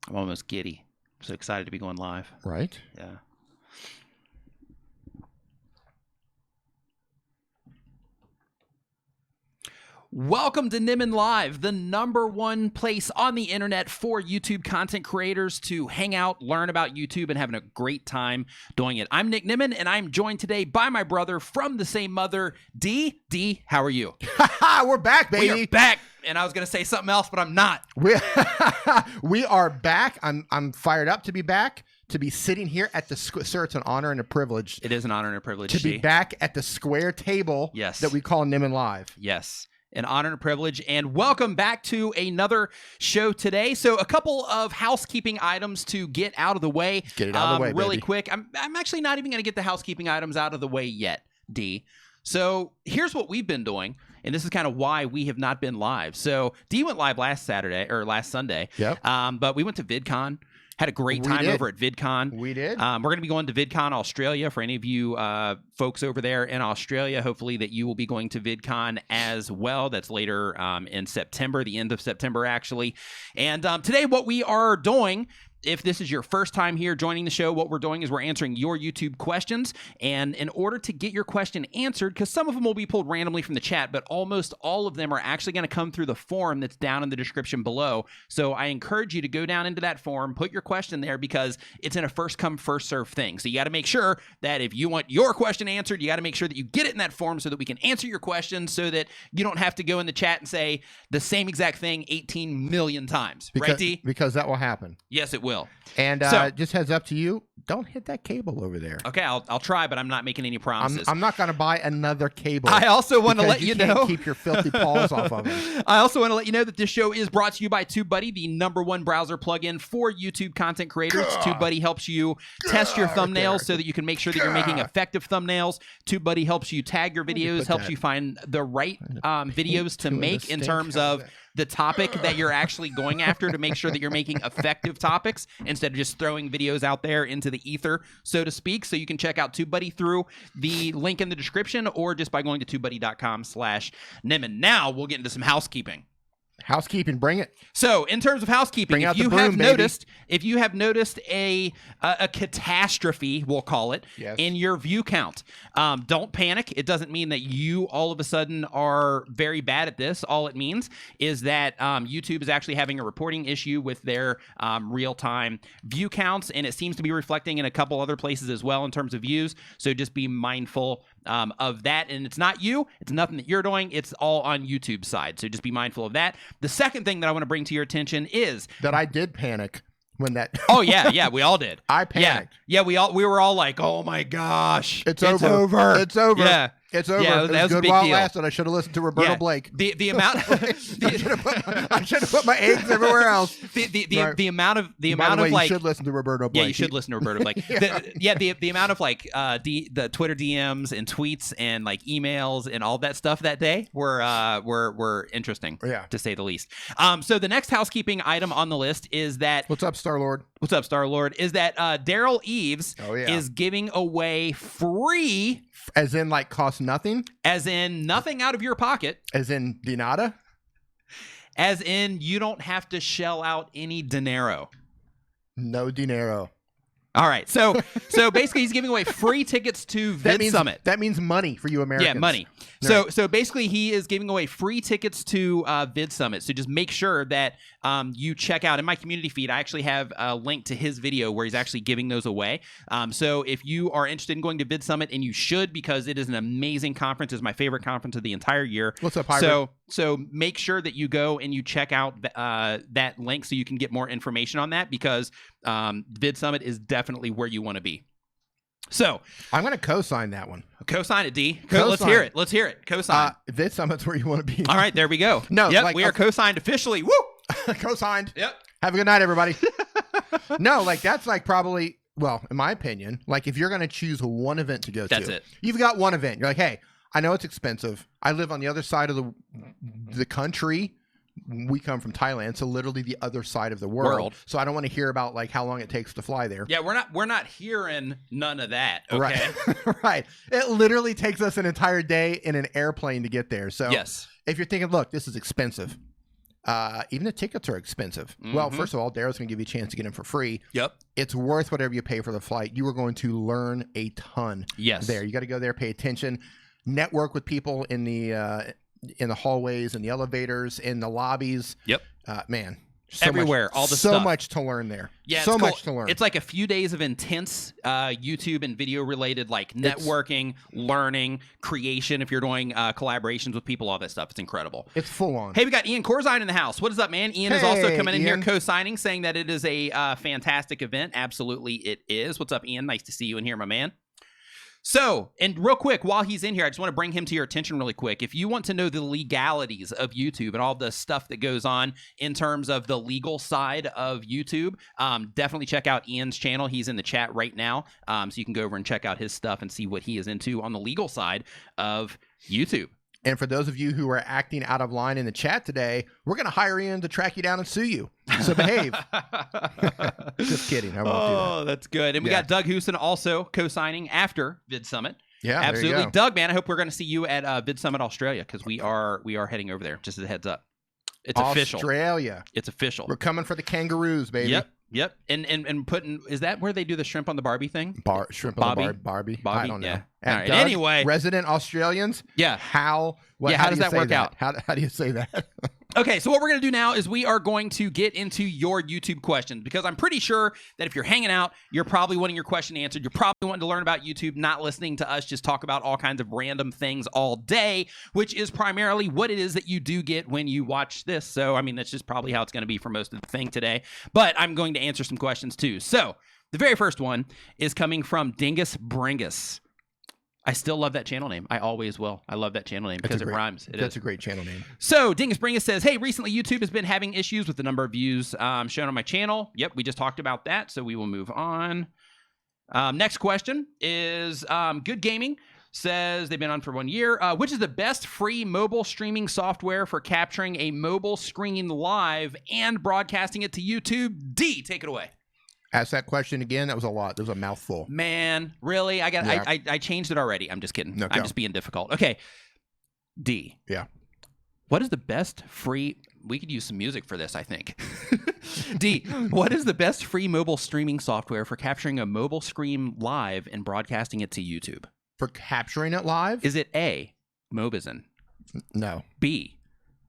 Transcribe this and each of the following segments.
I'm almost giddy. I'm so excited to be going live. Right? Yeah. Welcome to Nimmin Live, the #1 place on the internet for YouTube content creators to hang out, learn about YouTube, and having a great time doing it. I'm Nick Nimmin, and I'm joined today by my brother from the same mother, D. D, how are you? We're back, baby. We are back. And I was going to say something else, but I'm not. We are back. I'm fired up to be back, to be sitting here at the sir. It's an honor and a privilege. It is an honor and a privilege to be back at the square table. Yes. That we call Nimmin Live. Yes. An honor and a privilege, and welcome back to another show today. So a couple of housekeeping items to get out of the way. Get it out of the way, really baby. quick. I'm actually not even going to get the housekeeping items out of the way yet, D. So here's what we've been doing, and this is kind of why we have not been live. So D went live last Sunday. Yep. But we went to VidCon. Had a great time over at VidCon. We did. We're going to be going to VidCon Australia. For any of you folks over there in Australia, hopefully that you will be going to VidCon as well. That's later in September, the end of September, actually. And today what we are doing, if this is your first time here joining the show, what we're doing is we're answering your YouTube questions. And in order to get your question answered, because some of them will be pulled randomly from the chat, but almost all of them are actually going to come through the form that's down in the description below. So I encourage you to go down into that form, put your question there, because it's in a first come, first serve thing. So you got to make sure that if you want your question answered, you got to make sure that you get it in that form so that we can answer your questions, so that you don't have to go in the chat and say the same exact thing 18 million times. Right, D? Because that will happen. Yes, it will. And just heads up to you, don't hit that cable over there. Okay, I'll try, but I'm not making any promises. I'm not going to buy another cable. I also want to let you know. Keep your filthy paws off of it. I also want to let you know that this show is brought to you by TubeBuddy, the #1 browser plugin for YouTube content creators. TubeBuddy helps you test your thumbnails so that you can make sure that you're making effective thumbnails. TubeBuddy helps you tag your videos, helps you find the right videos to make in terms of the topic that you're actually going after, to make sure that you're making effective topics instead of just throwing videos out there into the ether, so to speak. So you can check out TubeBuddy through the link in the description, or just by going to tubebuddy.com/Nimmin. Now we'll get into some housekeeping. Housekeeping, bring it. So, in terms of housekeeping, if you have noticed a catastrophe, we'll call it, in your view count, don't panic. It doesn't mean that you all of a sudden are very bad at this. All it means is that YouTube is actually having a reporting issue with their real-time view counts, and it seems to be reflecting in a couple other places as well in terms of views. So just be mindful of that. And it's not you. It's nothing that you're doing. It's all on YouTube's side. So just be mindful of that. The second thing that I want to bring to your attention is that I did panic when that. Oh yeah, we all did. I panicked. Yeah, we were all like, oh my gosh, it's over. It's over. Yeah. It's over. Yeah, it that was good a big while deal. It lasted. I should have listened to Roberto Blake. The amount. I should have put my eggs everywhere else. The amount of you should listen to Roberto Blake. Yeah, you should listen to Roberto Blake. The amount of the Twitter DMs and tweets and like emails and all that stuff that day were interesting, to say the least. So the next housekeeping item on the list is that what's up, Star-Lord? What's up, Star-Lord? Is that Daryl Eves is giving away free. As in, like, cost nothing? As in, nothing out of your pocket. As in, dinada? As in, you don't have to shell out any dinero. No dinero. All right. So basically, he's giving away free tickets to VidSummit. That means money for you Americans. Yeah, money. So basically, he is giving away free tickets to VidSummit. So just make sure that you check out in my community feed. I actually have a link to his video where he's actually giving those away. So if you are interested in going to VidSummit, and you should, because it is an amazing conference, it's my favorite conference of the entire year. What's up, Hybrid? So make sure that you go and you check out that link so you can get more information on that, because VidSummit is definitely where you want to be. So I'm going to co-sign that one. Co-sign it, D. Let's hear it. Let's hear it. Co-sign. VidSummit's where you want to be. All right, there we go. No, yep, we are co-signed officially. Woo! Co-signed. Yep. Have a good night, everybody. No, like that's like probably, well, in my opinion, like if you're going to choose one event to go to. That's it. You've got one event. You're like, hey, I know it's expensive. I live on the other side of the country. We come from Thailand, so literally the other side of the world. So I don't want to hear about like how long it takes to fly there. Yeah, we're not hearing none of that. Okay. Right. Right. It literally takes us an entire day in an airplane to get there. So yes, if you're thinking, look, this is expensive, Even the tickets are expensive. Well, first of all, Darrow's going to give you a chance to get in for free. Yep. It's worth whatever you pay for the flight. You are going to learn a ton. Yes. There, you got to go there, pay attention, network with people in the hallways, in the elevators, in the lobbies. Yep. Man. Everywhere, all the so stuff. much to learn there. Yeah, so cool. much to learn. It's like a few days of intense YouTube and video related, like networking, learning, creation. If you're doing collaborations with people, all that stuff, it's incredible. It's full on. Hey, we got Ian Corzine in the house. What is up, man? Ian is also coming in Ian. here co-signing, saying that it is a fantastic event. Absolutely, it is. What's up, Ian? Nice to see you in here, my man. So, and real quick, while he's in here, I just want to bring him to your attention really quick. If you want to know the legalities of YouTube and all the stuff that goes on in terms of the legal side of YouTube, definitely check out Ian's channel. He's in the chat right now. So you can go over and check out his stuff and see what he is into on the legal side of YouTube. And for those of you who are acting out of line in the chat today, we're going to hire Ian to track you down and sue you. So behave. Just kidding. I won't do that. Oh, that's good. And we got Doug Houston also co-signing after Vid Summit. Yeah, absolutely. There you go. Doug, man, I hope we're going to see you at Vid Summit Australia, because we are heading over there. Just as a heads up. It's official. Australia. It's official. We're coming for the kangaroos, baby. Yep. And putting, is that where they do the shrimp on the Barbie thing? Shrimp on the Barbie. I don't know. Yeah. And all right. Doug, Anyway, resident Australians. Yeah. How does that work out? How do you say that? Okay, so what we're going to do now is we are going to get into your YouTube questions, because I'm pretty sure that if you're hanging out, you're probably wanting your question answered. You're probably wanting to learn about YouTube, not listening to us just talk about all kinds of random things all day, which is primarily what it is that you do get when you watch this. So, I mean, that's just probably how it's going to be for most of the thing today. But I'm going to answer some questions too. So, the very first one is coming from Dingus Bringus. I still love that channel name. I always will. I love that channel name because it rhymes. That's a great channel name. So, Dingus Bringus says, hey, recently YouTube has been having issues with the number of views shown on my channel. Yep, we just talked about that, so we will move on. Next question is Good Gaming says they've been on for 1 year. Which is the best free mobile streaming software for capturing a mobile screen live and broadcasting it to YouTube? D, take it away. Ask that question again. That was a lot. That was a mouthful. Man, really? I changed it already. I'm just kidding. No, I'm just being difficult. Okay. D. Yeah. What is the best free... We could use some music for this, I think. D. What is the best free mobile streaming software for capturing a mobile screen live and broadcasting it to YouTube? For capturing it live? Is it A, Mobizen? No. B,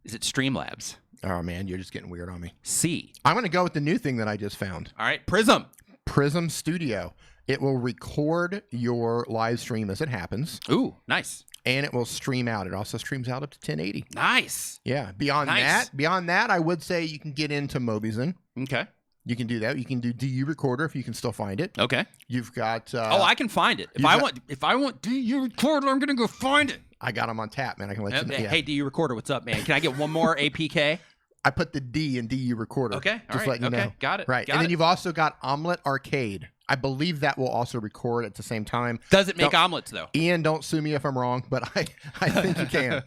is it Streamlabs? Oh, man, you're just getting weird on me. C. I'm going to go with the new thing that I just found. All right, Prism. Prism Studio. It will record your live stream as it happens. Ooh, nice. And it will stream out. It also streams out up to 1080. Nice. Yeah. Beyond that, I would say you can get into Mobizen. Okay. You can do that. You can do DU Recorder if you can still find it. Okay. You've got... I can find it. If I want DU Recorder, I'm going to go find it. I got them on tap, man. I can let you know. Yeah. Hey, DU Recorder, what's up, man? Can I get one more APK? I put the D in DU Recorder. Okay. Just letting you know. Got it. Right. And then you've also got Omelet Arcade. I believe that will also record at the same time. Does it make omelets, though? Ian, don't sue me if I'm wrong, but I think you can.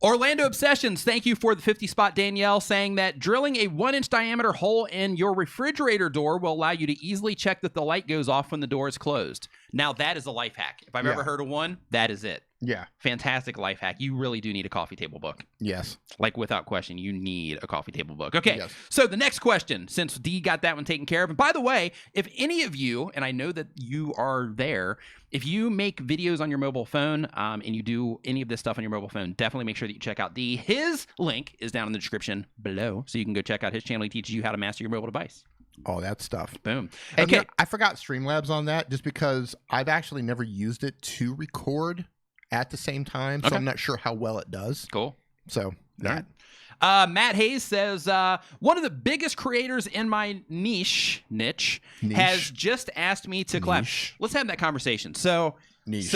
Orlando Obsessions, thank you for the 50 spot, Danielle, saying that drilling a 1-inch diameter hole in your refrigerator door will allow you to easily check that the light goes off when the door is closed. Now, that is a life hack. If I've ever heard of one, that is it. Yeah. Fantastic life hack. You really do need a coffee table book. Yes. Like, without question, you need a coffee table book. Okay. Yes. So the next question, since D got that one taken care of. And by the way, if any of you, and I know that you are there, if you make videos on your mobile phone and you do any of this stuff on your mobile phone, definitely make sure that you check out D. His link is down in the description below. So you can go check out his channel. He teaches you how to master your mobile device. All that stuff. Boom. Okay. I forgot Streamlabs on that just because I've actually never used it to record at the same time, so I'm not sure how well it does. Cool. So that. Matt Hayes says, one of the biggest creators in my niche has just asked me to collab. Let's have that conversation. So niche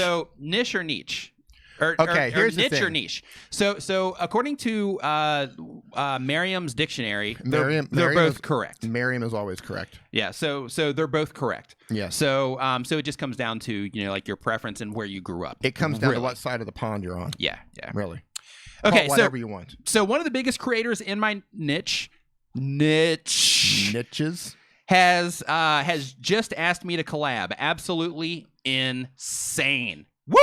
or niche? Here's the niche thing. or niche. So according to Merriam's dictionary, they're both correct. Merriam is always correct. Yeah. So they're both correct. Yeah. So it just comes down to like your preference and where you grew up. It comes down to what side of the pond you're on. Yeah. Yeah. Really. Okay. Whatever you want. So one of the biggest creators in my niches has just asked me to collab. Absolutely insane. Woo!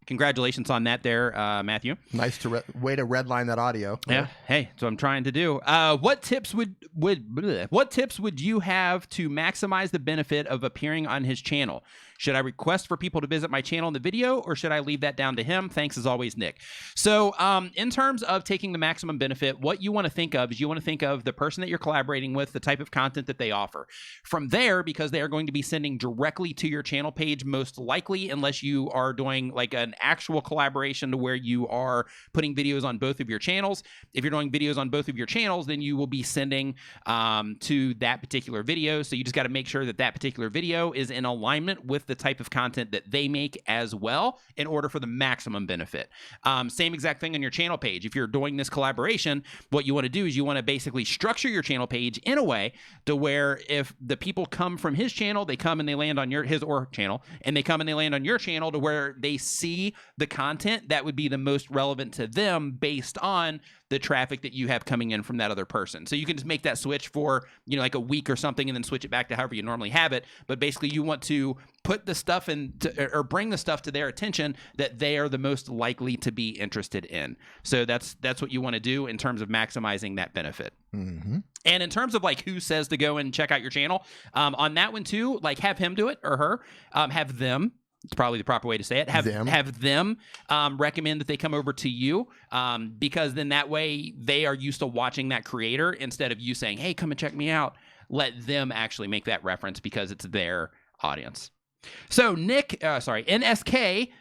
congratulations on that there, Matthew. Nice to way to redline that audio. Yeah. Hey, that's what I'm trying to do. What tips would you have to maximize the benefit of appearing on his channel? Should I request for people to visit my channel in the video, or should I leave that down to him? Thanks as always, Nick. So in terms of taking the maximum benefit, what you want to think of is you want to think of the person that you're collaborating with, the type of content that they offer. From there, because they are going to be sending directly to your channel page, most likely, unless you are doing like an actual collaboration to where you are putting videos on both of your channels. If you're doing videos on both of your channels, then you will be sending to that particular video. So you just got to make sure that that particular video is in alignment with the type of content that they make as well in order for the maximum benefit. Same exact thing on your channel page. If you're doing this collaboration, what you want to do is you want to basically structure your channel page in a way to where if the people come from his channel, they come and they land on his or channel, and they come and they land on your channel to where they see the content that would be the most relevant to them based on the traffic that you have coming in from that other person. So you can just make that switch for, like a week or something and then switch it back to however you normally have it. But basically you want to put the stuff or bring the stuff to their attention that they are the most likely to be interested in. So that's what you want to do in terms of maximizing that benefit. Mm-hmm. And in terms of like who says to go and check out your channel, on that one too, like have him do it or her, have them. It's probably the proper way to say it. Have them recommend that they come over to you, because then that way they are used to watching that creator instead of you saying, hey, come and check me out. Let them actually make that reference because it's their audience. So NSK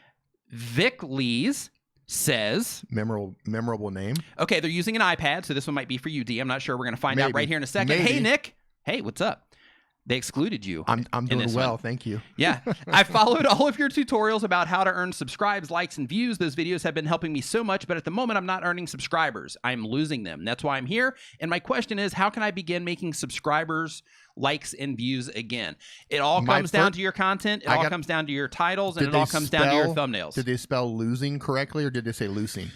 Vic Lees says... Memorable name. Okay, they're using an iPad, so this one might be for you, D. I'm not sure. We're going to find out right here in a second. Maybe. Hey, Nick. Hey, what's up? They excluded you. I'm doing well, thank you. Yeah. I followed all of your tutorials about how to earn subscribes, likes, and views. Those videos have been helping me so much, but at the moment, I'm not earning subscribers. I'm losing them. That's why I'm here. And my question is, how can I begin making subscribers, likes, and views again? It all comes down to your content. It all comes down to your titles, and it all comes down to your thumbnails. Did they spell losing correctly, or did they say loosing?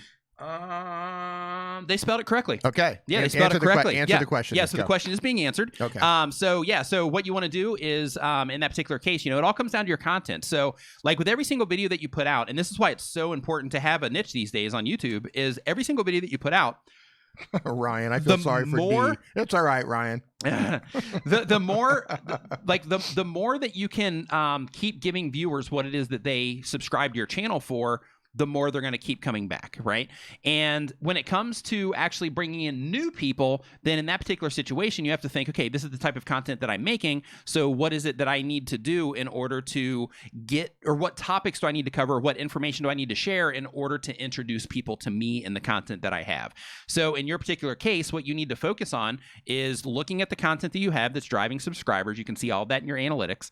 They spelled it correctly. Okay. Yeah, they spelled it correctly. Answer the question. Yeah, so the question is being answered. Okay. So what you want to do is, in that particular case, it all comes down to your content. So like with every single video that you put out, and this is why it's so important to have a niche these days on YouTube, is every single video that you put out. Ryan, I feel sorry for D. It's all right, Ryan. the more that you can keep giving viewers what it is that they subscribe to your channel for, the more they're going to keep coming back, right? And when it comes to actually bringing in new people, then in that particular situation, you have to think, okay, this is the type of content that I'm making, so what is it that I need to do in order to get, or what topics do I need to cover, what information do I need to share in order to introduce people to me and the content that I have? So in your particular case, what you need to focus on is looking at the content that you have that's driving subscribers. You can see all that in your analytics.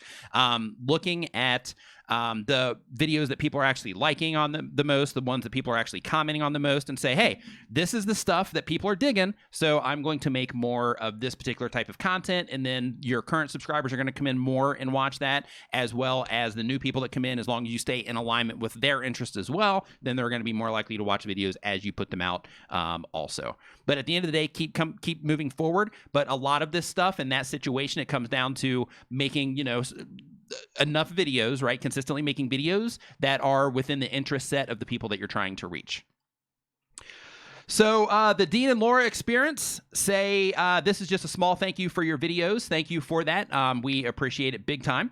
Looking at the videos that people are actually liking on the most, the ones that people are actually commenting on the most, and say, hey, this is the stuff that people are digging, so I'm going to make more of this particular type of content, and then your current subscribers are going to come in more and watch that, as well as the new people that come in. As long as you stay in alignment with their interests as well, then they're going to be more likely to watch videos as you put them out also. But at the end of the day, keep moving forward. But a lot of this stuff in that situation, it comes down to making, enough videos, right? Consistently making videos that are within the interest set of the people that you're trying to reach. So the Dean and Laura experience say, this is just a small thank you for your videos. Thank you for that. We appreciate it big time.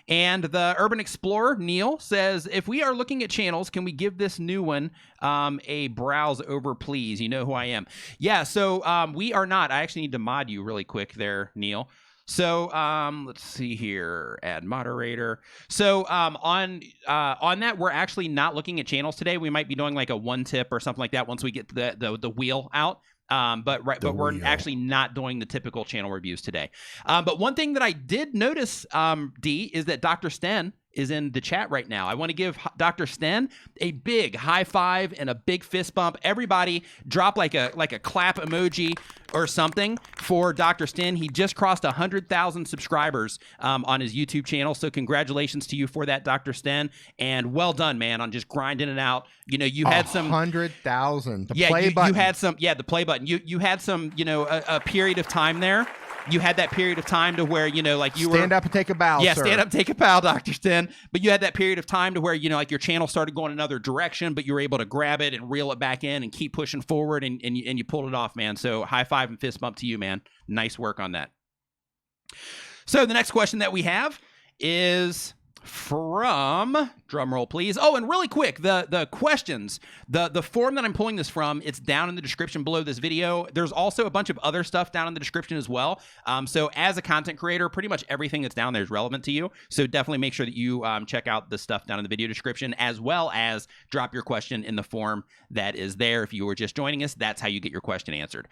And the Urban Explorer, Neil, says, if we are looking at channels, can we give this new one a browse over, please? You know who I am. Yeah, so we are not. I actually need to mod you really quick there, Neil. So let's see here, add moderator. So on that, we're actually not looking at channels today. We might be doing like a one tip or something like that once we get the wheel out. But we're actually not doing the typical channel reviews today. But one thing that I did notice, D, is that Dr. Sten is in the chat right now. I want to give Dr. Sten a big high five and a big fist bump. Everybody drop like a clap emoji or something for Dr. Sten. He just crossed 100,000 subscribers on his YouTube channel. So congratulations to you for that, Dr. Sten. And well done, man, on just grinding it out. You had some 100,000. The play button. You had some, the play button. You had some, a period of time there You had that period of time to where, you know, like you stand up and take a bow. Yeah, sir. stand up, take a bow, Dr. Sten. But you had that period of time to where, you know, like your channel started going another direction, but you were able to grab it and reel it back in and keep pushing forward, and you pulled it off, man. So high five and fist bump to you, man. Nice work on that. So the next question that we have is from, drum roll please. Oh, and really quick, the questions, the form that I'm pulling this from, it's down in the description below this video. There's also a bunch of other stuff down in the description as well. So as a content creator, pretty much everything that's down there is relevant to you. So definitely make sure that you check out the stuff down in the video description, as well as drop your question in the form that is there. If you were just joining us, that's how you get your question answered.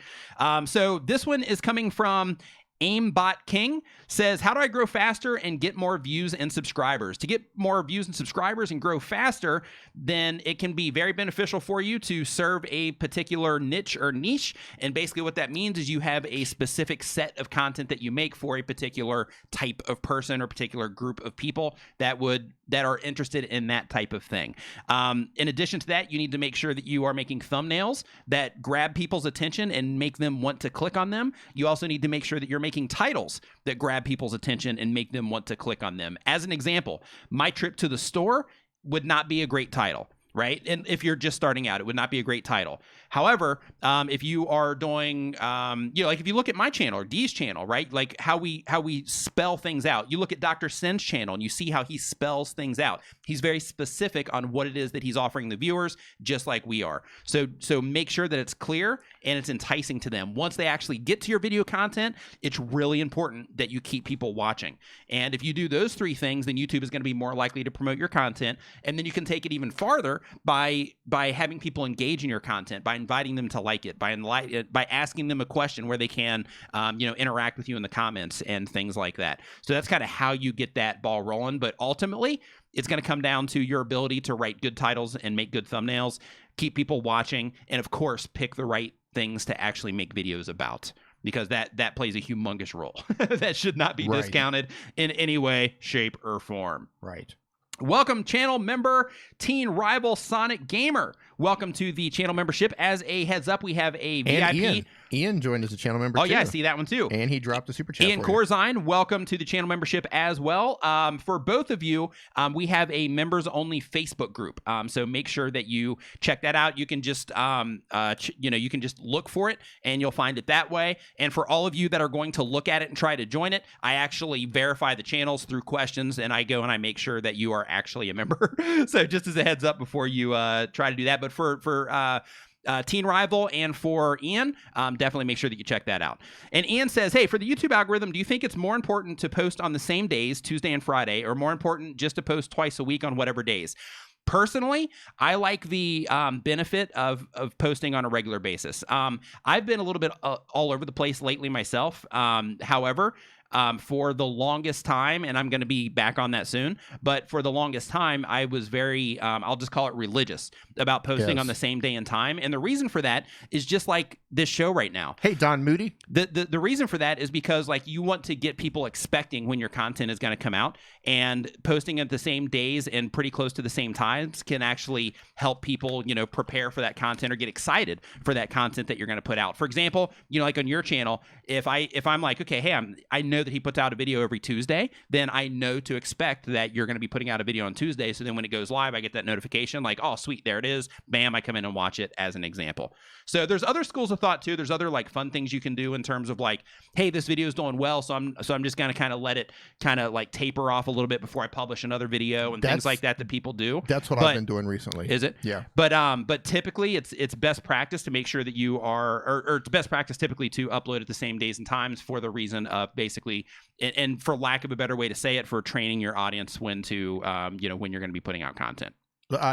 So this one is coming from Aimbot King. Says, how do I grow faster and get more views and subscribers? To get more views and subscribers and grow faster, then it can be very beneficial for you to serve a particular niche or niche. And basically what that means is you have a specific set of content that you make for a particular type of person or particular group of people that are interested in that type of thing. In addition to that, you need to make sure that you are making thumbnails that grab people's attention and make them want to click on them. You also need to make sure that you're making titles that grab people's attention and make them want to click on them. As an example, my trip to the store would not be a great title, right? And if you're just starting out, it would not be a great title. However, if you are doing, you know, like if you look at my channel or Dee's channel, right? Like how we spell things out. You look at Dr. Sen's channel and you see how he spells things out. He's very specific on what it is that he's offering the viewers, just like we are. So make sure that it's clear and it's enticing to them. Once they actually get to your video content, it's really important that you keep people watching. And if you do those three things, then YouTube is going to be more likely to promote your content. And then you can take it even farther by having people engage in your content, by inviting them to like it, by asking them a question where they can, you know, interact with you in the comments and things like that. So that's kind of how you get that ball rolling. But ultimately, it's going to come down to your ability to write good titles and make good thumbnails, keep people watching, and of course, pick the right things to actually make videos about, because that plays a humongous role. That should not be discounted in any way, shape, or form. Right. Welcome, channel member Teen Rival Sonic Gamer. Welcome to the channel membership. As a heads up, we have a VIP. Ian joined as a channel member, too. yeah, I see that one too. And he dropped a super chat. Ian Corzine, welcome to the channel membership as well. For both of you, we have a members only Facebook group. So make sure that you check that out. You can just, you know, you can just look for it and you'll find it that way. And for all of you that are going to look at it and try to join it, I actually verify the channels through questions, and I go and I make sure that you are actually a member. So just as a heads up before you try to do that. But for Teen Rival and for Ian, definitely make sure that you check that out. And Ian says, hey, for the YouTube algorithm, do you think it's more important to post on the same days, Tuesday and Friday, or more important just to post twice a week on whatever days? Personally, I like the benefit of posting on a regular basis. I've been a little bit all over the place lately myself. However, for the longest time, and I'm going to be back on that soon, but for the longest time, I was very, I'll just call it religious about posting on the same day and time. And the reason for that is just like this show right now. Hey, Don Moody. The reason for that is because like you want to get people expecting when your content is going to come out, and posting at the same days and pretty close to the same times can actually help people, you know, prepare for that content or get excited for that content that you're going to put out. For example, you know, like on your channel, if I'm like, okay, hey, I know that he puts out a video every Tuesday, then I know to expect that you're going to be putting out a video on Tuesday. So then when it goes live, I get that notification like, oh, sweet, there it is. Bam, I come in and watch it, as an example. So there's other schools of thought too. There's other like fun things you can do in terms of like, hey, this video is doing well, so I'm just going to kind of let it kind of like taper off a little bit before I publish another video and things like that people do. That's what I've been doing recently. Is it? Yeah. But typically it's best practice to make sure that you are, or it's best practice typically to upload at the same days and times for the reason of basically, and for lack of a better way to say it, for training your audience when to, you know, when you're going to be putting out content.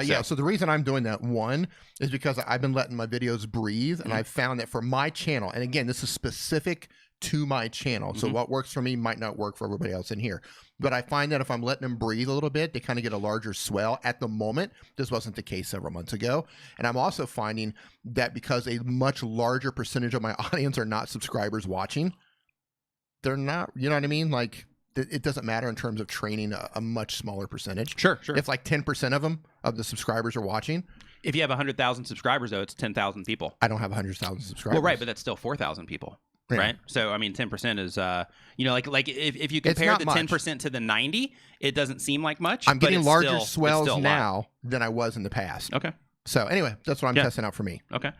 Yeah, so the reason I'm doing that, one, is because I've been letting my videos breathe, and I've found that for my channel, and again, this is specific to my channel, so what works for me might not work for everybody else in here, but I find that if I'm letting them breathe a little bit, they kind of get a larger swell. At the moment, this wasn't the case several months ago, and I'm also finding that because a much larger percentage of my audience are not subscribers watching, they're not, you know what I mean? Like, it doesn't matter in terms of training a much smaller percentage. Sure. If like 10% of them, of the subscribers are watching. If you have 100,000 subscribers, though, it's 10,000 people. I don't have 100,000 subscribers. Well, right, but that's still 4,000 people. Yeah. right? So I mean, 10% is like if you compare the 10% to the 90, it doesn't seem like much. I'm getting larger it's swells still now than I was in the past. Okay. So anyway, that's what I'm testing out for me. Okay.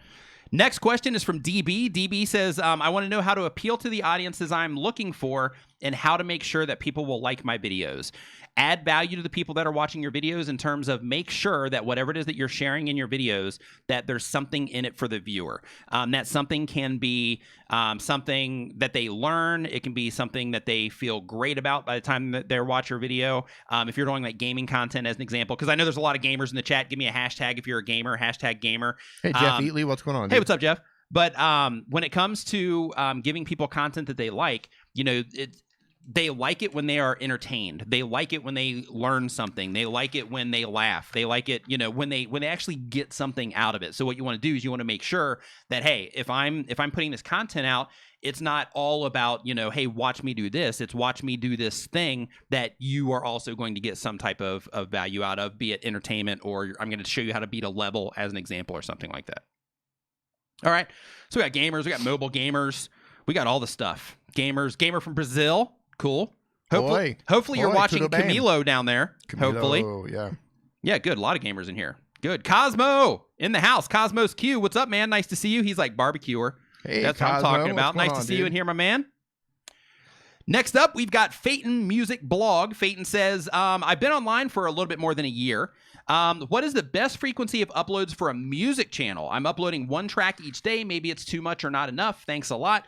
Next question is from DB. DB says, I want to know how to appeal to the audiences I'm looking for and how to make sure that people will like my videos. Add value to the people that are watching your videos in terms of make sure that whatever it is that you're sharing in your videos, that there's something in it for the viewer. That something can be something that they learn. It can be something that they feel great about by the time that they watch your video. If you're doing like gaming content as an example, because I know there's a lot of gamers in the chat. Give me a hashtag if you're a gamer, #gamer. Hey, Jeff Eatley, what's going on, dude? Hey, what's up, Jeff? But when it comes to giving people content that they like, they like it when they are entertained. They like it when they learn something. They like it when they laugh. They like it, when they actually get something out of it. So what you want to do is you want to make sure that, hey, if I'm putting this content out, it's not all about, hey, watch me do this. It's watch me do this thing that you are also going to get some type of value out of, be it entertainment or I'm going to show you how to beat a level as an example or something like that. All right. So we got gamers. We got mobile gamers. We got all the stuff. Gamer from Brazil. Cool. Hopefully you're watching Camilo down there. Hopefully. Yeah, good. A lot of gamers in here. Good. Cosmo in the house. Cosmos Q. What's up, man? Nice to see you. He's like barbecuer. Hey, that's Cosmo, what I'm talking about. Nice to see you in here, my man. Next up, we've got Phaeton Music Blog. Phaeton says, I've been online for a little bit more than a year. What is the best frequency of uploads for a music channel? I'm uploading one track each day. Maybe it's too much or not enough. Thanks a lot.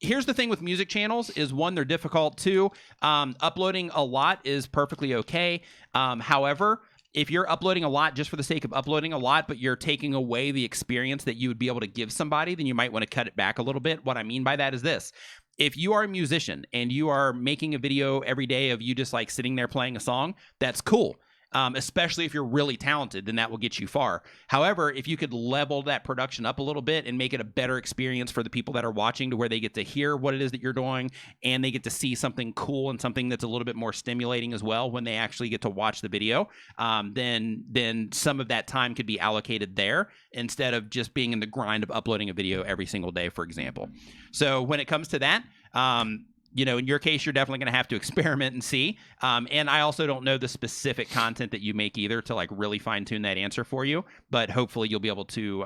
Here's the thing with music channels is, one, they're difficult. Two, uploading a lot is perfectly okay. However, if you're uploading a lot just for the sake of uploading a lot, but you're taking away the experience that you would be able to give somebody, then you might want to cut it back a little bit. What I mean by that is this. If you are a musician and you are making a video every day of you just like sitting there playing a song, that's cool. Especially if you're really talented, then that will get you far. However, if you could level that production up a little bit and make it a better experience for the people that are watching, to where they get to hear what it is that you're doing and they get to see something cool and something that's a little bit more stimulating as well when they actually get to watch the video, then some of that time could be allocated there instead of just being in the grind of uploading a video every single day, for example. So when it comes to that, in your case, you're definitely going to have to experiment and see. And I also don't know the specific content that you make either to like really fine tune that answer for you. But hopefully you'll be able to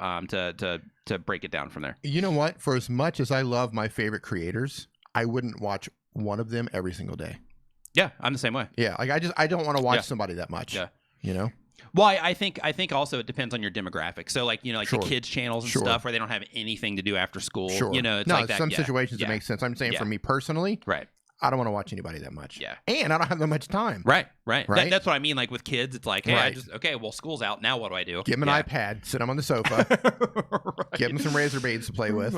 break it down from there. You know what? For as much as I love my favorite creators, I wouldn't watch one of them every single day. Yeah, I'm the same way. Yeah, like I don't want to watch somebody that much. Yeah. Well, I think also it depends on your demographic. So like, Sure. the kids channels and stuff where they don't have anything to do after school. Sure. It's no, like that. Some situations it makes sense. I'm saying for me personally, right. I don't want to watch anybody that much. Yeah. And I don't have that much time. Right. That's what I mean. Like with kids, it's like, hey, well, school's out. Now what do I do? Give them an iPad, sit them on the sofa, give them some razor blades to play with.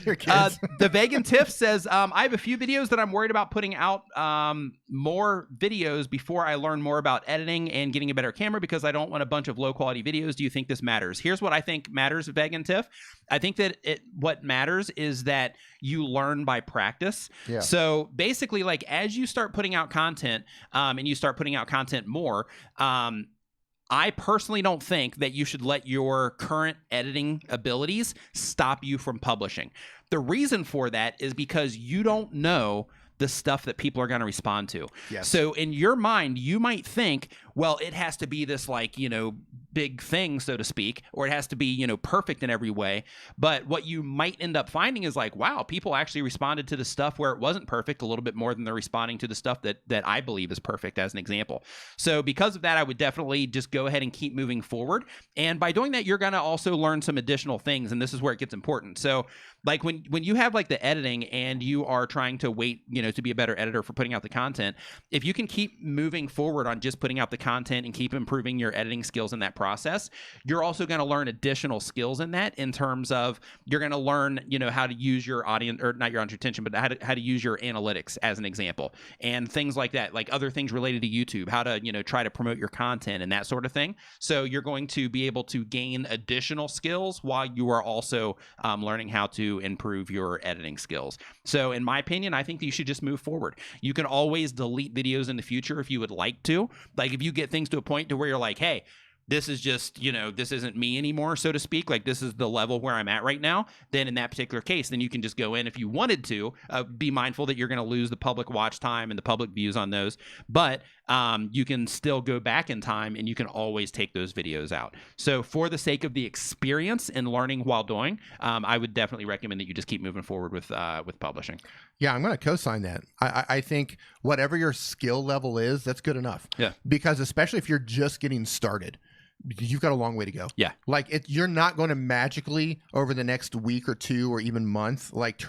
Your kids. The Vegan Tiff says, I have a few videos that I'm worried about putting out more videos before I learn more about editing and getting a better camera, because I don't want a bunch of low quality videos. Do you think this matters? Here's what I think matters, Vegan Tiff. I think that what matters is that you learn by practice. Yeah. So basically, like as you start putting out content and you start putting out content more, I personally don't think that you should let your current editing abilities stop you from publishing. The reason for that is because you don't know the stuff that people are going to respond to. Yes. So in your mind, you might think, well, it has to be this like, big thing, so to speak, or it has to be, perfect in every way. But what you might end up finding is like, wow, people actually responded to the stuff where it wasn't perfect a little bit more than they're responding to the stuff that I believe is perfect, as an example. So because of that, I would definitely just go ahead and keep moving forward. And by doing that, you're going to also learn some additional things. And this is where it gets important. So like when you have like the editing and you are trying to wait, to be a better editor for putting out the content, if you can keep moving forward on just putting out the content and keep improving your editing skills in that process, you're also going to learn additional skills in that, in terms of you're going to learn, how to use your audience, or not your audience retention, but how to use your analytics as an example, and things like that, like other things related to YouTube, how to, try to promote your content and that sort of thing. So you're going to be able to gain additional skills while you are also learning how to improve your editing skills. So in my opinion, I think that you should just move forward. You can always delete videos in the future if you would like to. Like if you get things to a point to where you're like, hey, this is just, this isn't me anymore, so to speak, like this is the level where I'm at right now, then in that particular case, then you can just go in if you wanted to, be mindful that you're going to lose the public watch time and the public views on those, but you can still go back in time and you can always take those videos out. So for the sake of the experience and learning while doing, I would definitely recommend that you just keep moving forward with publishing. Yeah, I'm going to co-sign that. I think whatever your skill level is, that's good enough. Yeah. Because especially if you're just getting started, you've got a long way to go. Yeah. Like you're not going to magically over the next week or two or even month, like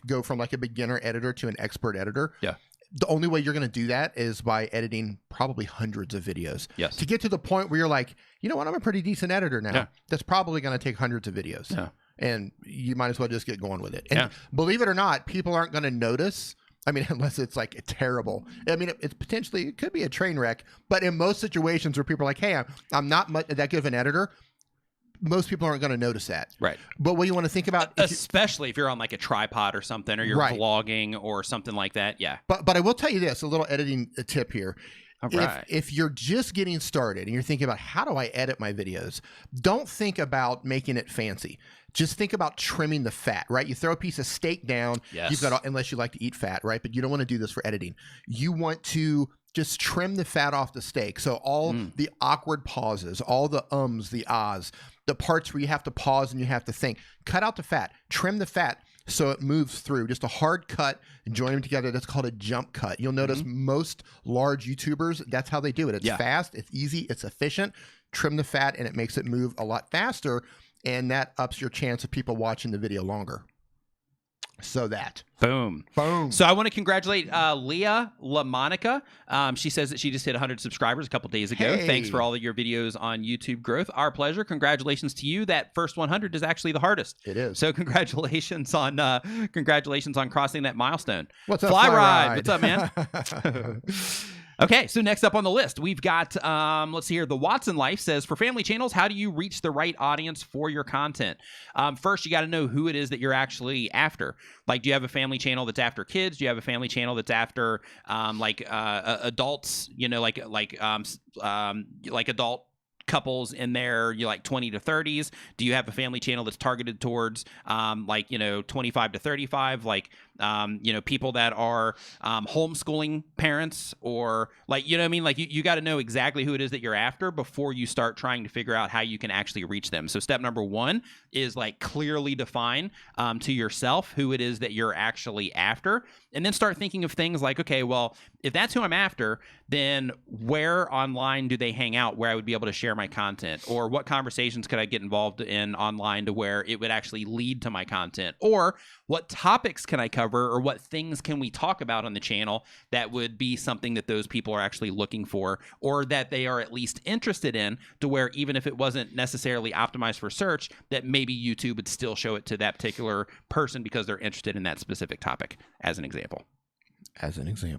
go from like a beginner editor to an expert editor. Yeah. The only way you're going to do that is by editing probably hundreds of videos. Yes. To get to the point where you're like, you know what, I'm a pretty decent editor now. Yeah. That's probably going to take hundreds of videos. Yeah. And you might as well just get going with it. And yeah. believe it or not, people aren't going to notice. I mean, unless it's like terrible. I mean, it could be a train wreck. But in most situations where people are like, hey, I'm not that good of an editor, most people aren't going to notice that. Right. But what you want to think about, especially if you're on like a tripod or something, or you're vlogging or something like that. Yeah. But I will tell you this, a little editing tip here. All right. If you're just getting started and you're thinking about how do I edit my videos, don't think about making it fancy. Just think about trimming the fat, right? You throw a piece of steak down, yes. You've got, unless you like to eat fat, right? But you don't want to do this for editing. You want to just trim the fat off the steak. So all the awkward pauses, all the ums, the ahs, the parts where you have to pause and you have to think, cut out the fat, trim the fat so it moves through. Just a hard cut and join them together. That's called a jump cut. You'll notice most large YouTubers, that's how they do it. It's fast, it's easy, it's efficient. Trim the fat and it makes it move a lot faster. And that ups your chance of people watching the video longer. So that. Boom. So I want to congratulate Leah LaMonica. She says that she just hit 100 subscribers a couple days ago. Hey. Thanks for all of your videos on YouTube growth. Our pleasure. Congratulations to you. That first 100 is actually the hardest. It is. So congratulations on crossing that milestone. What's up, Fly Ride? What's up, man? Okay, so next up on the list, we've got, let's see here, The Watson Life says, for family channels, how do you reach the right audience for your content? First, you got to know who it is that you're actually after. Like, do you have a family channel that's after kids? Do you have a family channel that's after, adults, like adult couples in their 20 to 30s? Do you have a family channel that's targeted towards 25 to 35, people that are homeschooling parents, or you got to know exactly who it is that you're after before you start trying to figure out how you can actually reach them. So step number one is clearly define to yourself who it is that you're actually after, and then start thinking of things like, okay, well, if that's who I'm after, then where online do they hang out where I would be able to share my content? Or what conversations could I get involved in online to where it would actually lead to my content? Or what topics can I cover, or what things can we talk about on the channel that would be something that those people are actually looking for, or that they are at least interested in, to where even if it wasn't necessarily optimized for search, that maybe YouTube would still show it to that particular person because they're interested in that specific topic, as an example.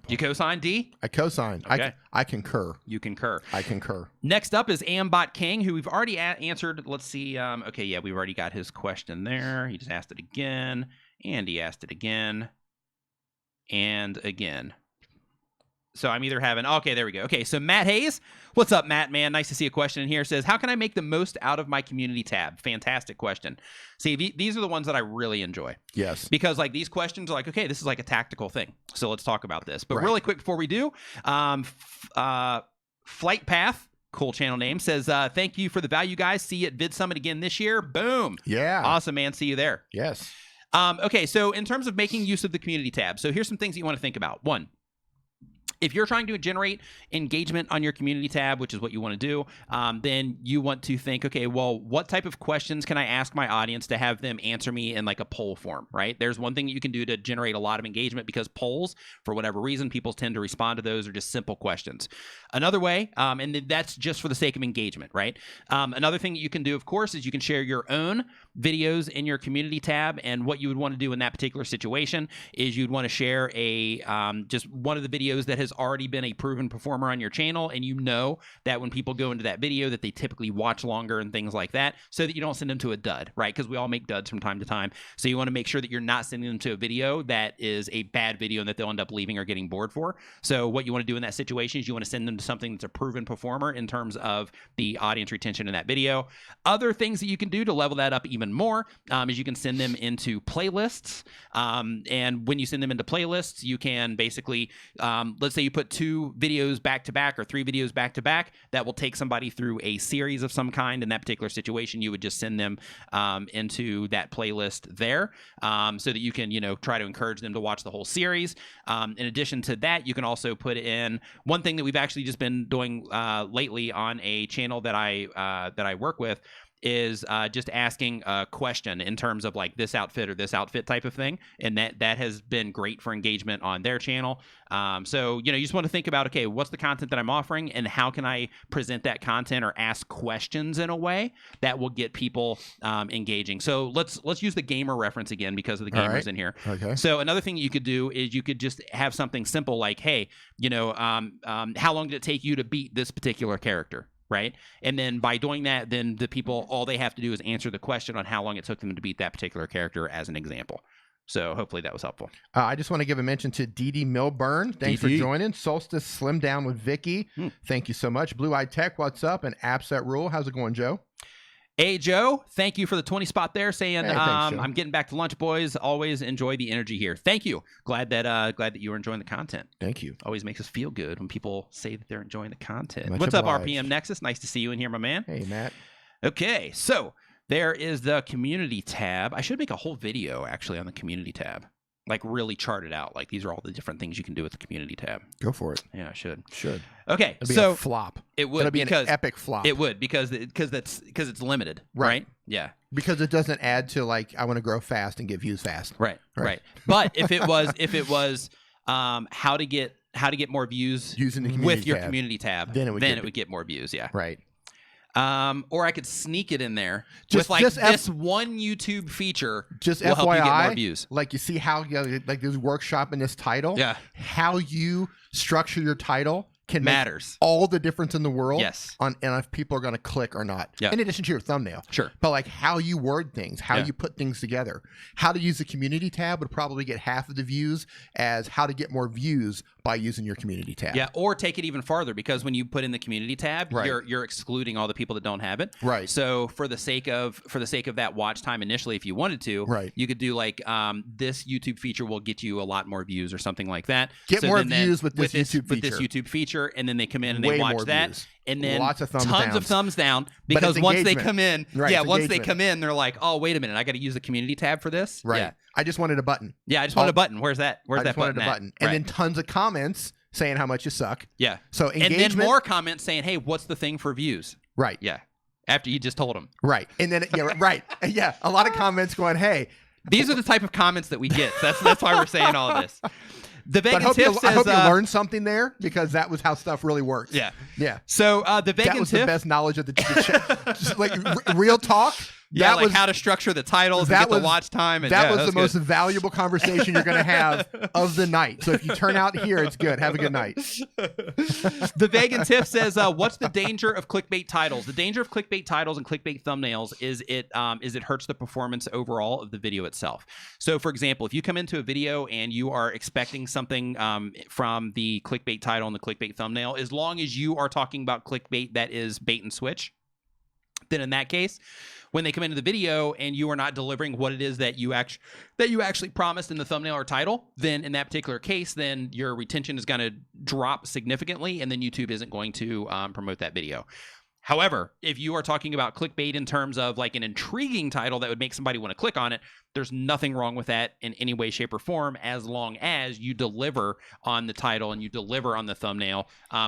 You co-sign, D? I co-sign. Okay. I concur. You concur. I concur. Next up is Ambot King, who we've already answered. Let's see. Okay, yeah, we've already got his question there. He just asked it again, and he asked it again, and again. So I'm either having... Okay, there we go. Okay, so Matt Hayes. What's up, Matt, man? Nice to see a question in here. Says, how can I make the most out of my community tab? Fantastic question. See, these are the ones that I really enjoy. Yes. Because these questions are okay, this is a tactical thing. So let's talk about this. But really quick before we do, Flight Path, cool channel name, says, thank you for the value, guys. See you at Vid Summit again this year. Boom. Yeah. Awesome, man. See you there. Yes. Okay, so in terms of making use of the community tab, so here's some things that you want to think about. One, if you're trying to generate engagement on your community tab, which is what you want to do, then you want to think, okay, well, what type of questions can I ask my audience to have them answer me in a poll form, right? There's one thing that you can do to generate a lot of engagement, because polls, for whatever reason, people tend to respond to those, are just simple questions. Another way, and that's just for the sake of engagement, right? Another thing that you can do, of course, is you can share your own videos in your community tab, and what you would want to do in that particular situation is you'd want to share just one of the videos that has already been a proven performer on your channel, and you know that when people go into that video that they typically watch longer and things like that, so that you don't send them to a dud, right? Because we all make duds from time to time. So you want to make sure that you're not sending them to a video that is a bad video and that they'll end up leaving or getting bored for. So what you want to do in that situation is you want to send them to something that's a proven performer in terms of the audience retention in that video. Other things that you can do to level that up even more is you can send them into playlists. And when you send them into playlists, you can basically, let's say you put 2 videos back to back or 3 videos back to back, that will take somebody through a series of some kind. In that particular situation, you would just send them into that playlist there, so that you can, try to encourage them to watch the whole series. In addition to that, you can also put in one thing that we've actually just been doing lately on a channel that I work with, is just asking a question in terms of like this outfit or this outfit type of thing. And that has been great for engagement on their channel. So, you just want to think about, okay, what's the content that I'm offering and how can I present that content or ask questions in a way that will get people engaging. So let's use the gamer reference again because of the gamers in here. Okay. So another thing that you could do is you could just have something simple like, hey, how long did it take you to beat this particular character? Right. And then by doing that, then the people, all they have to do is answer the question on how long it took them to beat that particular character as an example. So hopefully that was helpful. I just want to give a mention to Dee Milburn. Thanks for joining. Solstice Slim Down with Vicky. Thank you so much. Blue Eyed Tech, what's up? And Apps That Rule. How's it going, Joe? Hey, Joe, thank you for the 20 spot there saying, hey, thanks, I'm getting back to lunch, boys. Always enjoy the energy here. Thank you. Glad that you were enjoying the content. Thank you. Always makes us feel good when people say that they're enjoying the content. Much What's obliged. up, RPM Nexus? Nice to see you in here, my man. Hey, Matt. Okay, so there is the community tab. I should make a whole video actually on the community tab. Like really chart it out. Like these are all the different things you can do with the community tab. Go for it. Yeah, I should. It'll Okay, be a flop. It would be an epic flop. It would because it's limited, right? Yeah. Because it doesn't add to like I want to grow fast and get views fast. Right. But if it was how to get more views using the community with your tab, community tab, then it would get more views. Yeah. Right. Or I could sneak it in there just, with like this one YouTube feature. Just will FYI, help you get more views. Like you see how like there's workshop in this title. Yeah. How you structure your title can matters make all the difference in the world. Yes. On and if people are going to click or not. Yeah. In addition to your thumbnail. Sure. But like how you word things, how you put things together. How to use the community tab would probably get half of the views as how to get more views by using your community tab. Yeah, or take it even farther because when you put in the community tab, you're excluding all the people that don't have it. Right. So for the sake of that watch time initially, if you wanted to, you could do like this YouTube feature will get you a lot more views or something like that. Get more views with this YouTube feature, and then they come in and they watch that. Views. And then lots of thumbs tons of thumbs down because once they come in, once they come in, they're like, oh, wait a minute, I got to use the community tab for this. Right. Yeah. I just wanted a button. Yeah, I just wanted a button. Where's that? I just wanted a button. And then tons of comments saying how much you suck. Yeah. So engagement. And then more comments saying, hey, what's the thing for views? Right. Yeah. After you just told them. Right. And then yeah, a lot of comments going, hey. These are the type of comments that we get. That's why we're saying all of this. The Vegan Tip says, I hope you learned something there because that was how stuff really works. Yeah. Yeah. So the Vegan That was Tip, the best knowledge of the just like real talk. Yeah, that like was, how to structure the titles and get the watch time. And that was the most valuable conversation you're going to have of the night. So if you turn out here, it's good. Have a good night. The Vegan Tip says, what's the danger of clickbait titles? The danger of clickbait titles and clickbait thumbnails is it hurts the performance overall of the video itself. So for example, if you come into a video and you are expecting something from the clickbait title and the clickbait thumbnail, as long as you are talking about clickbait that is bait and switch, then in that case, when they come into the video and you are not delivering what it is that you actually promised in the thumbnail or title, then in that particular case, then your retention is going to drop significantly, and then YouTube isn't going to promote that video. However, if you are talking about clickbait in terms of like an intriguing title that would make somebody want to click on it, there's nothing wrong with that in any way, shape, or form, as long as you deliver on the title and you deliver on the thumbnail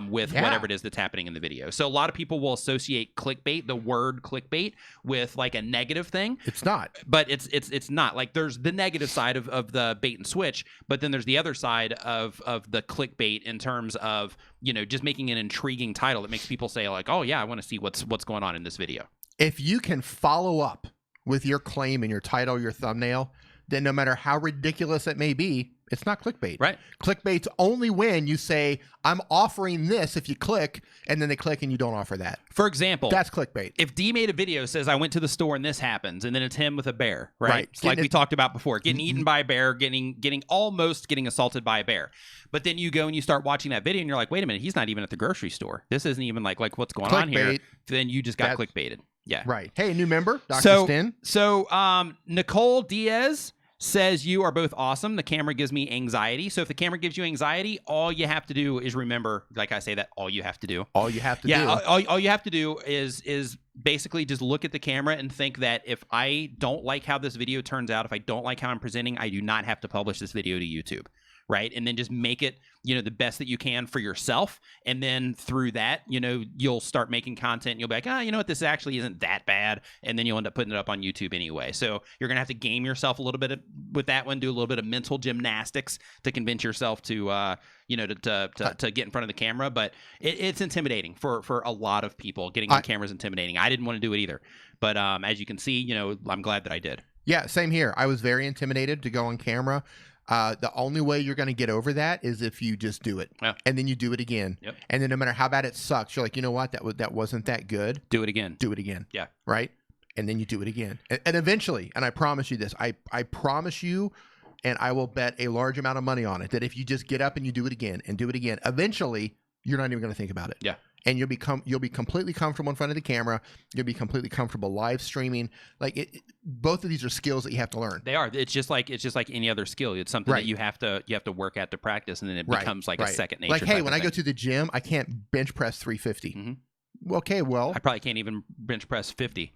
with whatever it is that's happening in the video. So a lot of people will associate clickbait, the word clickbait, with like a negative thing. It's not. But it's not. Like there's the negative side of the bait and switch, but then there's the other side of the clickbait in terms of, you know, just making an intriguing title that makes people say like, oh yeah, I want to see what's going on in this video. If you can follow up with your claim in your title, your thumbnail, then no matter how ridiculous it may be, It's not clickbait. Right. Clickbait's only when you say, I'm offering this if you click, and then they click and you don't offer that. For example, that's clickbait. If D made a video says, I went to the store and this happens, and then it's him with a bear, right? It's like we talked about before, getting eaten by a bear, almost getting assaulted by a bear. But then you go and you start watching that video and you're like, wait a minute, he's not even at the grocery store. This isn't even like what's going on here. Then you just got clickbaited. Yeah. Right. Hey, new member, Dr. Stin. So Nicole Diaz says, you are both awesome. The camera gives me anxiety. So if the camera gives you anxiety, all you have to do is remember, like I say that, all you have to do. All you have to do. All you have to do is basically just look at the camera and think that if I don't like how this video turns out, if I don't like how I'm presenting, I do not have to publish this video to YouTube. Right. And then just make it, the best that you can for yourself. And then through that, you'll start making content and you'll be like, you know what, this actually isn't that bad. And then you'll end up putting it up on YouTube anyway. So you're going to have to game yourself a little bit with that one, do a little bit of mental gymnastics to convince yourself to, to get in front of the camera. But it's intimidating for a lot of people. Getting on camera is intimidating. I didn't want to do it either. But as you can see, I'm glad that I did. Yeah, same here. I was very intimidated to go on camera. The only way you're going to get over that is if you just do it, and then you do it again, and then no matter how bad it sucks, you're like, you know what, that wasn't that good. Do it again. Do it again. Yeah. Right. And then you do it again, and eventually, and I promise you this, I promise you, and I will bet a large amount of money on it, that if you just get up and you do it again and do it again, eventually you're not even going to think about it. Yeah. And you'll be completely comfortable in front of the camera. You'll be completely comfortable live streaming. Like both of these are skills that you have to learn. They are. It's just like any other skill. It's something that you have to work at to practice, and then it becomes like a second nature. Like, hey, when I go to the gym, I can't bench press 350. Mm-hmm. Well, okay, well, I probably can't even bench press 50.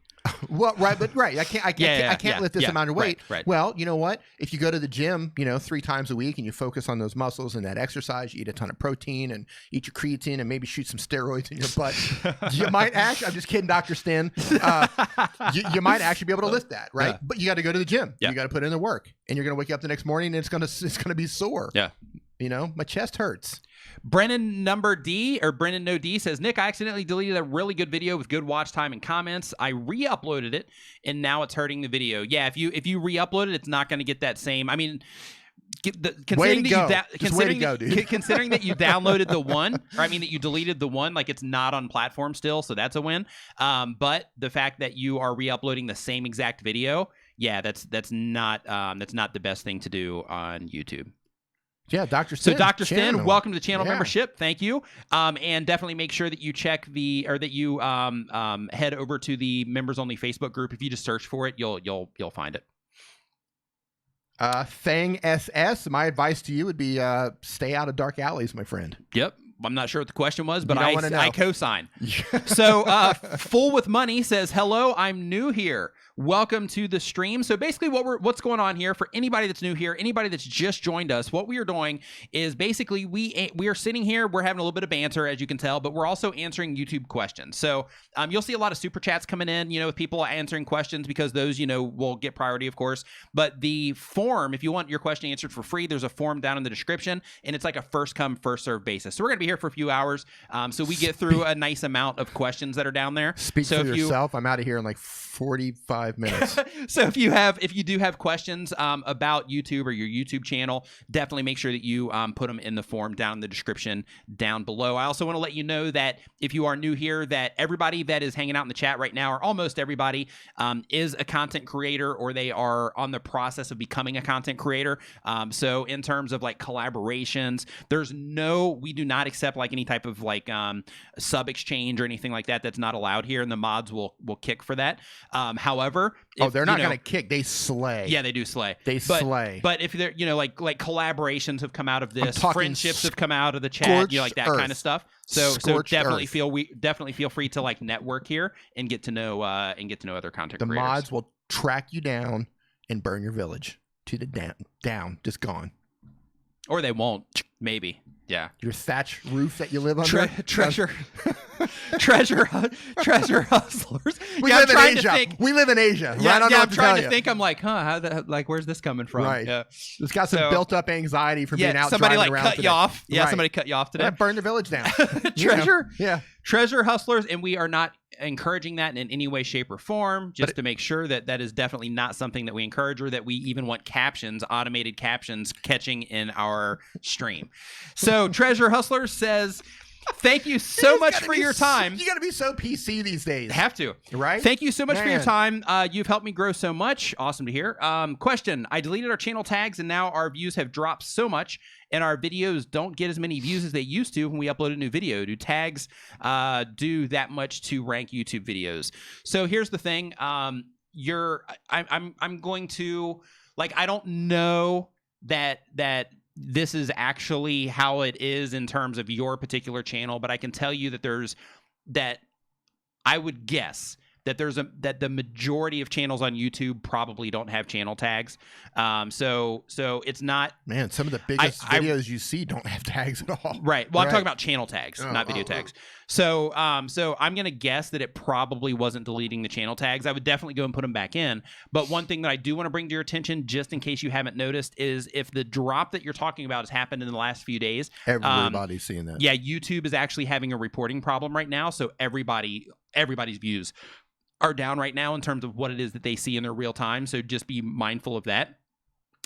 Well, right, I can't lift this amount of weight. Right. Well, you know what? If you go to the gym, 3 times a week and you focus on those muscles and that exercise, you eat a ton of protein and eat your creatine and maybe shoot some steroids in your butt, you might actually, I'm just kidding, Dr. Stin, you might actually be able to lift that, right? But you got to go to the gym. You got to put in the work, and you're going to wake up the next morning and it's going to be sore. Yeah. My chest hurts. Brennan No D says, Nick, I accidentally deleted a really good video with good watch time and comments. I re-uploaded it and now it's hurting the video. Yeah, if you re-upload it, it's not going to get that same. I mean, considering that you downloaded the one, or that you deleted the one, like it's not on platform still, so that's a win. But the fact that you are re-uploading the same exact video, yeah, that's not the best thing to do on YouTube. Yeah, Dr. Stin. So Dr. Stin, welcome to the channel membership. Thank you. And definitely make sure that you check that you head over to the members only Facebook group. If you just search for it, you'll find it. Thang SS, my advice to you would be stay out of dark alleys, my friend. Yep. I'm not sure what the question was, but I co-sign. So Full with Money says, hello, I'm new here. Welcome to the stream. So basically what's going on here for anybody that's new here, anybody that's just joined us, what we are doing is basically we are sitting here, we're having a little bit of banter, as you can tell, but we're also answering YouTube questions. So you'll see a lot of super chats coming in, with people answering questions, because those, will get priority, of course. But the form, if you want your question answered for free, there's a form down in the description, and it's like a first come, first serve basis. So we're going to be here for a few hours. So we get through a nice amount of questions that are down there. Speak for yourself. I'm out of here in like 45 minutes. So if you do have questions about YouTube or your YouTube channel, definitely make sure that you put them in the form down in the description down below. I also want to let you know that if you are new here, that everybody that is hanging out in the chat right now, or almost everybody, is a content creator, or they are on the process of becoming a content creator. So in terms of like collaborations, we do not accept like any type of like sub exchange or anything like that. That's not allowed here, and the mods will kick for that. However, they're not going to kick. They slay. Yeah, they do slay. Slay. But if they're, like collaborations have come out of this, friendships have come out of the chat, like that kind of stuff. So definitely feel free to like network here and get to know other content creators. The mods will track you down and burn your village to the down, just gone. Or they won't. Maybe. Yeah. Your thatch roof that you live under. Treasure hustlers. We live in Asia. We live in Asia. Yeah, I don't know what I'm trying to think. I'm like, where's this coming from? Right. Yeah. It's got some built up anxiety from being out driving around cut you off. Yeah, somebody cut you off today. Burn the village down. Treasure. Yeah. Treasure hustlers, and we are not encouraging that in any way, shape, or form, just to make sure that that is definitely not something that we encourage or that we even want captions, automated captions, catching in our stream. So Treasure Hustler says, thank you so much for your time. You got to be so PC these days. Have to. Right? Thank you so much for your time. You've helped me grow so much. Awesome to hear. Question. I deleted our channel tags, and now our views have dropped so much, and our videos don't get as many views as they used to when we upload a new video. Do tags do that much to rank YouTube videos? So here's the thing. I'm going to, like, I don't know that this is actually how it is in terms of your particular channel, but I can tell you that I would guess that that the majority of channels on YouTube probably don't have channel tags. So it's not, man, some of the biggest videos you see don't have tags at all. Right. Well, I'm talking about channel tags, not video tags. So I'm going to guess that it probably wasn't deleting the channel tags. I would definitely go and put them back in. But one thing that I do want to bring to your attention, just in case you haven't noticed, is if the drop that you're talking about has happened in the last few days. Everybody's seeing that. Yeah, YouTube is actually having a reporting problem right now. So everybody's views are down right now in terms of what it is that they see in their real time. So just be mindful of that.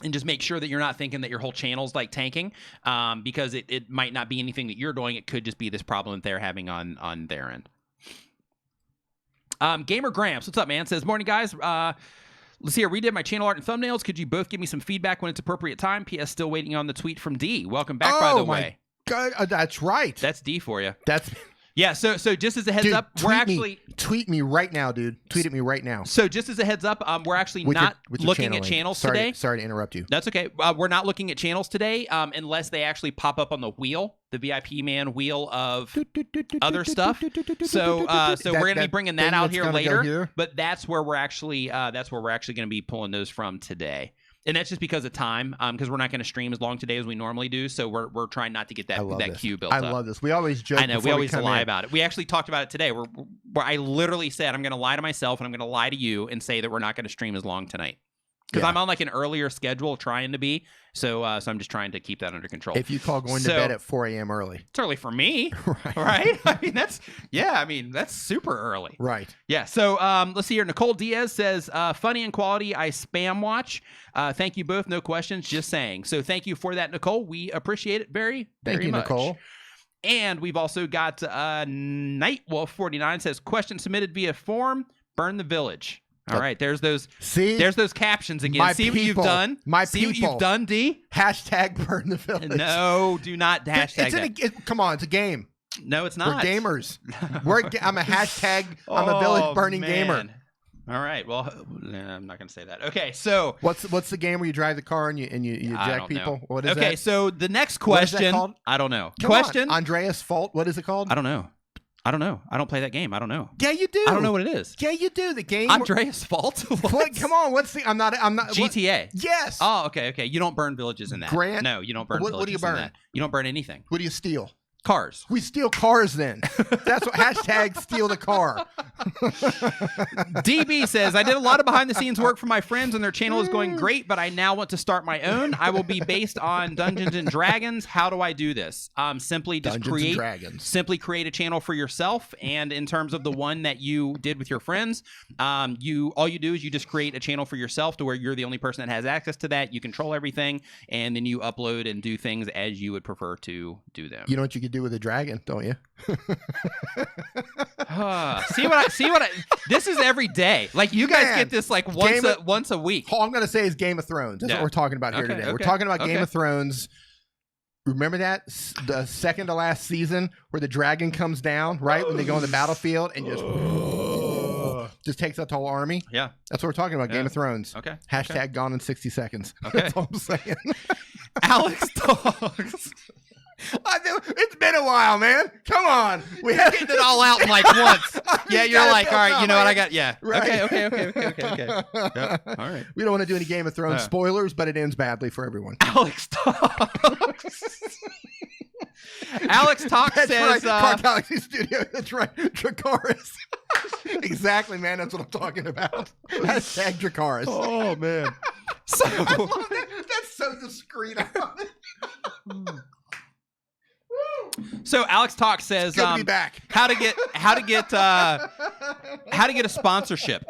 And just make sure that you're not thinking that your whole channel's like tanking, because it might not be anything that you're doing. It could just be this problem that they're having on their end. Gamer Gramps, what's up, man? Says, morning, guys. Let's see, I redid my channel art and thumbnails. Could you both give me some feedback when it's appropriate time? P.S. Still waiting on the tweet from D. Welcome back, by the way. God, that's right. That's D for you. That's... Yeah, so just as a heads up, we're actually... Tweet me right now, dude. Tweet at me right now. So just as a heads up, we're actually not looking at channels today. Sorry to interrupt you. That's okay. We're not looking at channels today unless they actually pop up on the wheel, the VIP man wheel of other stuff. So we're going to be bringing that out here later. But that's where we're actually going to be pulling those from today. And that's just because of time, because we're not going to stream as long today as we normally do. So we're trying not to get that queue built up. I love this. We always joke. I know. We always lie about it. We actually talked about it today where I literally said, I'm going to lie to myself and I'm going to lie to you and say that we're not going to stream as long tonight. Because I'm on like an earlier schedule trying to be. So I'm just trying to keep that under control. If you call going to bed at 4 a.m. early. It's early for me. Right? I mean, that's super early. Right. Yeah. So let's see here. Nicole Diaz says, funny and quality, I spam watch. Thank you both. No questions. Just saying. So thank you for that, Nicole. We appreciate it very, very much. Thank you, Nicole. And we've also got Nightwolf49 says, question submitted via form, burn the village. All right, there's those captions again. See what you've done? See what you've done, D? Hashtag burn the village. No, do not hashtag that. Come on, it's a game. No, it's not. We're gamers. I'm a hashtag, I'm a village burning gamer. All right, well, I'm not going to say that. Okay, so. What's the game where you drive the car and you jack people? What is that? Okay, so the next question. What is that called? I don't know. Question? Andreas Fault, what is it called? I don't know. I don't play that game. I don't know. Yeah, you do. I don't know what it is. Yeah, you do. The game. Andrea's Fault. Come on. I'm not. GTA. Yes. Oh, okay. You don't burn villages in that. No, you don't burn villages. What do you burn? In that. You don't burn anything. What do you steal? Cars. We steal cars then. That's what hashtag steal the car. DB says, I did a lot of behind the scenes work for my friends and their channel is going great, but I now want to start my own. I will be based on Dungeons and Dragons. How do I do this? Simply create a channel for yourself. And in terms of the one that you did with your friends, all you do is you just create a channel for yourself to where you're the only person that has access to that. You control everything, and then you upload and do things as you would prefer to do them. You know what you could do with a dragon, don't you? This is every day. Like you guys get this like once a week. All I'm gonna say is Game of Thrones. That's what we're talking about here today. We're talking about Game of Thrones. Remember that the second to last season where the dragon comes down, right? When they go on the battlefield and just takes out the whole army. Yeah, that's what we're talking about. Game of Thrones. Okay. Hashtag gone in 60 seconds. Okay. That's all I'm saying. Alex Dogs. It's been a while, man. Come on. We have getting it all out in like once. Yeah, you're like, all right, you know what I got? Yeah. Right. Okay. Yep. All right. We don't want to do any Game of Thrones spoilers, but it ends badly for everyone. Alex Talks. Alex Talks says... Car Galaxy Studio. That's right. Dracarys. Exactly, man. That's what I'm talking about. Hashtag Dracarys. Oh, man. So I love that. That's so discreet. I love it. So Alex Talk says, be back. how to get how to get a sponsorship.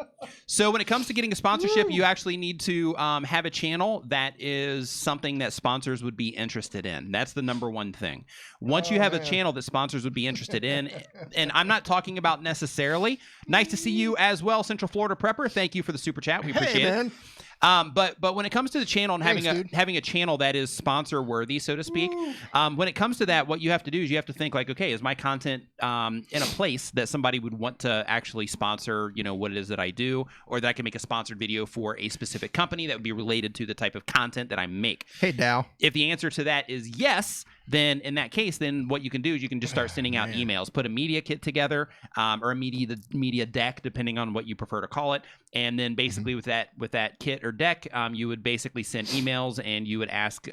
So when it comes to getting a sponsorship, you actually need to have a channel that is something that sponsors would be interested in. That's the number one thing. Once you have a channel that sponsors would be interested in, and I'm not talking about necessarily. Nice to see you as well, Central Florida Prepper. Thank you for the super chat. We appreciate it. But when it comes to the channel and having a channel that is sponsor worthy, so to speak, when it comes to that, what you have to do is you have to think like, okay, is my content in a place that somebody would want to actually sponsor, what it is that I do, or that I can make a sponsored video for a specific company that would be related to the type of content that I make. Hey, Dow. If the answer to that is yes, then in that case, then what you can do is you can just start sending out emails, put a media kit together, or a media deck, depending on what you prefer to call it. And then basically with that kit or deck, you would basically send emails and you would ask,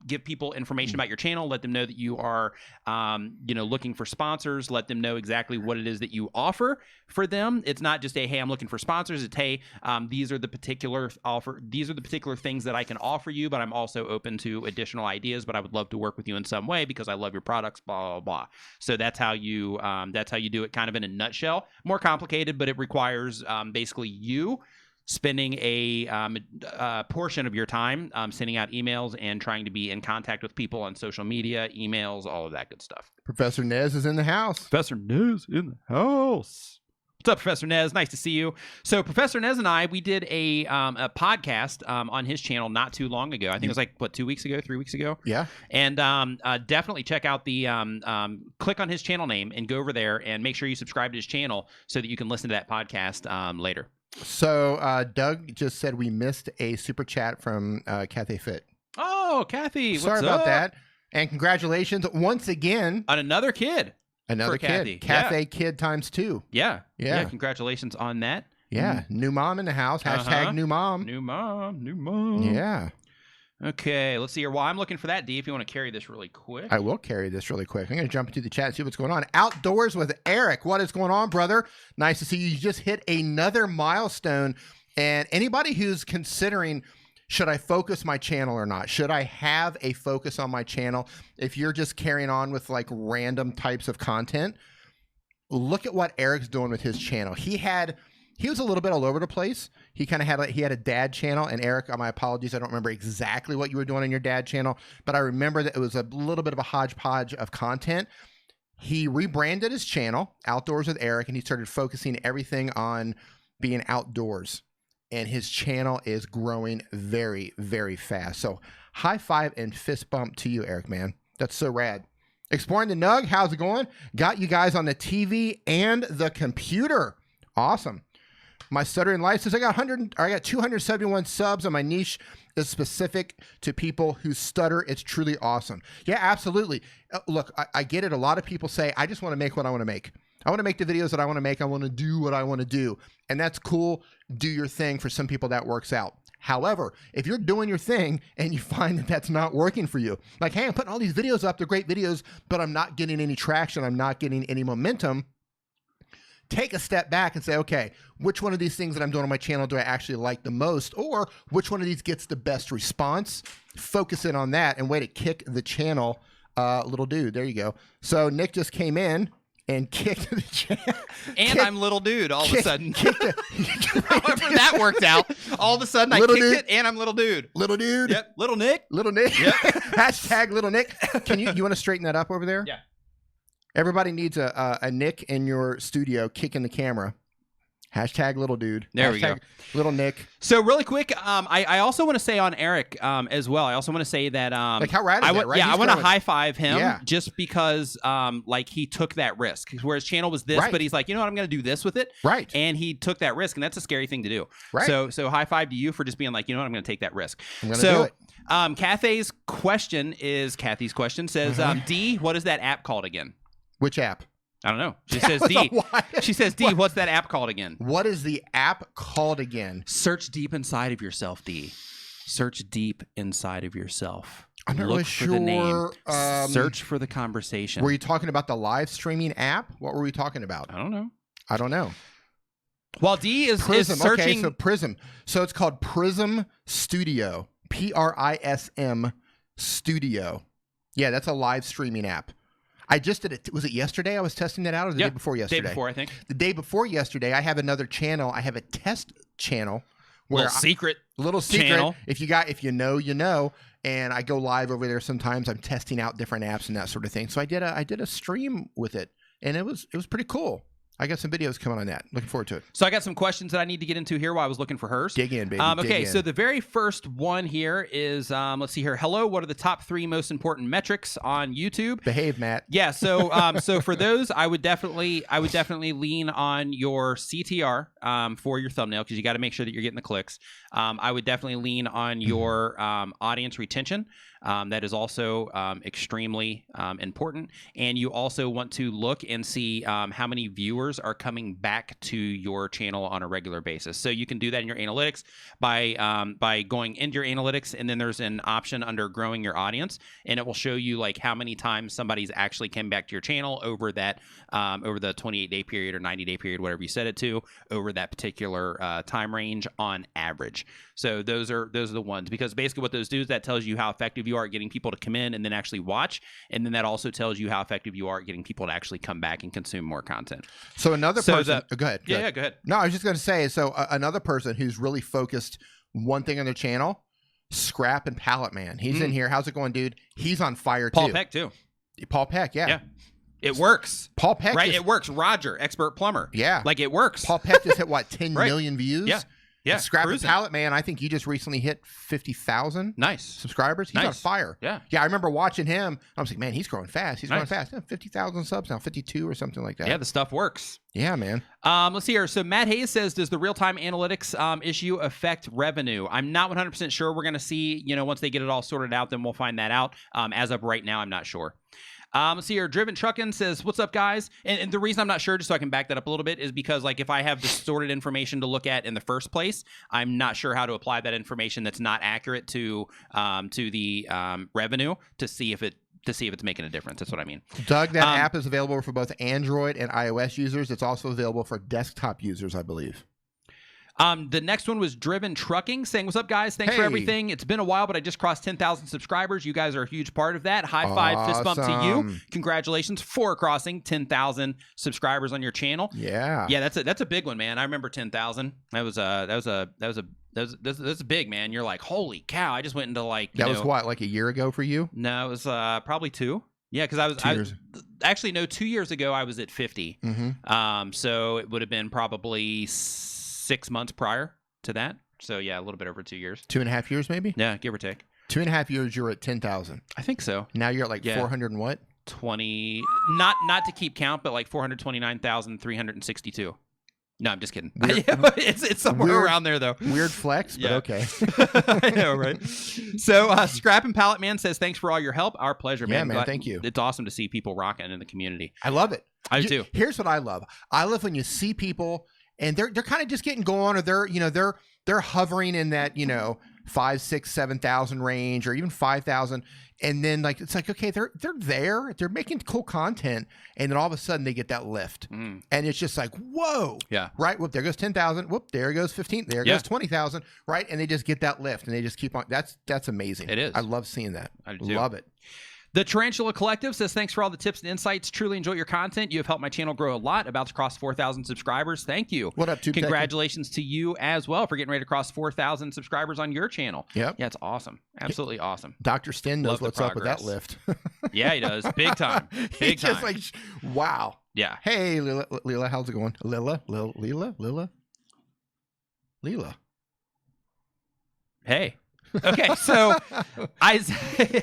give people information about your channel, let them know that you are, looking for sponsors, let them know exactly what it is that you offer for them. It's not just hey, I'm looking for sponsors. It's hey, these are the particular things that I can offer you, but I'm also open to additional ideas, but I would love to work with you in some way because I love your products, blah, blah, blah. So that's how you do it kind of in a nutshell. More complicated, but it requires basically you spending a portion of your time sending out emails and trying to be in contact with people on social media, emails, all of that good stuff. Professor Nez is in the house. Professor Nez in the house. What's up, Professor Nez? Nice to see you. So Professor Nez and I, we did a podcast on his channel not too long ago. I think it was like, 3 weeks ago? Yeah. And definitely check out click on his channel name and go over there and make sure you subscribe to his channel so that you can listen to that podcast later. So Doug just said we missed a super chat from Cathay Fit. Oh, Kathy. Sorry about that. And congratulations once again. On another kid. Another kid. Cathay kid times 2. Yeah. Congratulations on that. Yeah. New mom in the house. Hashtag new mom. New mom. Yeah. Okay. Let's see here. While I'm looking for that, D, if you want to carry this really quick. I will carry this really quick. I'm going to jump into the chat and see what's going on. Outdoors with Eric. What is going on, brother? Nice to see you. You just hit another milestone. And anybody who's considering, should I focus my channel or not? Should I have a focus on my channel? If you're just carrying on with like random types of content, look at what Eric's doing with his channel. He was a little bit all over the place. He kind of had a dad channel, and Eric, my apologies, I don't remember exactly what you were doing on your dad channel, but I remember that it was a little bit of a hodgepodge of content. He rebranded his channel, Outdoors with Eric, and he started focusing everything on being outdoors. And his channel is growing very, very fast. So high five and fist bump to you, Eric, man. That's so rad. Exploring the Nug, how's it going? Got you guys on the TV and the computer. Awesome. My stuttering life says I got 271 subs, and my niche is specific to people who stutter. It's truly awesome. Yeah, absolutely. Look, I get it. A lot of people say, I just want to make what I want to make. I want to make the videos that I want to make. I want to do what I want to do. And that's cool. Do your thing. For some people, that works out. However, if you're doing your thing and you find that that's not working for you, like, hey, I'm putting all these videos up. They're great videos, but I'm not getting any traction. I'm not getting any momentum. Take a step back and say, okay, which one of these things that I'm doing on my channel do I actually like the most? Or which one of these gets the best response? Focus in on that and way to kick the channel, little dude. There you go. So Nick just came in and kicked the channel. And I'm little dude all of a sudden. However that worked out. All of a sudden I kicked it and I'm little dude. Little dude. Yep. Little Nick. Little Nick. Yep. Hashtag little Nick. Can you want to straighten that up over there? Yeah. Everybody needs a Nick in your studio kicking the camera. Hashtag little dude. There we go. Little Nick. So really quick, I also want to say on Eric as well. I also want to say that like how rad is that, right? Yeah, I want to high five him just because like he took that risk. Where his channel was this, but he's like, you know what, I'm going to do this with it. Right. And he took that risk, and that's a scary thing to do. Right. So high five to you for just being like, you know what, I'm going to take that risk. I'm going to do it. Kathy's question says, D, what is that app called again? Which app? I don't know. She says, D. She says, D, what's that app called again? What is the app called again? Search deep inside of yourself, D. Search deep inside of yourself. I'm not really sure. The name. Search for the conversation. Were you talking about the live streaming app? What were we talking about? I don't know. I don't know. While D is searching. Okay, so Prism. So it's called Prism Studio. PRISM Studio. Yeah, that's a live streaming app. I just did it. Was it yesterday? I was testing that out, or the day before yesterday? Day before, I think. The day before yesterday, I have another channel. I have a test channel. Little secret channel. If you know, you know. And I go live over there sometimes. I'm testing out different apps and that sort of thing. So I did a stream with it, and it was pretty cool. I got some videos coming on that. Looking forward to it. So I got some questions that I need to get into here while I was looking for hers. Dig in, baby. Okay, so the very first one here is, let's see here. Hello, what are the top 3 most important metrics on YouTube? Behave, Matt. Yeah, so so for those, I would definitely lean on your CTR for your thumbnail, because you got to make sure that you're getting the clicks. I would definitely lean on your audience retention. That is also extremely important. And you also want to look and see how many viewers are coming back to your channel on a regular basis. So you can do that in your analytics by going into your analytics, and then there's an option under growing your audience, and it will show you like how many times somebody's actually came back to your channel over that over the 28-day period or 90-day period, whatever you set it to, over that particular time range on average. So those are the ones, because basically what those do is that tells you how effective you are at getting people to come in and then actually watch, and then that also tells you how effective you are at getting people to actually come back and consume more content. So another person, go ahead. Yeah, go ahead. No, I was just going to say, so another person who's really focused one thing on their channel, Scrap and Pallet Man. He's in here. How's it going, dude? He's on fire too. Paul Peck too. Paul Peck, yeah. It works. Paul Peck, right? It works. Roger, expert plumber. Yeah, like it works. Paul Peck just hit what 10 million views. Yeah. Yeah, Scrap and Pallet Man, I think you just recently hit 50,000 subscribers. He's on fire. Yeah. I remember watching him. I was like, man, he's growing fast. He's growing fast. Yeah, 50,000 subs now, 52 or something like that. Yeah, the stuff works. Yeah, man. Let's see here. So Matt Hayes says, does the real-time analytics issue affect revenue? I'm not 100% sure. We're going to see, once they get it all sorted out, then we'll find that out. As of right now, I'm not sure. Let's see here. Driven Truckin' says, what's up, guys? And the reason I'm not sure, just so I can back that up a little bit, is because like if I have distorted information to look at in the first place, I'm not sure how to apply that information that's not accurate to the revenue to see if it's making a difference. That's what I mean. Doug, that app is available for both Android and iOS users. It's also available for desktop users, I believe. The next one was Driven Trucking saying, what's up, guys? Thanks for everything. It's been a while, but I just crossed 10,000 subscribers. You guys are a huge part of that. High five, fist bump to you. Congratulations for crossing 10,000 subscribers on your channel. Yeah. Yeah, that's a big one, man. I remember 10,000. That was big, man. You're like, holy cow. I just went into like, that was what, like a year ago for you? No, it was probably 2. Yeah, because 2 years. Actually, no, 2 years ago I was at 50. Mm-hmm. So it would have been probably 6 months prior to that. So yeah, a little bit over 2 years. 2.5 years, maybe? Yeah, give or take. 2.5 years, you were at 10,000. I think so. Now you're at like 400 and what? 20. Not to keep count, but like 429,362. No, I'm just kidding. It's somewhere around there, though. Weird flex, but okay. I know, right? So, Scrap and Pallet Man says, thanks for all your help. Our pleasure, man. Yeah, man, thank you. It's awesome to see people rocking in the community. I love it. I do, too. Here's what I love. I love when you see people, and they're kind of just getting going, or they're hovering in that 5, 6, 7,000 range, or even 5,000, and then like it's like, okay, they're making cool content, and then all of a sudden they get that lift, and it's just like, whoa, yeah, right. Whoop, there goes 10,000. Whoop, there goes 15. There goes 20,000. Right, and they just get that lift, and they just keep on. That's amazing. It is. I love seeing that. I do. Love it. The Tarantula Collective says, thanks for all the tips and insights. Truly enjoy your content. You have helped my channel grow a lot. About to cross 4,000 subscribers. Thank you. What up, Tube? Congratulations to you as well for getting ready to cross 4,000 subscribers on your channel. Yep. Yeah, it's awesome. Absolutely awesome. Dr. Stin knows what's up with that lift. Yeah, he does. Big time. Big time. Just like, wow. Yeah. Hey, Leela, how's it going? Leela. Hey. Okay, so Isaiah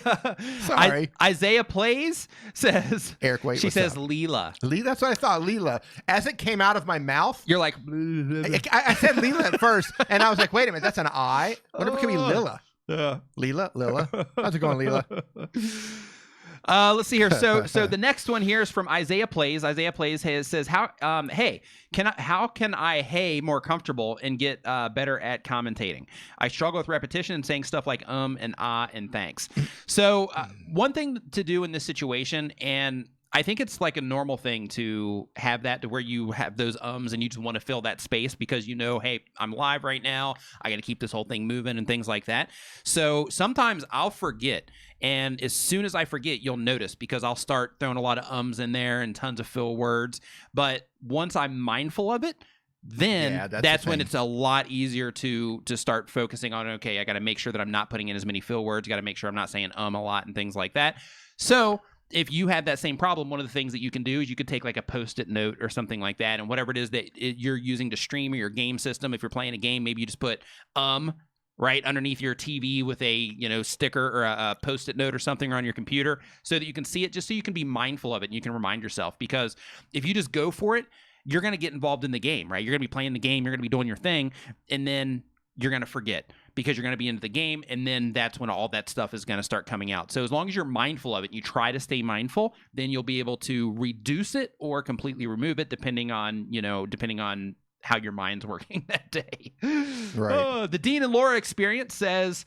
Plays says, Eric, wait, she says Leela. That's what I thought, Leela. As it came out of my mouth, you're like, I said Leela at first, and I was like, wait a minute, that's an I. What if it could be Lila? Lila. How's it going, Leela? Let's see here. So the next one here is from Isaiah Plays. Isaiah Plays says, how can I more comfortable and get better at commentating? I struggle with repetition and saying stuff like and ah and thanks. So one thing to do in this situation, and I think it's like a normal thing to have that, to where you have those ums and you just want to fill that space because hey, I'm live right now. I got to keep this whole thing moving and things like that. So sometimes I'll forget. And as soon as I forget, you'll notice, because I'll start throwing a lot of ums in there and tons of fill words. But once I'm mindful of it, then that's when it's a lot easier to start focusing on, okay, I got to make sure that I'm not putting in as many fill words. Got to make sure I'm not saying a lot and things like that. So if you have that same problem, one of the things that you can do is you could take like a Post-it note or something like that, and whatever it is that you're using to stream or your game system, if you're playing a game, maybe you just put right underneath your TV with a sticker or a Post-it note or something, or on your computer, so that you can see it, just so you can be mindful of it and you can remind yourself. Because if you just go for it, you're going to get involved in the game, right? You're going to be playing the game, you're going to be doing your thing, and then you're going to forget, because you're going to be into the game, and then that's when all that stuff is going to start coming out. So as long as you're mindful of it, you try to stay mindful, then you'll be able to reduce it or completely remove it, depending on how your mind's working that day. Right. The Dean and Laura experience says,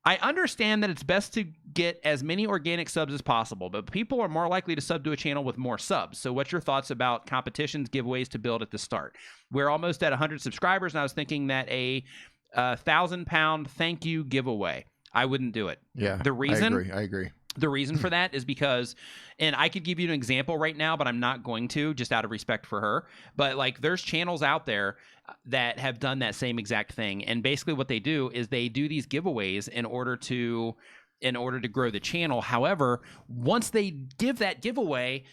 I understand that it's best to get as many organic subs as possible, but people are more likely to sub to a channel with more subs. So what's your thoughts about competitions, giveaways to build at the start? We're almost at 100 subscribers, and I was thinking that a 1,000-pound thank you giveaway, I wouldn't do it. Yeah, the reason I agree. The reason for that is because, and I could give you an example right now, but I'm not going to, just out of respect for her. But like, there's channels out there that have done that same exact thing. And basically what they do is they do these giveaways in order to grow the channel. However, once they give that giveaway,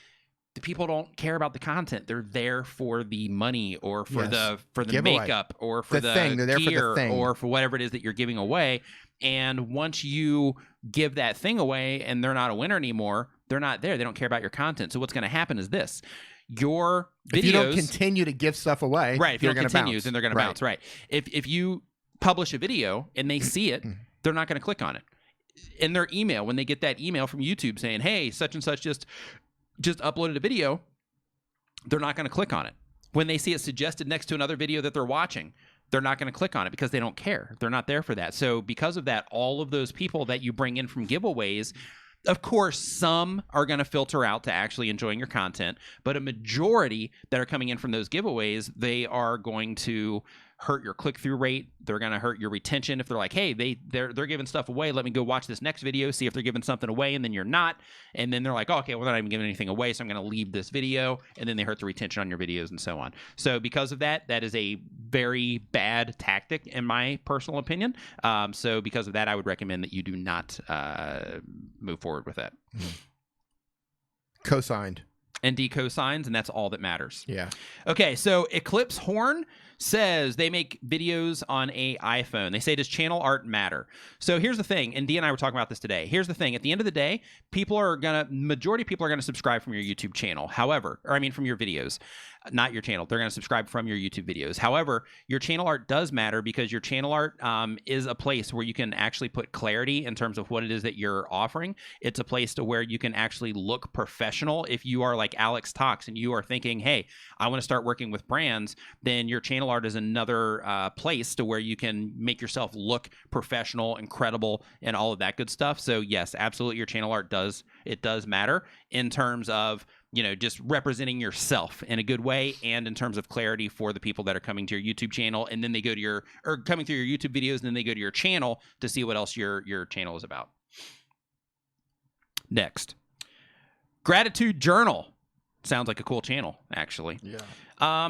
the people don't care about the content. They're there for the money, or for the giveaway, makeup, or for the thing. They're there gear, for the thing, or for whatever it is that you're giving away. And once you give that thing away and they're not a winner anymore, they're not there. They don't care about your content. So what's going to happen is this: your videos, if you don't continue to give stuff away, right? If you don't continue, bounce. Then they're going to bounce, right? If you publish a video and they see it, they're not going to click on it. In their email, when they get that email from YouTube saying, "Hey, such and such just uploaded a video," they're not going to click on it. When they see it suggested next to another video that they're watching, they're not going to click on it, because they don't care. They're not there for that. So because of that, all of those people that you bring in from giveaways, of course, some are going to filter out to actually enjoying your content, but a majority that are coming in from those giveaways, they are going to hurt your click-through rate. They're going to hurt your retention. If they're like, hey, they're giving stuff away, let me go watch this next video, see if they're giving something away, and then you're not. And then they're like, oh, okay, well, they're not even giving anything away, so I'm going to leave this video. And then they hurt the retention on your videos and so on. So because of that, that is a very bad tactic, in my personal opinion. So because of that, I would recommend that you do not move forward with that. Co-signed. And co-signs, and that's all that matters. Yeah. Okay, so Eclipse Horn says they make videos on a iPhone. They say, does channel art matter? So here's the thing, and Dee and I were talking about this today. Here's the thing: at the end of the day, majority of people are gonna subscribe from your YouTube channel. However, from your videos, not your channel. They're gonna subscribe from your YouTube videos. However, your channel art does matter, because your channel art is a place where you can actually put clarity in terms of what it is that you're offering. It's a place to where you can actually look professional. If you are like Alex Talks and you are thinking, hey, I want to start working with brands, then your channel art is another place to where you can make yourself look professional and credible and all of that good stuff. So yes, absolutely, your channel art does matter in terms of just representing yourself in a good way, and in terms of clarity for the people that are coming to your YouTube channel, and then they go to coming through your YouTube videos, and then they go to your channel to see what else your channel is about. Next, Gratitude Journal. Sounds like a cool channel, actually. Yeah.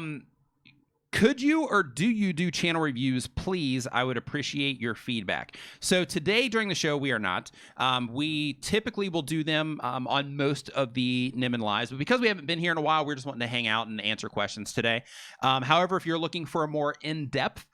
Could you or do you do channel reviews, please? I would appreciate your feedback. So today during the show, we are not. We typically will do them on most of the Nimmin lives, but because we haven't been here in a while, we're just wanting to hang out and answer questions today. However, if you're looking for a more in-depth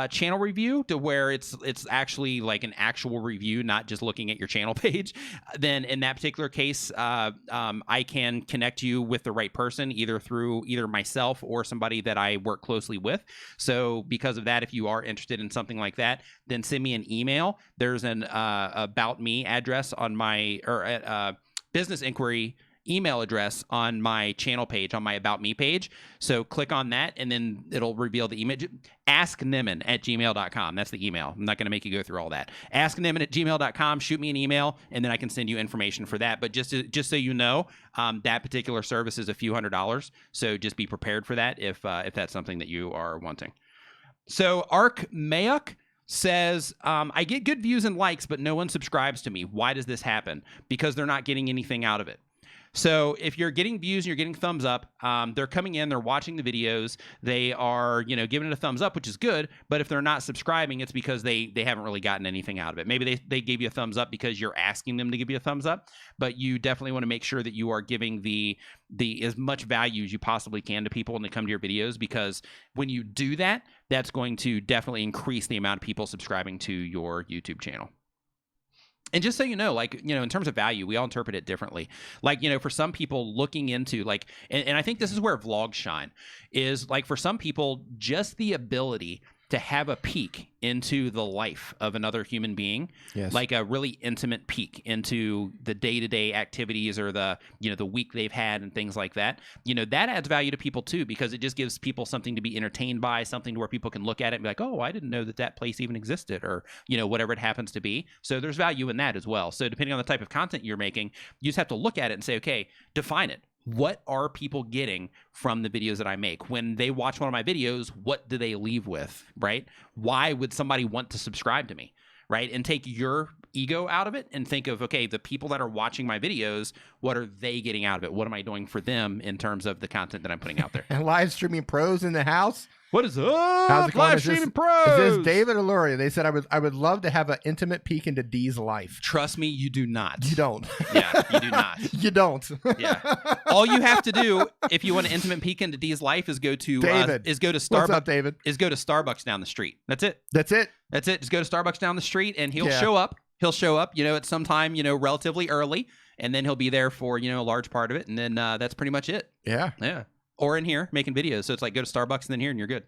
channel review, to where it's actually like an actual review, not just looking at your channel page, then in that particular case, I can connect you with the right person, either through myself or somebody that I work closely with. So because of that, if you are interested in something like that, then send me an email. There's an about me address on my business inquiry email address on my channel page, on my About Me page. So click on that, and then it'll reveal the email. AskNimmin@gmail.com. That's the email. I'm not going to make you go through all that. AskNimmin@gmail.com. Shoot me an email, and then I can send you information for that. But just so you know, that particular service is a few $100s. So just be prepared for that if that's something that you are wanting. So Ark Mayuk says, I get good views and likes, but no one subscribes to me. Why does this happen? Because they're not getting anything out of it. So if you're getting views and you're getting thumbs up, they're coming in, they're watching the videos, they are, giving it a thumbs up, which is good. But if they're not subscribing, it's because they haven't really gotten anything out of it. Maybe they gave you a thumbs up because you're asking them to give you a thumbs up, but you definitely want to make sure that you are giving the as much value as you possibly can to people when they come to your videos, because when you do that, that's going to definitely increase the amount of people subscribing to your YouTube channel. And just so you know, in terms of value, we all interpret it differently. For some people looking into and I think this is where vlogs shine, is for some people, just the ability to have a peek into the life of another human being, yes. like a really intimate peek into the day-to-day activities or the week they've had and things like that. That adds value to people too, because it just gives people something to be entertained by, something to where people can look at it and be like, oh, I didn't know that place even existed, or, whatever it happens to be. So there's value in that as well. So depending on the type of content you're making, you just have to look at it and say, okay, define it. What are people getting from the videos that I make? When they watch one of my videos, what do they leave with, right? Why would somebody want to subscribe to me, right? And take your ego out of it and think of, okay, the people that are watching my videos, what are they getting out of it? What am I doing for them in terms of the content that I'm putting out there? And live streaming pros in the house. What is up? How's it going? Live streaming pros. Is this David or Lori? They said I would love to have an intimate peek into Dee's life. Trust me, you do not. You don't. Yeah, you do not. You don't. Yeah. All you have to do if you want an intimate peek into Dee's life is go to David. Starbucks. What's up, David? Is go to Starbucks down the street. That's it. That's it. That's it. Just go to Starbucks down the street, and he'll show up. He'll show up, at some time, relatively early, and then he'll be there for, a large part of it, and then that's pretty much it. Yeah. Yeah. Or in here making videos. So it's like go to Starbucks and then here, and you're good.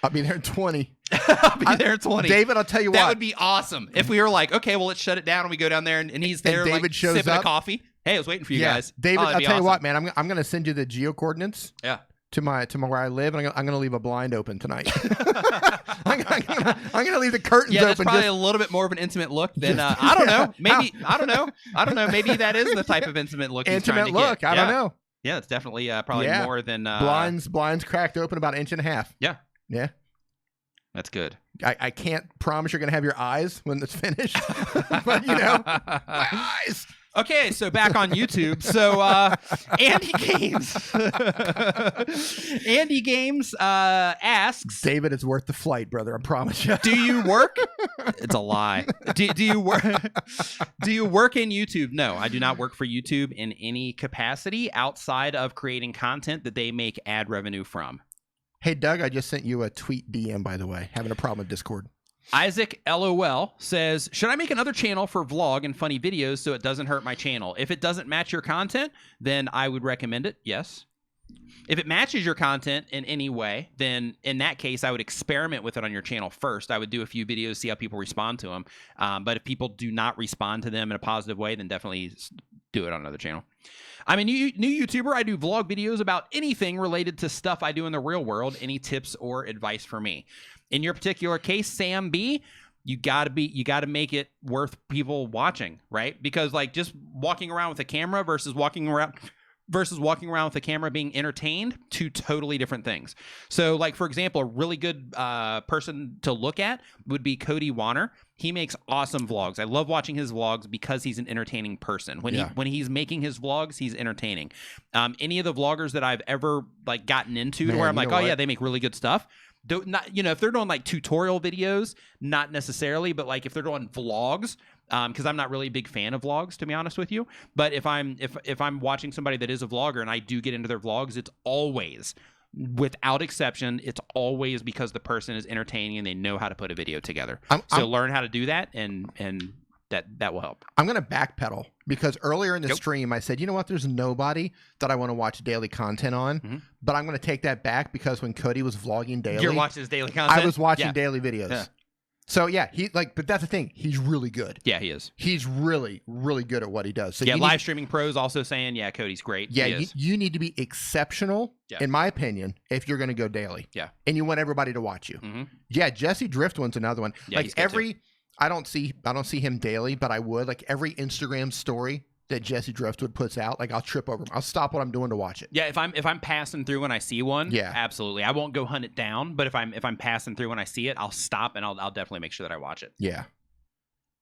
I'll be there in 20. I'll be there in 20. David, I'll tell you what. That would be awesome. If we were like, okay, well, let's shut it down, and we go down there, and he's there, and David shows sipping up. a coffee. Hey, I was waiting for you guys. David, I'll tell you what, man. I'm going to send you the geo coordinates. Yeah. To where I live, and I'm going to leave a blind open tonight. I'm going to leave the curtains open. Yeah, that's probably a little bit more of an intimate look than I don't know. Maybe I don't know. Maybe that is the type of intimate look he's trying to get. I don't know. Yeah, it's definitely probably more than blinds cracked open about 1.5 inches. Yeah. Yeah. That's good. I can't promise you're going to have your eyes when it's finished, but my eyes. Okay, so back on YouTube. So Andy Games asks, David, it's worth the flight, brother. I promise you. Do you work? It's a lie. Do you work? Do you work in YouTube? No, I do not work for YouTube in any capacity outside of creating content that they make ad revenue from. Hey, Doug, I just sent you a tweet DM, by the way. Having a problem with Discord. Isaac LOL says, should I make another channel for vlog and funny videos so it doesn't hurt my channel? If it doesn't match your content, then I would recommend it. Yes. If it matches your content in any way, then in that case, I would experiment with it on your channel first. I would do a few videos, see how people respond to them. But if people do not respond to them in a positive way, then definitely do it on another channel. I'm a new YouTuber. I do vlog videos about anything related to stuff I do in the real world. Any tips or advice for me? In your particular case, Sam B, you gotta make it worth people watching, right? Because just walking around with a camera versus walking around with a camera being entertained, two totally different things. So for example, a really good person to look at would be Cody Warner. He makes awesome vlogs. I love watching his vlogs because he's an entertaining person. When he's making his vlogs, he's entertaining. Any of the vloggers that I've ever gotten into where I'm like, oh yeah, they make really good stuff. If they're doing tutorial videos, not necessarily, but if they're doing vlogs, because I'm not really a big fan of vlogs, to be honest with you. But if I'm watching somebody that is a vlogger and I do get into their vlogs, it's always, without exception, it's always because the person is entertaining and they know how to put a video together. Learn how to do that, and that will help. I'm going to backpedal because earlier in the stream I said, you know what, there's nobody that I want to watch daily content on, but I'm going to take that back because when Cody was vlogging daily, you're watching his daily content. I was watching daily videos. Yeah. So yeah, but that's the thing. He's really good. Yeah, he is. He's really, really good at what he does. So live streaming pros also saying, yeah, Cody's great. Yeah, you need to be exceptional, in my opinion, if you're going to go daily. Yeah, and you want everybody to watch you. Yeah, Jesse Driftwood's another one. I don't see him daily, but I would every Instagram story that Jesse Driftwood puts out, like I'll trip over him. I'll stop what I'm doing to watch it. Yeah, if I'm passing through when I see one, yeah, absolutely. I won't go hunt it down, but if I'm passing through when I see it, I'll stop and I'll definitely make sure that I watch it. Yeah.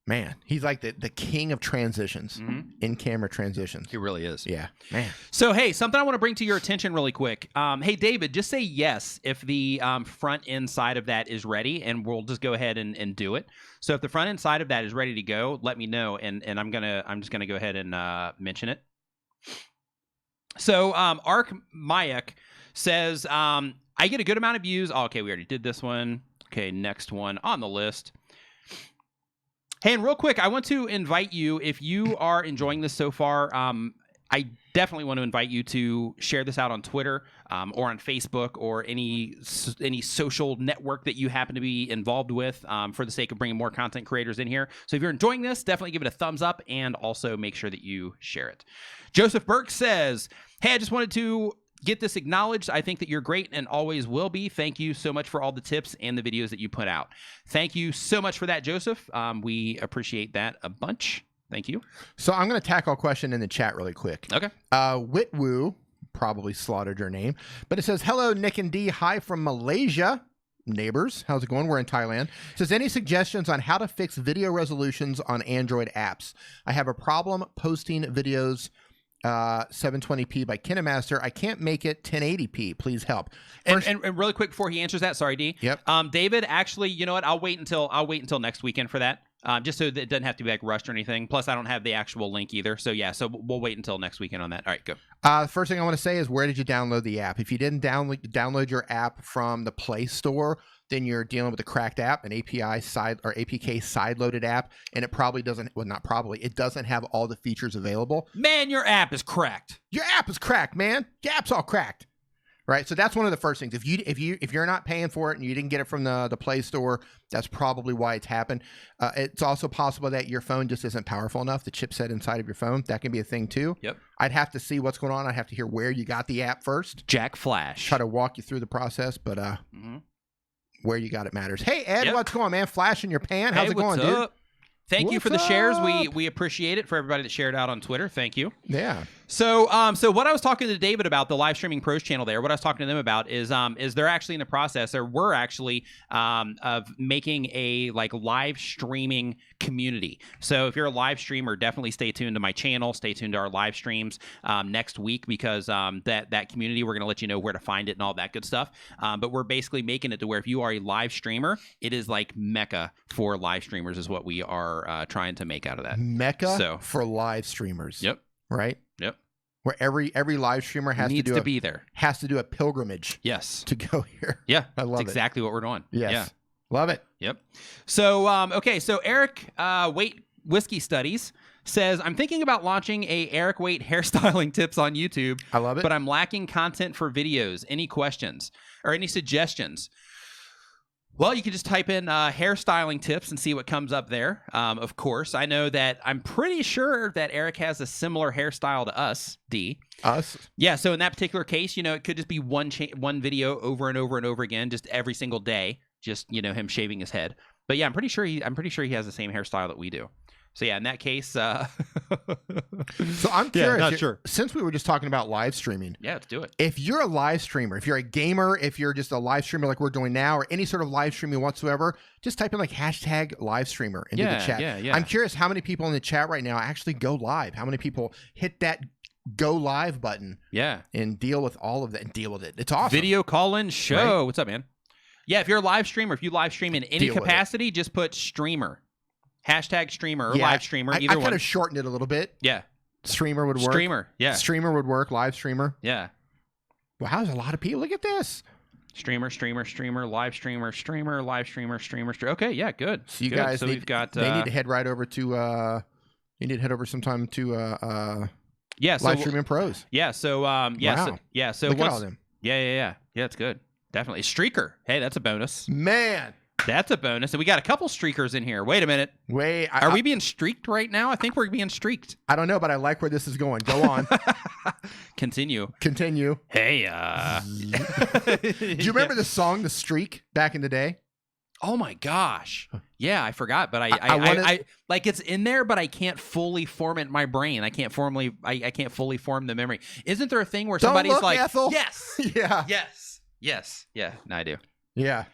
Man, he's like the king of transitions, in-camera transitions. He really is. Yeah, man. So, hey, something I want to bring to your attention really quick. Hey, David, just say yes if the front end side of that is ready, and we'll just go ahead and do it. So if the front end side of that is ready to go, let me know, and I'm just gonna go ahead and mention it. So Ark Mayak says, I get a good amount of views. Oh, okay, we already did this one. Okay, next one on the list. Hey, and real quick, I want to invite you, if you are enjoying this so far, I definitely want to invite you to share this out on Twitter or on Facebook or any social network that you happen to be involved with for the sake of bringing more content creators in here. So if you're enjoying this, definitely give it a thumbs up and also make sure that you share it. Joseph Burke says, hey, I just wanted to get this acknowledged. I think that you're great and always will be. Thank you so much for all the tips and the videos that you put out. Thank you so much for that, Joseph. We appreciate that a bunch. Thank you. So I'm going to tackle a question in the chat really quick. Okay. Witwoo probably slaughtered your name, but it says, hello, Nick and D. Hi from Malaysia. Neighbors, how's it going? We're in Thailand. It says, any suggestions on how to fix video resolutions on Android apps? I have a problem posting videos 720p by KineMaster. I can't make it 1080p. Please help. And really quick before he answers that, sorry, D. Yep. David, actually, you know what? I'll wait until next weekend for that. Just so that it doesn't have to be like rushed or anything. Plus, I don't have the actual link either. So yeah, so we'll wait until next weekend on that. All right, go. First thing I want to say is, where did you download the app? If you didn't download your app from the Play Store, then you're dealing with a cracked app, an API side or APK side loaded app, and it probably doesn't. Well, not probably. It doesn't have all the features available. Man, your app is cracked. Your app is cracked, man. Your app's all cracked. Right, so that's one of the first things. If you're not paying for it and you didn't get it from the Play Store, that's probably why it's happened. It's also possible that your phone just isn't powerful enough. The chipset inside of your phone, that can be a thing too. Yep. I'd have to see what's going on. I'd have to hear where you got the app first. Jack Flash. Try to walk you through the process, but where you got it matters. Hey Ed, what's going on, man? Flash in your pan? How's it going, dude? Thank you for the shares. We appreciate it for everybody that shared out on Twitter. Thank you. Yeah. So what I was talking to David about, the Live Streaming Pros channel there, what I was talking to them about is they're actually in the process, or we're actually of making a like live streaming community. So if you're a live streamer, definitely stay tuned to my channel. Stay tuned to our live streams next week, because that community, we're going to let you know where to find it and all that good stuff. But we're basically making it to where if you are a live streamer, it is like Mecca for live streamers is what we are trying to make out of that. Mecca for live streamers. Yep. Right? Yep. Where every live streamer has needs to be there. Has to do a pilgrimage. Yes. To go here. Yeah. I love That's exactly what we're doing. Yes. Yeah. Love it. Yep. So okay, so Eric Waite Whiskey Studies says, I'm thinking about launching a Eric Waite hairstyling tips on YouTube. I love it. But I'm lacking content for videos. Any questions or any suggestions? Well, you can just type in hairstyling tips and see what comes up there. Of course, I know that I'm pretty sure that Eric has a similar hairstyle to us, D. Us? Yeah. So in that particular case, it could just be one video over and over and over again, just every single day, just him shaving his head. But yeah, I'm pretty sure he has the same hairstyle that we do. So yeah, in that case, so I'm curious. Not sure. Since we were just talking about live streaming, yeah, let's do it. If you're a live streamer, if you're a gamer, if you're just a live streamer like we're doing now, or any sort of live streaming whatsoever, just type in like hashtag live streamer into the chat. Yeah. I'm curious how many people in the chat right now actually go live. How many people hit that go live button? Yeah, and deal with all of that and deal with it. It's awesome. Video call-in show. Right? What's up, man? Yeah, if you're a live streamer, if you live stream in any capacity, just put streamer. Hashtag streamer or live streamer. Either I one. kind of shortened it a little bit. Yeah. Streamer would work. Streamer. Yeah. Streamer would work. Live streamer. Yeah. Wow, there's a lot of people. Look at this. Streamer, live streamer, live streamer. Okay, yeah, good. So you good. guys, so we've got. They need to head right over to. You need to head over sometime to. Yeah. So live streaming pros. Yeah. So yeah. Wow. So look once, at all them. Yeah. It's good. Definitely streaker. Hey, that's a bonus. Man. That's a bonus. And we got a couple streakers in here. Wait a minute. Are we being streaked right now? I think we're being streaked. I don't know, but I like where this is going. Go on. Continue. Hey, do you remember the song The Streak back in the day? Oh my gosh. Yeah, I forgot, but I like it's in there, but I can't fully form it in my brain. I can't fully form the memory. Isn't there a thing where somebody's look, like, Ethel. yes, Yeah. yes. Yeah, no, I do. Yeah.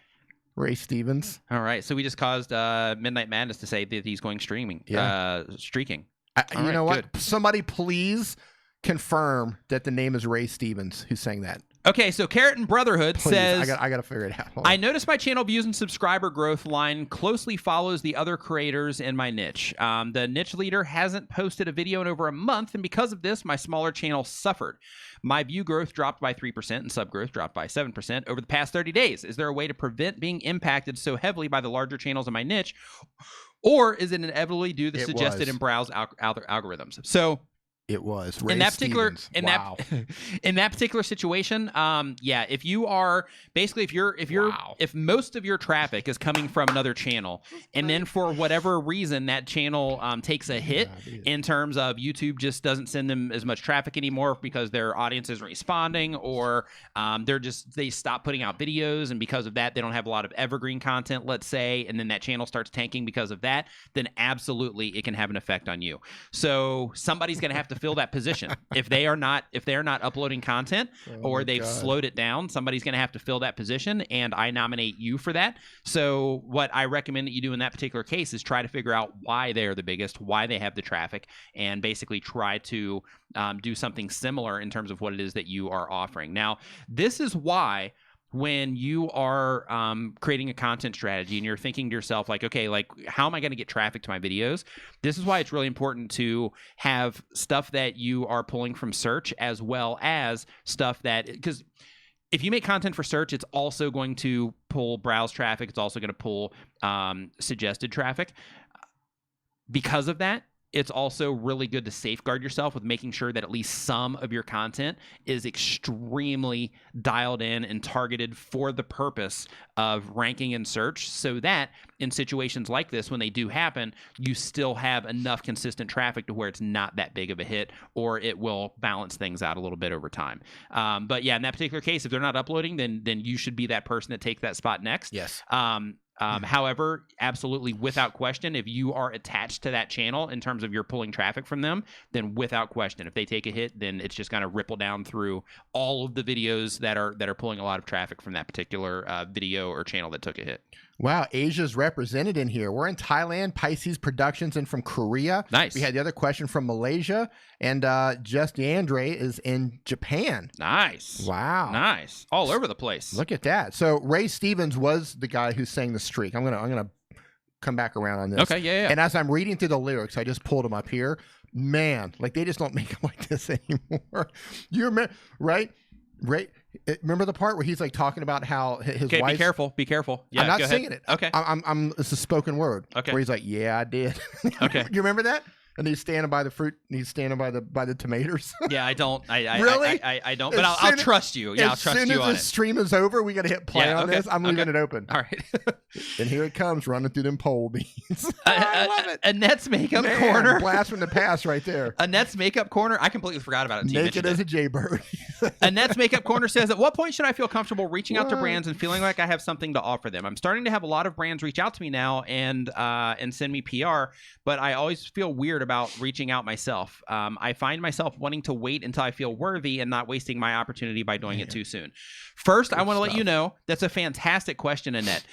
Ray Stevens. All right, so we just caused Midnight Madness to say that he's going streaking. You know what? Good. Somebody please confirm that the name is Ray Stevens who's saying that. Okay, so Carrot and Brotherhood says, I gotta figure it out. I noticed my channel views and subscriber growth line closely follows the other creators in my niche. The niche leader hasn't posted a video in over a month, and because of this, my smaller channel suffered. My view growth dropped by 3% and sub growth dropped by 7% over the past 30 days. Is there a way to prevent being impacted so heavily by the larger channels in my niche, or is it inevitably due to the suggested and browse algorithms? So it was Ray in that Stevens. particular in that particular situation, yeah, if you are basically if most of your traffic is coming from another channel, and then for whatever reason that channel takes a hit in terms of YouTube just doesn't send them as much traffic anymore because their audience isn't responding, or they stop putting out videos, and because of that they don't have a lot of evergreen content, let's say, and then that channel starts tanking because of that, then absolutely it can have an effect on you. So somebody's going to have to fill that position. If they are not uploading content, or they've slowed it down, somebody's going to have to fill that position, and I nominate you for that. So what I recommend that you do in that particular case is try to figure out why they are the biggest, why they have the traffic, and basically try to do something similar in terms of what it is that you are offering. Now, this is why when you are creating a content strategy and you're thinking to yourself, like, okay, like, how am I going to get traffic to my videos? This is why it's really important to have stuff that you are pulling from search, as well as stuff that, because if you make content for search, it's also going to pull browse traffic. It's also going to pull suggested traffic. Because of that, it's also really good to safeguard yourself with making sure that at least some of your content is extremely dialed in and targeted for the purpose of ranking in search, so that in situations like this, when they do happen, you still have enough consistent traffic to where it's not that big of a hit, or it will balance things out a little bit over time. But yeah, in that particular case, if they're not uploading, then you should be that person that takes that spot next. Yes. However, absolutely, without question, if you are attached to that channel in terms of you're pulling traffic from them, then without question, if they take a hit, then it's just going to ripple down through all of the videos that are pulling a lot of traffic from that particular video or channel that took a hit. Wow, Asia's represented in here. We're in Thailand, Pisces Productions, and from Korea. Nice. We had the other question from Malaysia, and Just Yandre is in Japan. Nice. Wow. Nice. All over the place. Look at that. So Ray Stevens was the guy who sang the streak. I'm gonna come back around on this. Okay, yeah. And as I'm reading through the lyrics, I just pulled them up here. Man, like they just don't make them like this anymore. You remember, right? Right. Remember the part where he's like talking about how his wife. Be careful. Yeah, I'm not singing it. Okay. I'm. It's a spoken word. Okay. Where he's like, "Yeah, I did." Okay. You remember that? And he's standing by the fruit. And he's standing by the tomatoes. Yeah, I don't. Really? I don't. But I'll trust you. Yeah, I'll trust you on it. As soon as the stream is over, we got to hit play on this. I'm leaving it open. All right. And here it comes, running through them pole beans. I love it. Annette's makeup corner. Blast from the past, right there. Annette's makeup corner. I completely forgot about it. Naked as a jaybird. Annette's makeup corner says, at what point should I feel comfortable reaching out to brands and feeling like I have something to offer them? I'm starting to have a lot of brands reach out to me now and send me PR, but I always feel weird about reaching out myself. I find myself wanting to wait until I feel worthy and not wasting my opportunity by doing it too soon. First, I want to let you know, that's a fantastic question, Annette.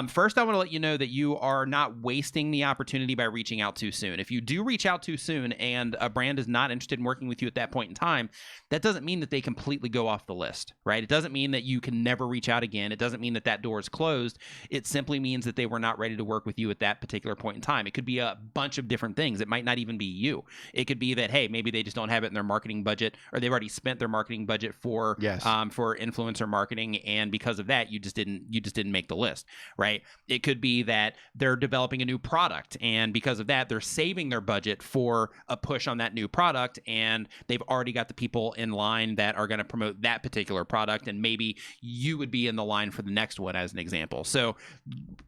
First, I want to let you know that you are not wasting the opportunity by reaching out too soon. If you do reach out too soon and a brand is not interested in working with you at that point in time, that doesn't mean that they completely go off the list, right? It doesn't mean that you can never reach out again. It doesn't mean that that door is closed. It simply means that they were not ready to work with you at that particular point in time. It could be a bunch of different things. It might not even be you. It could be that, hey, maybe they just don't have it in their marketing budget, or they've already spent their marketing budget for influencer marketing, and because of that, you just didn't make the list, right? It could be that they're developing a new product, and because of that, they're saving their budget for a push on that new product, and they've already got the people in line that are going to promote that particular product, and maybe you would be in the line for the next one, as an example. So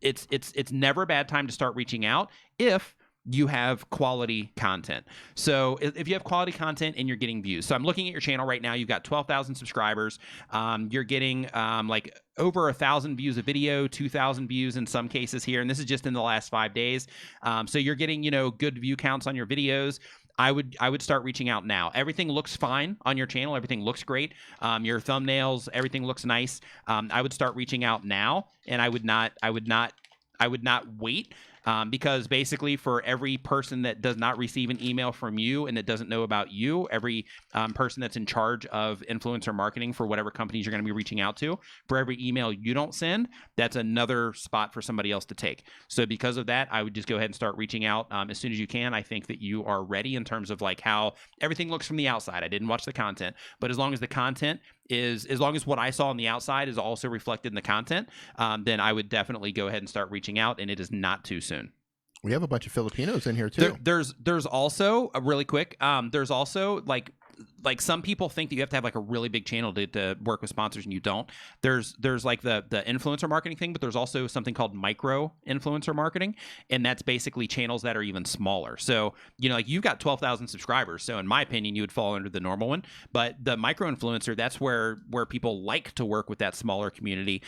it's never a bad time to start reaching out if you have quality content. So if you have quality content and you're getting views, so I'm looking at your channel right now, you've got 12,000 subscribers. You're getting like over 1,000 views a video, 2,000 views in some cases here. And this is just in the last 5 days. So you're getting, good view counts on your videos. I would start reaching out now. Everything looks fine on your channel. Everything looks great. Your thumbnails, everything looks nice. I would start reaching out now, and I would not wait. Because basically for every person that does not receive an email from you and that doesn't know about you, every person that's in charge of influencer marketing for whatever companies you're going to be reaching out to, for every email you don't send, that's another spot for somebody else to take. So because of that, I would just go ahead and start reaching out as soon as you can. I think that you are ready in terms of like how everything looks from the outside. I didn't watch the content, but as long as the content as long as what I saw on the outside is also reflected in the content, then I would definitely go ahead and start reaching out, and it is not too soon. We have a bunch of Filipinos in here too. There's also really quick. There's also like some people think that you have to have like a really big channel to work with sponsors, and you don't. There's like the influencer marketing thing, but there's also something called micro influencer marketing, and that's basically channels that are even smaller. So like you've got 12,000 subscribers, so in my opinion you would fall under the normal one. But the micro influencer, that's where people like to work with that smaller community,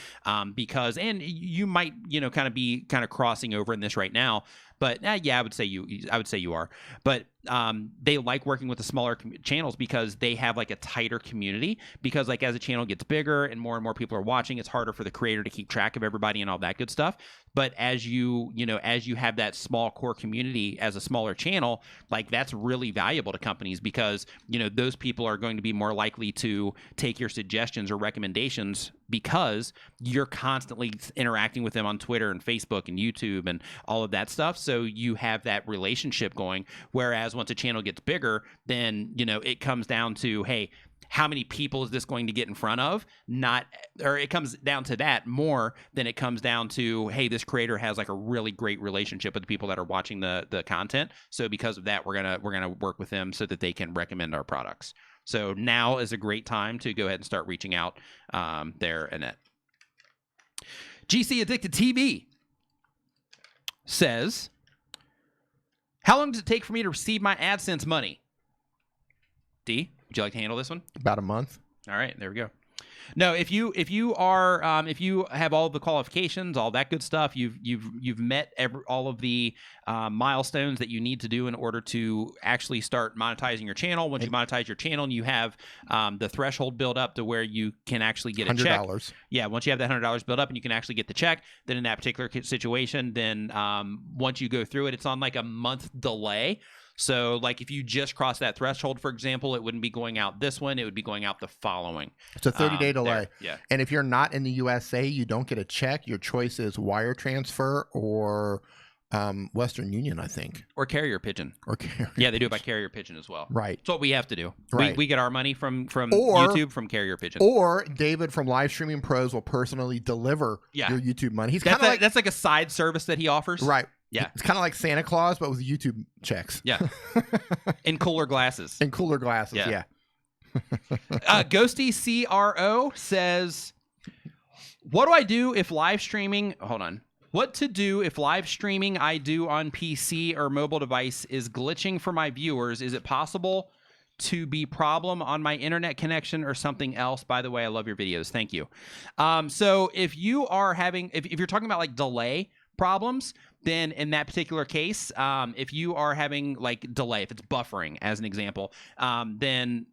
because, and you might kind of crossing over in this right now. But yeah, I would say you are. But they like working with the smaller channels because they have like a tighter community. Because like as a channel gets bigger and more people are watching, it's harder for the creator to keep track of everybody and all that good stuff. But as you have that small core community as a smaller channel, like that's really valuable to companies because those people are going to be more likely to take your suggestions or recommendations because you're constantly interacting with them on Twitter and Facebook and YouTube and all of that stuff. So you have that relationship going. Whereas once a channel gets bigger, then it comes down to, hey, how many people is this going to get in front of? It comes down to that more than it comes down to, hey, this creator has like a really great relationship with the people that are watching the content. So because of that, we're gonna work with them so that they can recommend our products. So now is a great time to go ahead and start reaching out there, Annette. GC Addicted TV says, how long does it take for me to receive my AdSense money? D, would you like to handle this one? About a month. All right, there we go. No, if you have all the qualifications, all that good stuff, you've met all of the milestones that you need to do in order to actually start monetizing your channel. Once you monetize your channel and you have the threshold built up to where you can actually get a check. $100. Yeah, once you have that $100 built up and you can actually get the check, then in that particular situation, then once you go through it, it's on like a month delay. So like if you just cross that threshold, for example, it wouldn't be going out this one. It would be going out the following. It's a 30-day delay. There. Yeah. And if you're not in the USA, you don't get a check. Your choice is wire transfer or Western Union, I think. Or carrier pigeon. Yeah, they do it by carrier pigeon as well. Right. That's what we have to do. Right. We get our money from YouTube from carrier pigeon. Or David from Live Streaming Pros will personally deliver your YouTube money. He's kind of that's like a side service that he offers. Right. Yeah. It's kind of like Santa Claus, but with YouTube checks. Yeah. In cooler glasses. In cooler glasses, yeah. Ghosty CRO says, what do I do if live streaming... Hold on. What to do if live streaming I do on PC or mobile device is glitching for my viewers? Is it possible to be problem on my internet connection or something else? By the way, I love your videos. Thank you. So if you are having... If you're talking about like delay problems, then in that particular case, if you are having like delay, if it's buffering as an example, then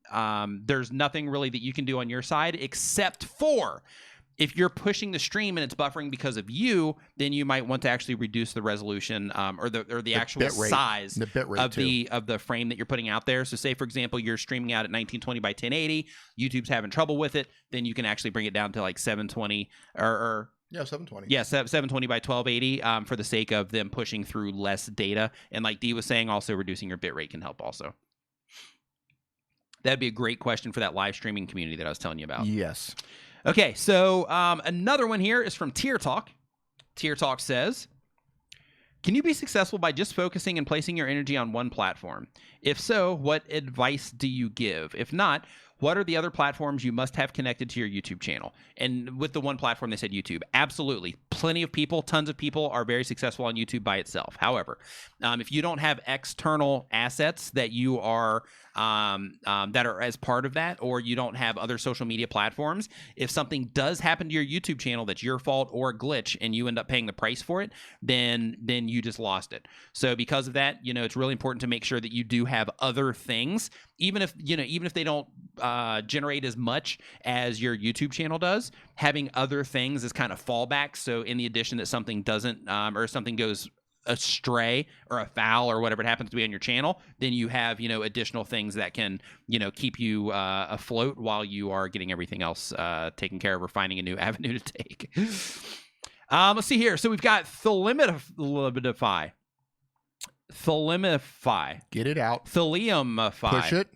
there's nothing really that you can do on your side except for if you're pushing the stream and it's buffering because of you, then you might want to actually reduce the resolution or the actual size of the frame that you're putting out there. So say, for example, you're streaming out at 1920 by 1080, YouTube's having trouble with it, then you can actually bring it down to like 720 or yeah, 720. Yeah, 720 by 1280 for the sake of them pushing through less data. And like Dee was saying, also reducing your bitrate can help also. That'd be a great question for that live streaming community that I was telling you about. Yes. Okay, so another one here is from Tier Talk. Tier Talk says, can you be successful by just focusing and placing your energy on one platform? If so, what advice do you give? If not, what are the other platforms you must have connected to your YouTube channel? And with the one platform, they said YouTube. Absolutely. Plenty of people, tons of people are very successful on YouTube by itself. However, if you don't have external assets that you are that are as part of that, or you don't have other social media platforms, if something does happen to your YouTube channel that's your fault or a glitch and you end up paying the price for it, then you just lost it. So because of that, it's really important to make sure that you do have other things, even if they don't generate as much as your YouTube channel does. Having other things is kind of fallback. So in the addition that something doesn't or something goes astray or a foul or whatever it happens to be on your channel, then you have additional things that can keep you afloat while you are getting everything else taken care of or finding a new avenue to take. Let's see here. So we've got Thelimify. Get it out. Theliumify. Push it.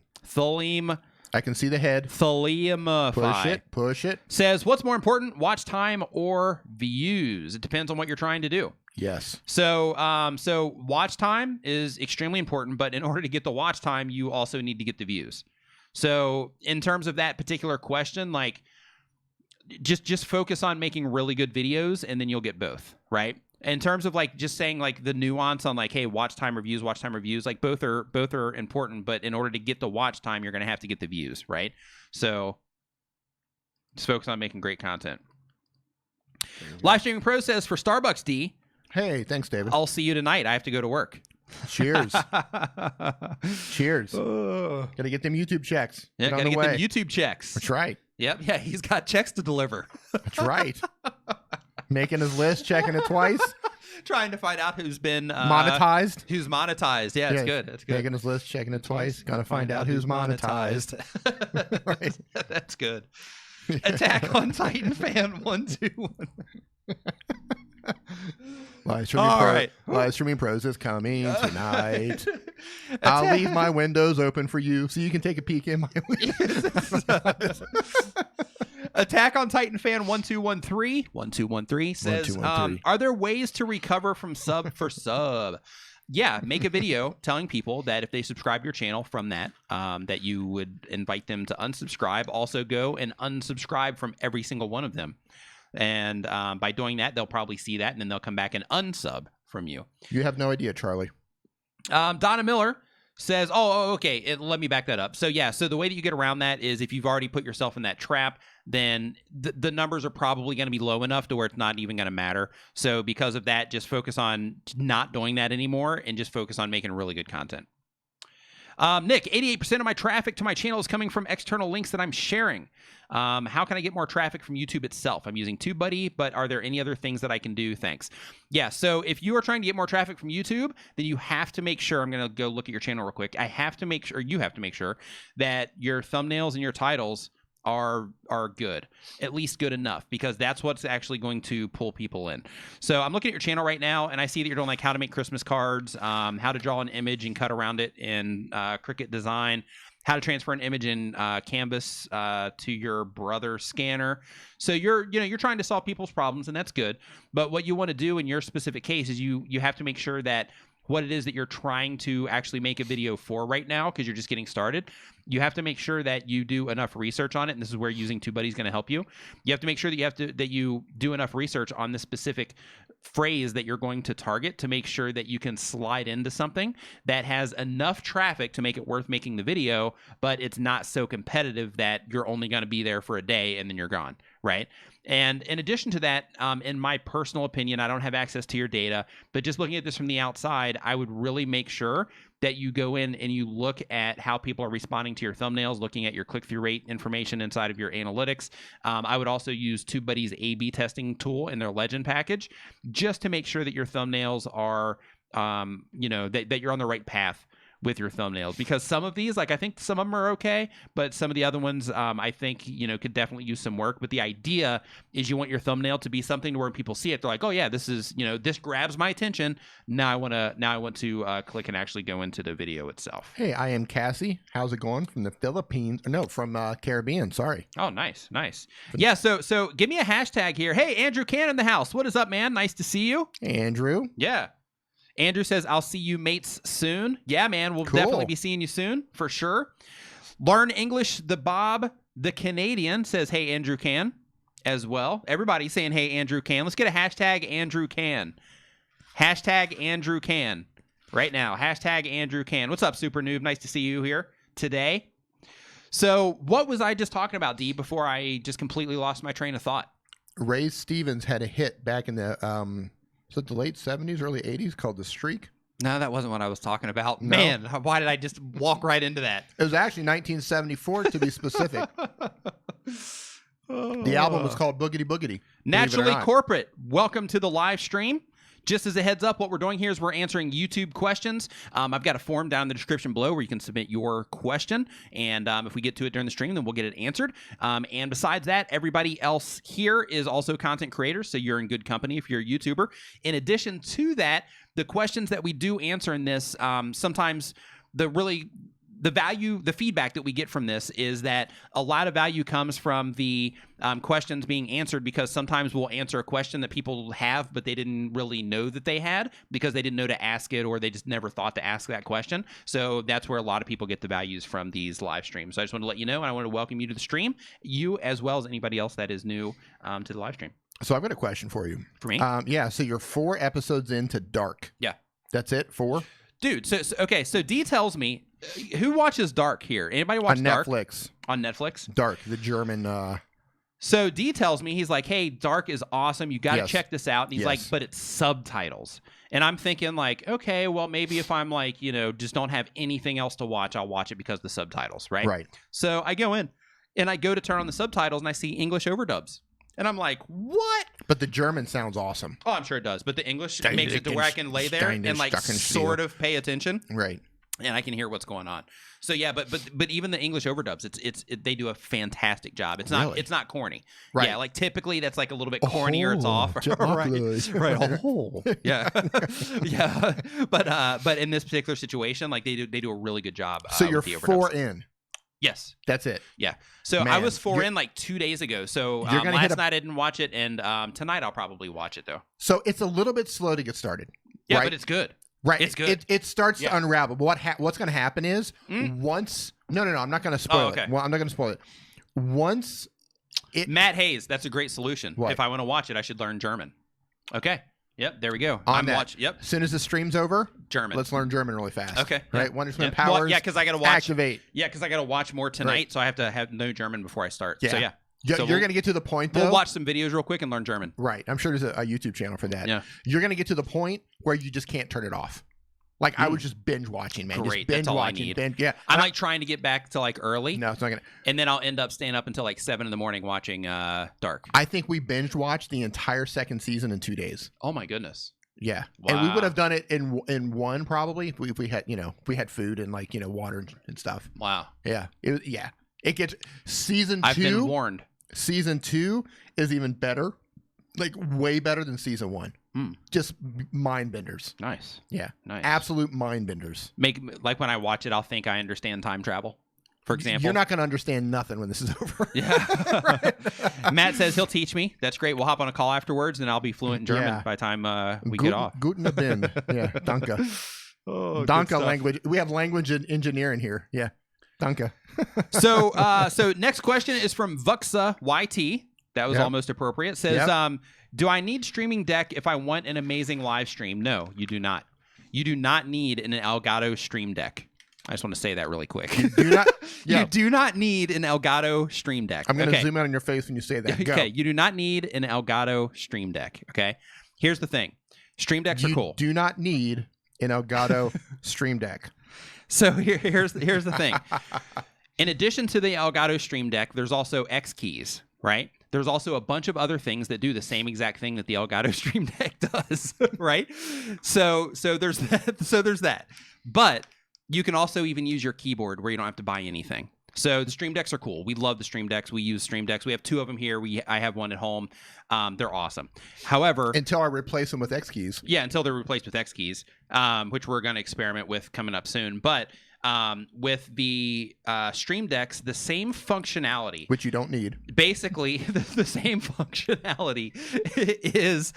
I can see the head. Theliumify. Push it. Says, what's more important, watch time or views? It depends on what you're trying to do. Yes. So watch time is extremely important, but in order to get the watch time, you also need to get the views. So in terms of that particular question, like just focus on making really good videos and then you'll get both, right? In terms of like just saying like the nuance on like, hey, watch time reviews, like both are important, but in order to get the watch time, you're going to have to get the views, right? So just focus on making great content. Live streaming pro says for Starbucks D. Hey, thanks, David. I'll see you tonight. I have to go to work. Cheers. Cheers. Gotta get them YouTube checks. Yeah, gotta get them YouTube checks. That's right. Yep. Yeah, he's got checks to deliver. That's right. Making his list, checking it twice. Trying to find out who's been monetized. Who's monetized. Yeah, it's good. That's good. Making his list, checking it twice. Gotta find out who's monetized. Right. That's good. Attack on Titan fan 121. Live streaming pros is coming tonight. I'll leave my windows open for you so you can take a peek in my windows. Attack on Titan fan 1213 says, are there ways to recover from sub for sub? Yeah, make a video telling people that if they subscribe your channel from that, that you would invite them to unsubscribe. Also go and unsubscribe from every single one of them. And by doing that, they'll probably see that, and then they'll come back and unsub from you. You have no idea, Charlie. Donna Miller says, okay, let me back that up. So, yeah, so the way that you get around that is if you've already put yourself in that trap, then the numbers are probably going to be low enough to where it's not even going to matter. So because of that, just focus on not doing that anymore and just focus on making really good content. Nick, 88% of my traffic to my channel is coming from external links that I'm sharing. How can I get more traffic from YouTube itself? I'm using TubeBuddy, but are there any other things that I can do? Thanks. Yeah, so if you are trying to get more traffic from YouTube, then you have to make sure, I'm going to go look at your channel real quick. You have to make sure that your thumbnails and your titles are good, at least good enough, because that's what's actually going to pull people in. So I'm looking at your channel right now, and I see that you're doing like how to make Christmas cards, how to draw an image and cut around it in Cricut Design, how to transfer an image in Canvas to your Brother scanner. So you're trying to solve people's problems, and that's good. But what you want to do in your specific case is you have to make sure that what it is that you're trying to actually make a video for right now, because you're just getting started, you have to make sure that you do enough research on it, and this is where using TubeBuddy is going to help you. You have to make sure that you do enough research on the specific phrase that you're going to target to make sure that you can slide into something that has enough traffic to make it worth making the video, but it's not so competitive that you're only going to be there for a day and then you're gone, right? And in addition to that, in my personal opinion, I don't have access to your data, but just looking at this from the outside, I would really make sure that you go in and you look at how people are responding to your thumbnails, looking at your click-through rate information inside of your analytics. I would also use TubeBuddy's A/B testing tool in their Legend package just to make sure that your thumbnails are, that you're on the right path with your thumbnails, because some of these, like, I think some of them are okay, but some of the other ones, I think, could definitely use some work. But the idea is you want your thumbnail to be something where when people see it, they're like, oh yeah, this is, this grabs my attention. Now I want to click and actually go into the video itself. Hey, I am Cassie. How's it going from the Philippines? No, from Caribbean. Sorry. Oh, nice. Yeah. So give me a hashtag here. Hey, Andrew Can in the house. What is up, man? Nice to see you. Andrew. Yeah. Andrew says, I'll see you mates soon. Yeah, man, we'll definitely be seeing you soon, for sure. Learn English. The Bob, the Canadian, says, hey, Andrew Can, as well. Everybody's saying, hey, Andrew Can. Let's get a hashtag Andrew Can. Hashtag Andrew Can. Right now. Hashtag Andrew Can. What's up, Super Noob? Nice to see you here today. So what was I just talking about, D, before I just completely lost my train of thought? Ray Stevens had a hit back in the, was it the late 70s, early 80s called The Streak? No, that wasn't what I was talking about. No. Man, why did I just walk right into that? It was actually 1974 to be specific. The album was called Boogity Boogity. Naturally Corporate, welcome to the live stream. Just as a heads up, what we're doing here is we're answering YouTube questions. I've got a form down in the description below where you can submit your question. And if we get to it during the stream, then we'll get it answered. And besides that, everybody else here is also content creators, so you're in good company if you're a YouTuber. In addition to that, the questions that we do answer in this, sometimes the feedback that we get from this is that a lot of value comes from the questions being answered, because sometimes we'll answer a question that people have, but they didn't really know that they had because they didn't know to ask it, or they just never thought to ask that question. So that's where a lot of people get the values from these live streams. So I just want to let you know, and I want to welcome you to the stream, you as well as anybody else that is new to the live stream. So I've got a question for you. For me? Yeah, so you're 4 episodes into Dark. Yeah. That's it? 4? Dude, so D tells me, who watches Dark here? Anybody watch Dark? On Netflix. On Netflix? Dark, the German... So D tells me, he's like, hey, Dark is awesome. You got to check this out. And he's like, but it's subtitles. And I'm thinking like, okay, well, maybe if I'm like, just don't have anything else to watch, I'll watch it because of the subtitles, right? Right. So I go in and I go to turn on the subtitles and I see English overdubs. And I'm like, what? But the German sounds awesome. Oh, I'm sure it does. But the English makes it to where I can lay there and like sort of pay attention. Right. And I can hear what's going on. So yeah, but even the English overdubs, they do a fantastic job. It's not corny. Right. Yeah, like typically that's like a little bit corny or it's off. Right. Oh. Yeah. Yeah. But in this particular situation, like they do a really good job. So you're 4 in. Yes. That's it. Yeah. So I was 4 in like 2 days ago. So last night I didn't watch it, and tonight I'll probably watch it though. So it's a little bit slow to get started. Yeah, right? but it's good. Right. It's good. It starts to unravel. But what's going to happen is once... No, I'm not going to spoil it. Well, I'm not going to spoil it. Once it... Matt Hayes, that's a great solution. What? If I want to watch it, I should learn German. Okay. Yep, there we go. Yep. As soon as the stream's over, German. Let's learn German really fast. Okay. Right? Wonderful powers. Well, yeah, because I got to watch. Activate. Yeah, because I got to watch more tonight, Right. so I have to know German before I start. Yeah. So yeah. So you're going to get to the point, though. We'll watch some videos real quick and learn German. Right. I'm sure there's a YouTube channel for that. Yeah. You're going to get to the point where you just can't turn it off. Like I was just binge watching, man. Great. Just binge That's all watching. I need. Binge, yeah. I'm like trying to get back to like early. No, it's not gonna. And then I'll end up staying up until like 7 in the morning watching Dark. I think we binge watched the entire 2nd season in 2 days. Oh my goodness. Yeah. Wow. And we would have done it in one probably if we had if we had food and like water and stuff. Wow. Yeah. It gets season 2. I've been warned. Season 2 is even better, like way better than season 1. Just mind benders. Nice. Yeah. Nice. Absolute mind benders. Like when I watch it, I'll think I understand time travel. For example, you're not going to understand nothing when this is over. Yeah. Matt says he'll teach me. That's great. We'll hop on a call afterwards, and I'll be fluent in German by the time we get off. Guten Abend. Yeah. Danke. Oh, Danke language. We have language engineering here. Yeah. Danke. So next question is from Vuxa YT. That was almost appropriate. Says, do I need streaming deck if I want an amazing live stream? No, you do not. You do not need an Elgato Stream Deck. I just want to say that really quick. You do not. You do not need an Elgato Stream Deck. I'm going to zoom out on your face when you say that. Go. Okay, you do not need an Elgato Stream Deck. Okay, here's the thing: Stream Decks are cool. You do not need an Elgato Stream Deck. So here's the thing. In addition to the Elgato Stream Deck, there's also X keys, right? There's also a bunch of other things that do the same exact thing that the Elgato Stream Deck does, right? So there's that. So there's that. But you can also even use your keyboard where you don't have to buy anything. So the Stream Decks are cool. We love the Stream Decks. We use Stream Decks. We have 2 of them here. I have one at home. They're awesome. However, until I replace them with X keys. Yeah, until they're replaced with X keys, which we're going to experiment with coming up soon. But with the Stream Decks, the same functionality, which you don't need. Basically, the same functionality is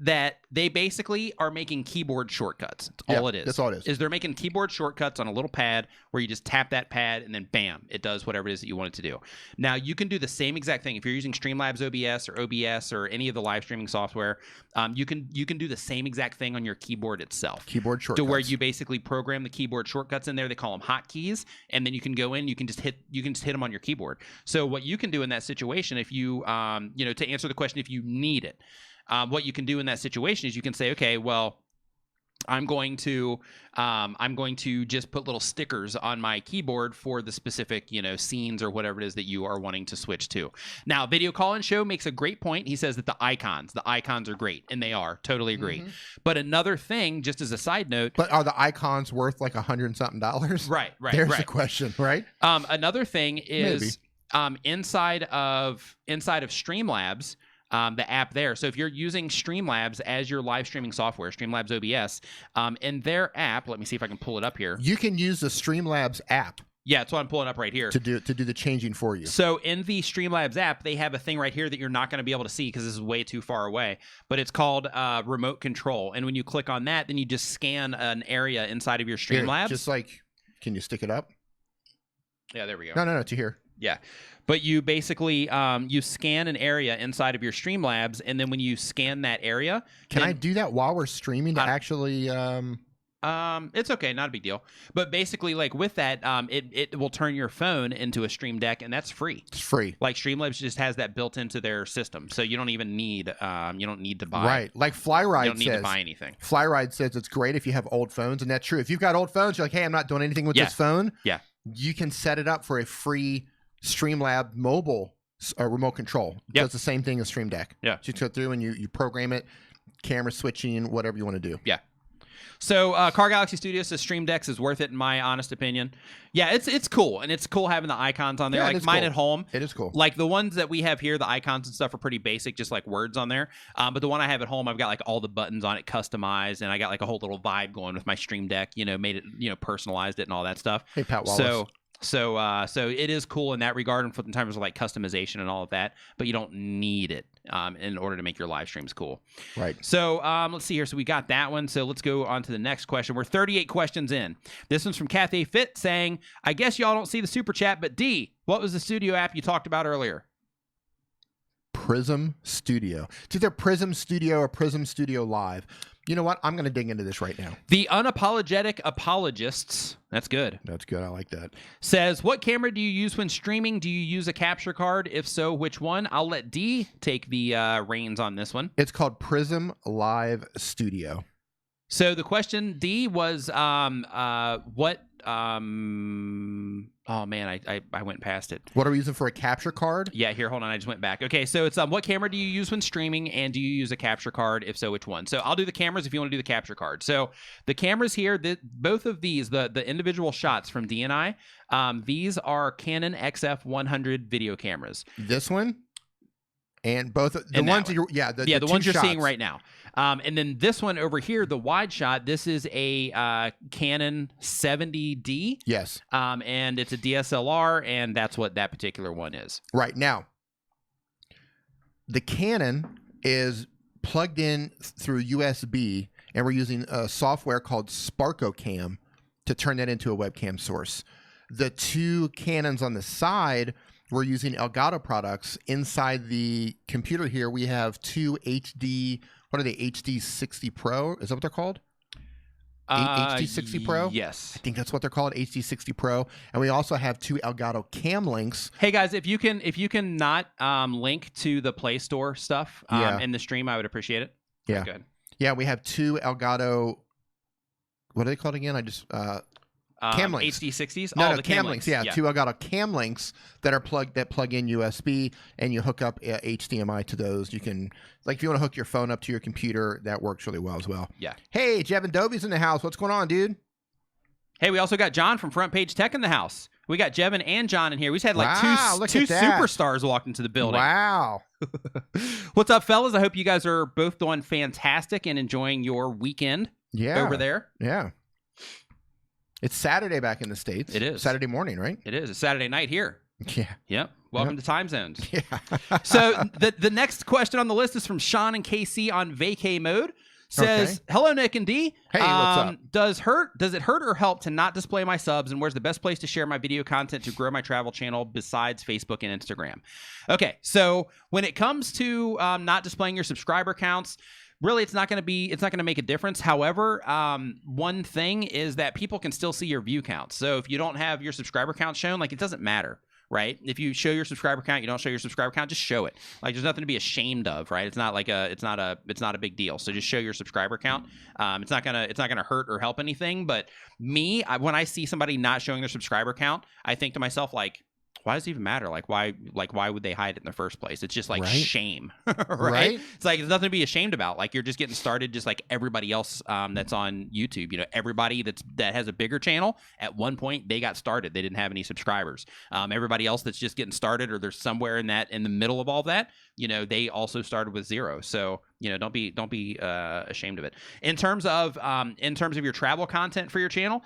that they basically are making keyboard shortcuts. That's all it is. That's all it is. They're making keyboard shortcuts on a little pad where you just tap that pad and then bam, it does whatever it is that you want it to do. Now, you can do the same exact thing. If you're using Streamlabs OBS or any of the live streaming software, you can do the same exact thing on your keyboard itself. Keyboard shortcuts. To where you basically program the keyboard shortcuts in there. They call them hotkeys, and then you can go in, you can just hit them on your keyboard. So what you can do in that situation, if you to answer the question, if you need it, what you can do in that situation is you can say, okay, well, I'm going to just put little stickers on my keyboard for the specific, scenes or whatever it is that you are wanting to switch to. Now, Video Call-In Show makes a great point. He says that the icons are great, and they are. Totally agree. Mm-hmm. But another thing, just as a side note. But are the icons worth like $100 and something? Right. There's the question, right? Another thing is inside of Streamlabs. The app there. So if you're using Streamlabs as your live streaming software, Streamlabs OBS, in their app, let me see if I can pull it up here. You can use the Streamlabs app. Yeah, that's what I'm pulling up right here. To do the changing for you. So in the Streamlabs app, they have a thing right here that you're not going to be able to see because this is way too far away. But it's called remote control. And when you click on that, then you just scan an area inside of your Streamlabs. Here, just like, can you stick it up? Yeah, there we go. No, to here. Yeah. But you basically you scan an area inside of your Streamlabs, and then when you scan that area, can I do that while we're streaming to actually? It's okay, not a big deal. But basically, like with that, it will turn your phone into a Stream Deck, and that's free. It's free. Like Streamlabs just has that built into their system, so you don't even need to buy. Right, like Flyride you don't need says. To buy anything. Flyride says it's great if you have old phones, and that's true. If you've got old phones, you're like, hey, I'm not doing anything with this phone. Yeah, you can set it up for a free Streamlab mobile remote control. It does the same thing as Stream Deck. Yeah. So you go through and you program it, camera switching, whatever you want to do. Yeah. So Car Galaxy Studios says Stream Decks is worth it in my honest opinion. Yeah, it's cool, and it's cool having the icons on there. Yeah, like mine cool. At home. It is cool. Like the ones that we have here, the icons and stuff are pretty basic, just like words on there. But the one I have at home, I've got like all the buttons on it customized, and I got like a whole little vibe going with my Stream Deck. Made it, personalized it and all that stuff. Hey, Pat Wallace. So it is cool in that regard, and in terms of like customization and all of that, but you don't need it in order to make your live streams cool. Right. So let's see here. So we got that one. So let's go on to the next question. We're 38 questions in. This one's from Cathay Fit saying, I guess y'all don't see the super chat, but D, what was the studio app you talked about earlier? Prism Studio. It's either Prism Studio or Prism Studio Live. You know what? I'm going to dig into this right now. The Unapologetic Apologists, that's good. That's good. I like that. Says, what camera do you use when streaming? Do you use a capture card? If so, which one? I'll let D take the reins on this one. It's called Prism Live Studio. So the question, D, was what... oh man, I went past it. What are we using for a capture card? Yeah, here, hold on, I just went back. Okay, so it's what camera do you use when streaming, and do you use a capture card? If so, which one? So I'll do the cameras if you want to do the capture card. So the cameras here, both of these, the individual shots from D and I, these are Canon XF100 video cameras. This one? And both the ones that you're, the ones you're seeing right now. And then this one over here, the wide shot, this is a Canon 70D. Yes. And it's a DSLR, and that's what that particular one is. Right. Now, the Canon is plugged in through USB, and we're using a software called SparkoCam to turn that into a webcam source. The two Canons on the side, we're using Elgato products. Inside the computer here, we have two HD, what are they, HD 60 Pro? Is that what they're called? HD 60 Pro? Yes. I think that's what they're called, HD 60 Pro. And we also have two Elgato cam links. Hey guys, if you can not link to the Play Store stuff in the stream, I would appreciate it. Yeah. Okay, good. Yeah, we have two Elgato, what are they called again? I just... cam links. HD60s? No, the cam links. Yeah, two Elgato cam links that plug in USB, and you hook up HDMI to those. You can, like, if you want to hook your phone up to your computer, that works really well as well. Yeah. Hey, Jevin Dobie's in the house. What's going on, dude? Hey, we also got John from Front Page Tech in the house. We got Jevin and John in here. We just had like two superstars walk into the building. Wow. What's up, fellas? I hope you guys are both doing fantastic and enjoying your weekend over there. Yeah. It's Saturday back in the States. It is. Saturday morning, right? It is. It's Saturday night here. Yeah. Yep. Welcome to time zones. Yeah. So the next question on the list is from Sean and KC on vacay mode. Says, hello, Nick and D. Hey, what's up? Does it hurt or help to not display my subs? And where's the best place to share my video content to grow my travel channel besides Facebook and Instagram? Okay, so when it comes to not displaying your subscriber counts, really, it's not going to make a difference. However, one thing is that people can still see your view count. So if you don't have your subscriber count shown, like, it doesn't matter. Right? If you show your subscriber count, you don't show your subscriber count, just show it. Like, there's nothing to be ashamed of, right? It's not a big deal. So just show your subscriber count. It's not gonna hurt or help anything. But when I see somebody not showing their subscriber count, I think to myself, like, why does it even matter? Like, why would they hide it in the first place? It's just like shame, right? It's like, there's nothing to be ashamed about. Like, you're just getting started, just like everybody else that's on YouTube. You know, everybody that has a bigger channel, at one point they got started. They didn't have any subscribers. Everybody else that's just getting started, or there's somewhere in the middle of all that, you know, they also started with 0. So, you know, don't be ashamed of it. In terms of your travel content for your channel,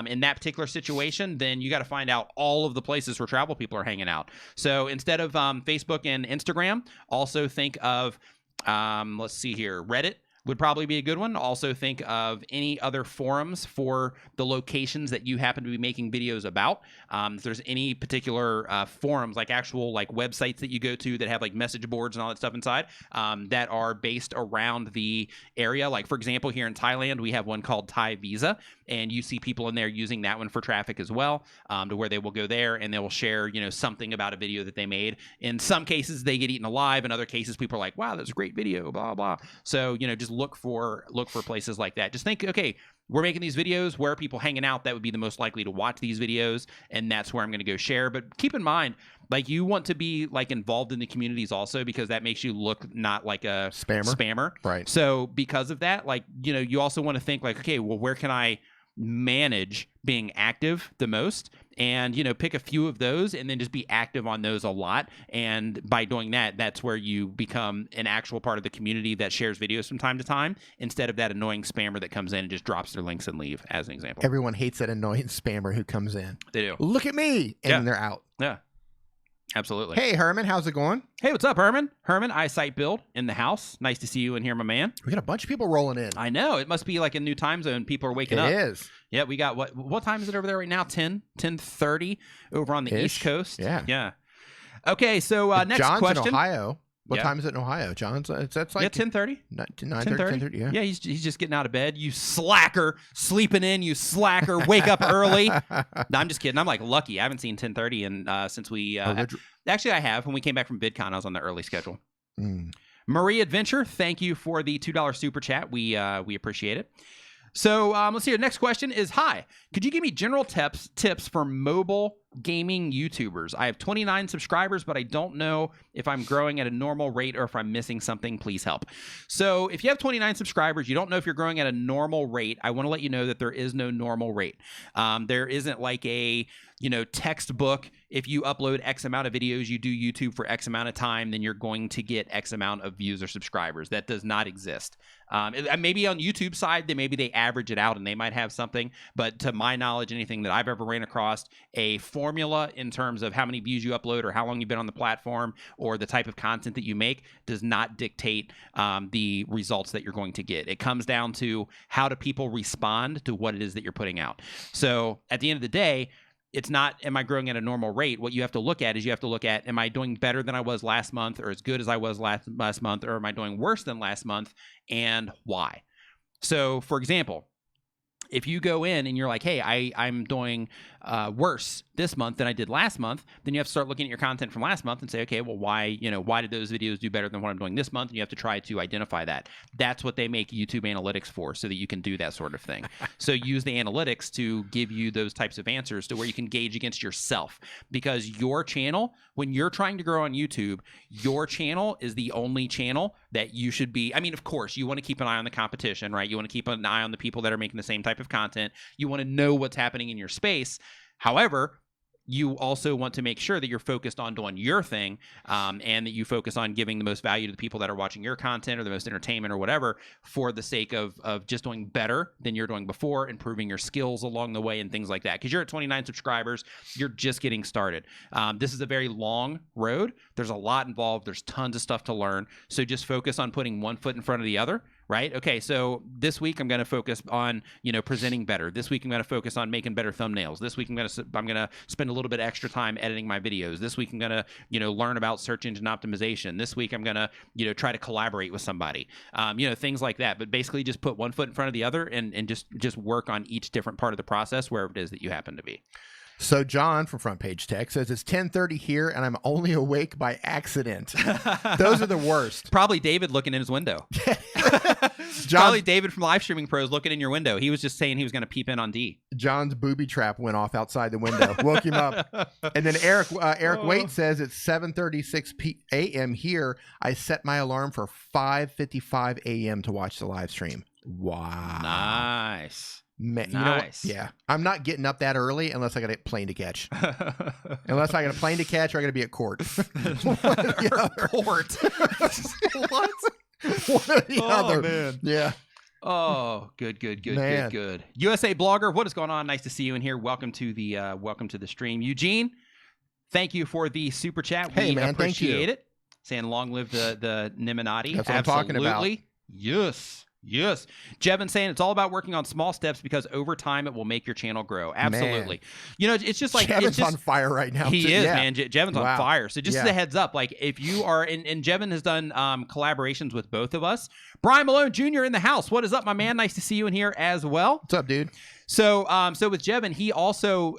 in that particular situation, then you got to find out all of the places where travel people are hanging out. So instead of Facebook and Instagram, also think of let's see here, Reddit would probably be a good one. Also think of any other forums for the locations that you happen to be making videos about. If there's any particular forums, like actual like websites that you go to that have like message boards and all that stuff inside, that are based around the area. Like, for example, here in Thailand, we have one called Thai Visa, and you see people in there using that one for traffic as well, to where they will go there and they will share, you know, something about a video that they made. In some cases, they get eaten alive. In other cases, people are like, wow, that's a great video, blah, blah. So, you know, just look for places like that. Just think, okay, we're making these videos. Where are people hanging out that would be the most likely to watch these videos? And that's where I'm going to go share. But keep in mind, like, you want to be like involved in the communities also, because that makes you look not like a spammer. Right. So because of that, like, you know, you also want to think like, okay, well, where can I manage being active the most, and, you know, pick a few of those and then just be active on those a lot. And by doing that, that's where you become an actual part of the community that shares videos from time to time, instead of that annoying spammer that comes in and just drops their links and leave, as an example. Everyone hates that annoying spammer who comes in. They do. Look at me, and they're out. Yeah. Absolutely. Hey, Herman, how's it going? Hey, what's up, Herman? Herman, eyesight build in the house. Nice to see you in here, my man. We got a bunch of people rolling in. I know. It must be like a new time zone. People are waking up. It is. Yeah, we got what time is it over there right now? 10:30 over on the East Coast. Yeah. Yeah. Okay, so next John's question. in Ohio. What time is it in Ohio? John's that's like 10:30. 9:30. Yeah. Yeah, he's just getting out of bed. You slacker, sleeping in. You slacker, wake up early. No, I'm just kidding. I'm like lucky. I haven't seen 10:30 and since we actually I have. When we came back from VidCon, I was on the early schedule. Marie Adventure, thank you for the $2 super chat. We appreciate it. So let's see. The next question is, hi, could you give me general tips for mobile gaming YouTubers? I have 29 subscribers, but I don't know if I'm growing at a normal rate or if I'm missing something. Please help. So if you have 29 subscribers, you don't know if you're growing at a normal rate. I want to let you know that there is no normal rate. There isn't like a, you know, textbook. If you upload X amount of videos, you do YouTube for X amount of time, then you're going to get X amount of views or subscribers. That does not exist. Maybe on YouTube side, maybe they average it out and they might have something. But to my knowledge, anything that I've ever ran across, a formula in terms of how many views you upload or how long you've been on the platform or the type of content that you make does not dictate the results that you're going to get. It comes down to how do people respond to what it is that you're putting out. So at the end of the day, it's not, am I growing at a normal rate? What you have to look at is am I doing better than I was last month, or as good as I was last month, or am I doing worse than last month, and why? So, for example, if you go in and you're like, hey, I'm doing worse this month than I did last month, then you have to start looking at your content from last month and say, okay, well, why did those videos do better than what I'm doing this month? And you have to try to identify that. That's what they make YouTube analytics for, so that you can do that sort of thing. So use the analytics to give you those types of answers to where you can gauge against yourself, because your channel, when you're trying to grow on YouTube, your channel is the only channel that you should be. I mean, of course, you want to keep an eye on the competition, right? You want to keep an eye on the people that are making the same type of content. You want to know what's happening in your space. However, you also want to make sure that you're focused on doing your thing, and that you focus on giving the most value to the people that are watching your content or the most entertainment or whatever, for the sake of just doing better than you're doing before, improving your skills along the way and things like that. Because you're at 29 subscribers, you're just getting started. This is a very long road. There's a lot involved. There's tons of stuff to learn. So just focus on putting one foot in front of the other. Right? Okay, so this week I'm going to focus on, presenting better. This week I'm going to focus on making better thumbnails. This week I'm going to spend a little bit extra time editing my videos. This week I'm going to, learn about search engine optimization. This week I'm going to, try to collaborate with somebody. Things like that. But basically just put one foot in front of the other and just work on each different part of the process, wherever it is that you happen to be. So John from Front Page Tech says it's 10:30 here and I'm only awake by accident. Those are the worst. Probably David looking in his window. Probably David from Live Streaming Pros looking in your window. He was just saying he was going to peep in on D. John's booby trap went off outside the window. Woke him up. And then Eric Waite says it's 7:36 a.m. here. I set my alarm for 5:55 a.m. to watch the live stream. Wow. Nice. Man, nice. Yeah, I'm not getting up that early unless I got a plane to catch. Unless I got a plane to catch, or I got to be at court. Court. What? One or the other. Man. Yeah. Oh, good. USA Blogger, what is going on? Nice to see you in here. Welcome to the stream. Eugene, thank you for the super chat. Hey, man, appreciate it. Saying long live the Nimminati. That's what I'm talking about. Yes. Jevin saying it's all about working on small steps because over time it will make your channel grow. Absolutely. Man. It's just like Jevin's on fire right now. He is, yeah. man. Jevin's on fire. So just as a heads up, like if you are, and Jevin has done collaborations with both of us. Brian Malone Jr. in the house. What is up, my man? Nice to see you in here as well. What's up, dude? So with Jevin, he also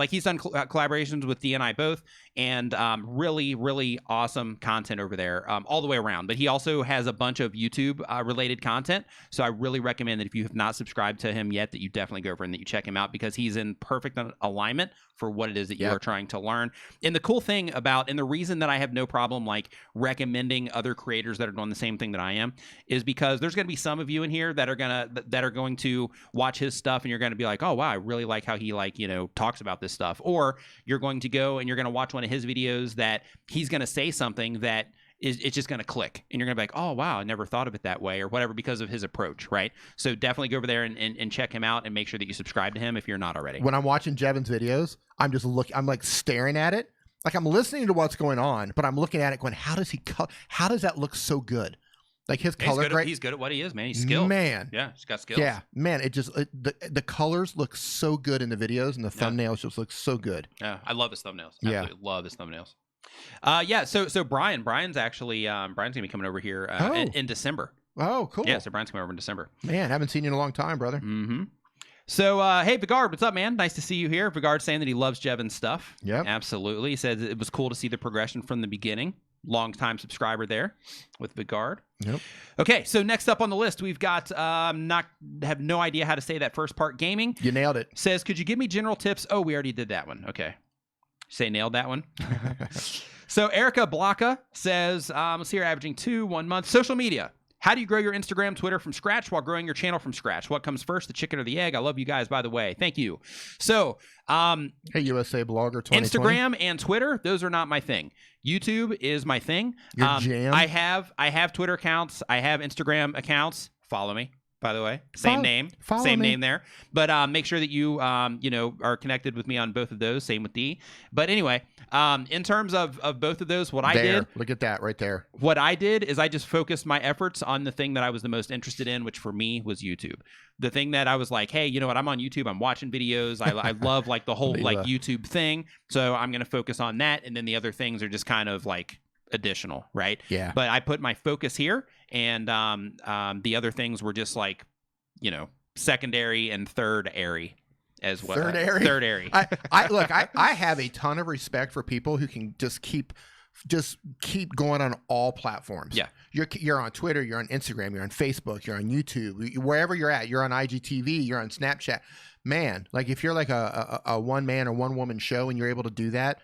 he's done collaborations with D and I both, and really, really awesome content over there all the way around. But he also has a bunch of YouTube related content. So I really recommend that if you have not subscribed to him yet, that you definitely go over and that you check him out, because he's in perfect alignment for what it is that you are trying to learn. And the cool thing about, and the reason that I have no problem like recommending other creators that are doing the same thing that I am, is because there's going to be some of you in here that are going to watch his stuff and you're going to be like, oh wow, I really like how he talks about this stuff. Or you're going to go and you're going to watch one of his videos that he's going to say something that it's just going to click, and you're going to be like, oh wow, I never thought of it that way or whatever, because of his approach, right? So definitely go over there and check him out, and make sure that you subscribe to him if you're not already. When I'm watching Jevin's videos, I'm like staring at it, like I'm listening to what's going on, but I'm looking at it going, how does that look so good? Like his color grade. He's good at what he is, man. He's skilled. Man. Yeah, he's got skills. Yeah, man. The colors look so good in the videos, and the thumbnails just look so good. Yeah, I love his thumbnails. Absolutely love his thumbnails. So Brian's actually Brian's gonna be coming over here in December. Oh, cool. Yeah, so Brian's coming over in December. Man, haven't seen you in a long time, brother. Mm-hmm. So, hey, Vigard, what's up, man? Nice to see you here. Vigard's saying that he loves Jevin's stuff. Yeah, absolutely. He says it was cool to see the progression from the beginning. Long-time subscriber there with Vigard. Yep. Okay, so next up on the list, we've got have no idea how to say that first part. Gaming. You nailed it. Says, could you give me general tips? Oh, we already did that one. Okay. Say nailed that one. So Erica Blaka says, let's see, you're averaging 1 month. Social media. How do you grow your Instagram, Twitter from scratch while growing your channel from scratch? What comes first, the chicken or the egg? I love you guys, by the way. Thank you. So, hey, USA Blogger 2020. Instagram and Twitter, those are not my thing. YouTube is my thing. Your jam? I have Twitter accounts. I have Instagram accounts. Follow me, by the way. Same name there. But make sure that you are connected with me on both of those. Same with D. But anyway, in terms of both of those, I did. Look at that right there. What I did is I just focused my efforts on the thing that I was the most interested in, which for me was YouTube. The thing that I was like, hey, you know what? I'm on YouTube. I'm watching videos. I love like the whole like YouTube thing. So I'm going to focus on that. And then the other things are just kind of like additional, right? Yeah. But I put my focus here, and the other things were just like, secondary and third airy as well. Third airy. I have a ton of respect for people who can just keep going on all platforms. Yeah. You're on Twitter, you're on Instagram, you're on Facebook, you're on YouTube, wherever you're at, you're on IGTV, you're on Snapchat. Man, like if you're like a one man or one woman show and you're able to do that,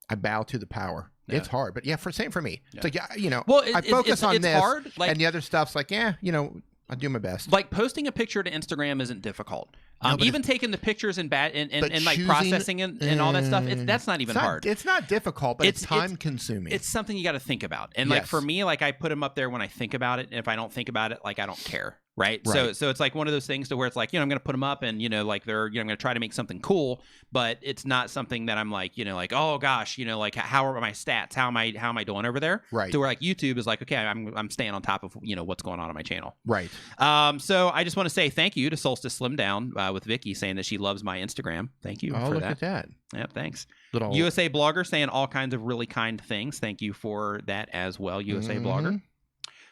I bow to the power. Yeah. It's hard, but same for me. Yeah. It's like, well, I focus on this, hard, like, and the other stuff's like, I do my best. Like posting a picture to Instagram isn't difficult. Even taking the pictures and like choosing, processing and all that stuff, that's not even hard. It's not difficult, but it's time consuming. It's something you got to think about. And like for me, like I put them up there when I think about it. And if I don't think about it, like I don't care. Right. So it's like one of those things to where it's like, I'm going to put them up and, like they're, I'm going to try to make something cool, but it's not something that I'm like, like, oh gosh, like how are my stats? How am I doing over there? Right. To where like YouTube is like, okay, I'm staying on top of, what's going on my channel. Right. So I just want to say thank you to Solstice Slim Down with Vicky saying that she loves my Instagram. Thank you for look that. at that. Yep. Thanks. Little USA Blogger saying all kinds of really kind things. Thank you for that as well. USA Blogger.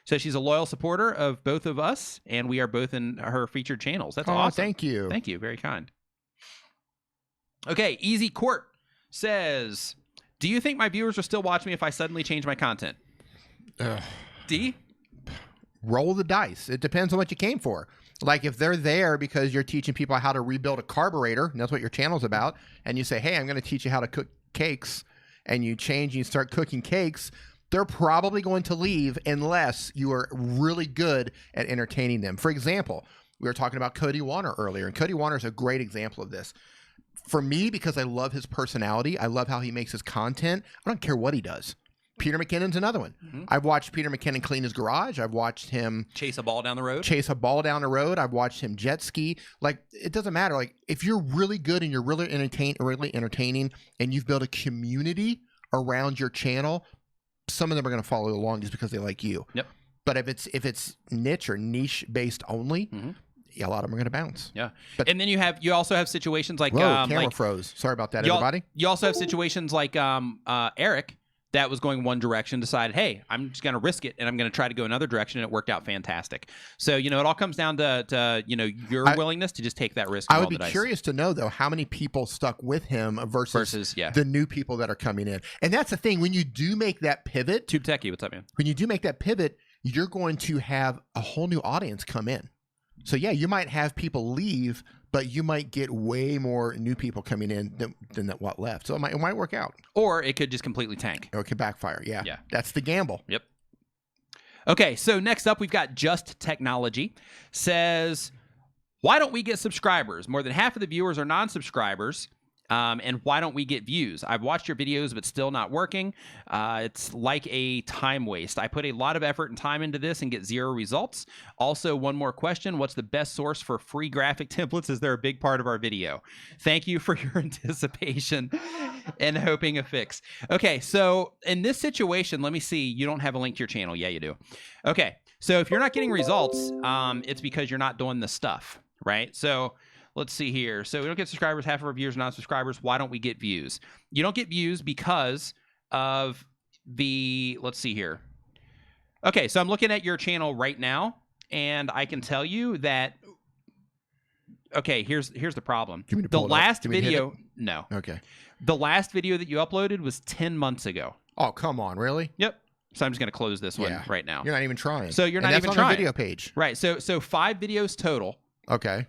So she's a loyal supporter of both of us, and we are both in her featured channels. That's awesome. Thank you. Thank you. Very kind. Okay, Easy Court says, do you think my viewers will still watch me if I suddenly change my content? D? Roll the dice. It depends on what you came for. Like if they're there because you're teaching people how to rebuild a carburetor, and that's what your channel's about, and you say, hey, I'm going to teach you how to cook cakes, and you change and you start cooking cakes, they're probably going to leave unless you are really good at entertaining them. For example, we were talking about Cody Warner earlier, and Cody Warner is a great example of this. For me, because I love his personality, I love how he makes his content, I don't care what he does. Peter McKinnon's another one. I've watched Peter McKinnon clean his garage. I've watched him chase a ball down the road. I've watched him jet ski. Like, it doesn't matter. Like, if you're really good and you're really entertaining and you've built a community around your channel, some of them are going to follow along just because they like you. Yep. But if it's niche or niche based only, a lot of them are going to bounce. Yeah. But, and then you also have situations like camera froze. Sorry about that, everybody. You also have situations like Eric that was going one direction, decided, hey, I'm just going to risk it and I'm going to try to go another direction, and it worked out fantastic. So, it all comes down to your willingness to just take that risk. I would be curious to know, though, how many people stuck with him versus the new people that are coming in. And that's the thing. When you do make that pivot. Tube Techie, what's up, man? When you do make that pivot, you're going to have a whole new audience come in. So, yeah, you might have people leave, but you might get way more new people coming in than what left. So it might work out. Or it could just completely tank. Or it could backfire. Yeah. That's the gamble. Yep. Okay, so next up, we've got Just Technology. Says, why don't we get subscribers? More than half of the viewers are non-subscribers. And why don't we get views? I've watched your videos, but still not working. It's like a time waste. I put a lot of effort and time into this and get 0 results. Also, one more question. What's the best source for free graphic templates? Is there a big part of our video? Thank you for your anticipation and hoping a fix. Okay, so in this situation, let me see. You don't have a link to your channel. Yeah, you do. Okay, so if you're not getting results, it's because you're not doing the stuff, right? So let's see here. So we don't get subscribers. Half of our viewers are non-subscribers. Why don't we get views? You don't get views because of let's see here. Okay, so I'm looking at your channel right now, and I can tell you that, okay, here's the problem. The last video, no. Okay. The last video that you uploaded was 10 months ago. Oh, come on, really? Yep. So I'm just going to close this one right now. You're not even trying. So you're not even trying. That's on the video page. Right. So 5 videos total. Okay.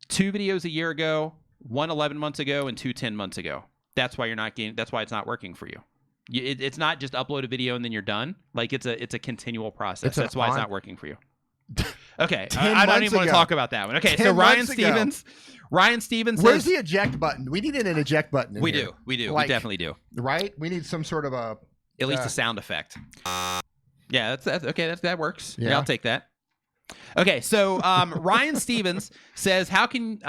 2 videos a year ago, 1 11 months ago, and 2 10 months ago. That's why you're not getting. That's why it's not working for you. It's not just upload a video and then you're done. Like it's a continual process. That's why it's not working for you. Okay, I don't even want to talk about that one. Okay, so Ryan Stevens. Where's the eject button? We need an eject button. We do. We definitely do. Right? We need some sort of at least a sound effect. Yeah, that's okay. That works. Yeah, I'll take that. Okay, so Ryan Stevens says, how can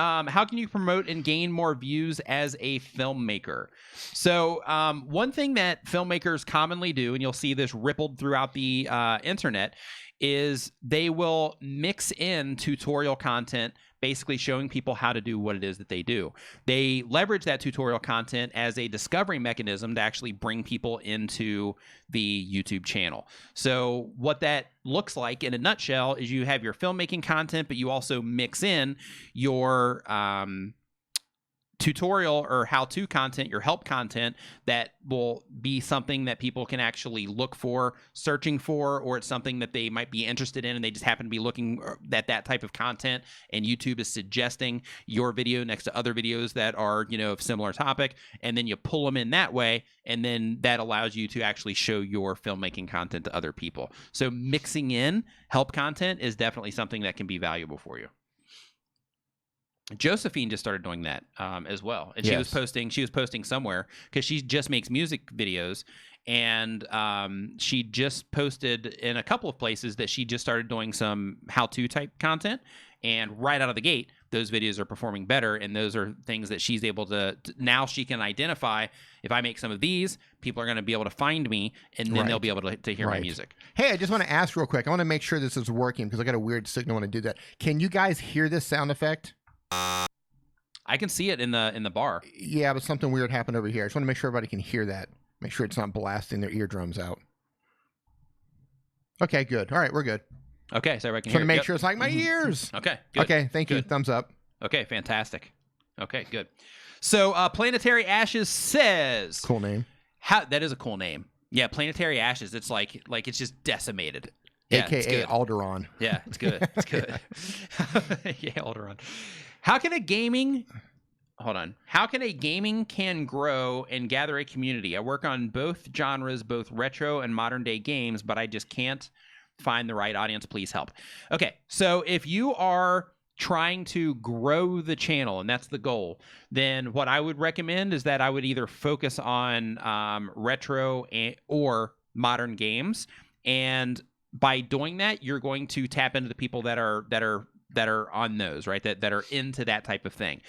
you promote and gain more views as a filmmaker? So one thing that filmmakers commonly do, and you'll see this rippled throughout the internet, is they will mix in tutorial content, basically showing people how to do what it is that they do. They leverage that tutorial content as a discovery mechanism to actually bring people into the YouTube channel. So what that looks like in a nutshell is you have your filmmaking content, but you also mix in your tutorial or how-to content, your help content that will be something that people can actually look for, searching for, or it's something that they might be interested in and they just happen to be looking at that type of content, and YouTube is suggesting your video next to other videos that are, of similar topic, and then you pull them in that way, and then that allows you to actually show your filmmaking content to other people. So mixing in help content is definitely something that can be valuable for you. Josephine just started doing that as well, and she was posting somewhere because she just makes music videos, and she just posted in a couple of places that she just started doing some how-to type content, and right out of the gate those videos are performing better, and those are things that she's able to now she can identify, if I make some of these, people are going to be able to find me, and then they'll be able to hear my music. Hey, I just want to ask real quick, I want to make sure this is working because I got a weird signal when I do that. Can you guys hear this sound effect? I can see it in the bar. Yeah, but something weird happened over here. I just want to make sure everybody can hear that. Make sure it's not blasting their eardrums out. Okay, good. All right, we're good. Okay, so everybody can hear it. Just want to make sure it's like my ears. Okay, good. Okay, thank you. Thumbs up. Okay, fantastic. Okay, good. So Planetary Ashes says... Cool name. That is a cool name. Yeah, Planetary Ashes. It's like it's just decimated. Yeah, AKA Alderaan. Yeah, it's good. It's good. Yeah, Alderaan. How can a gaming can grow and gather a community? I work on both genres, both retro and modern day games, but I just can't find the right audience. Please help. Okay, so if you are trying to grow the channel and that's the goal, then what I would recommend is that I would either focus on retro or modern games, and by doing that, you're going to tap into the people that are on those, right? That are into that type of thing.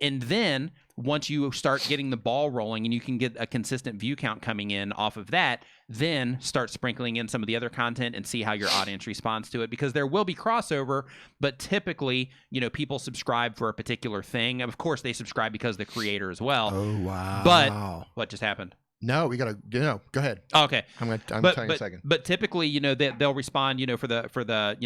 And then once you start getting the ball rolling and you can get a consistent view count coming in off of that, then start sprinkling in some of the other content and see how your audience responds to it, because there will be crossover, but typically, people subscribe for a particular thing. Of course, they subscribe because the creator as well. Oh, wow. But what just happened? No, we gotta. No, go ahead. Oh, okay, I'm telling you in a second. But typically, they'll respond, for the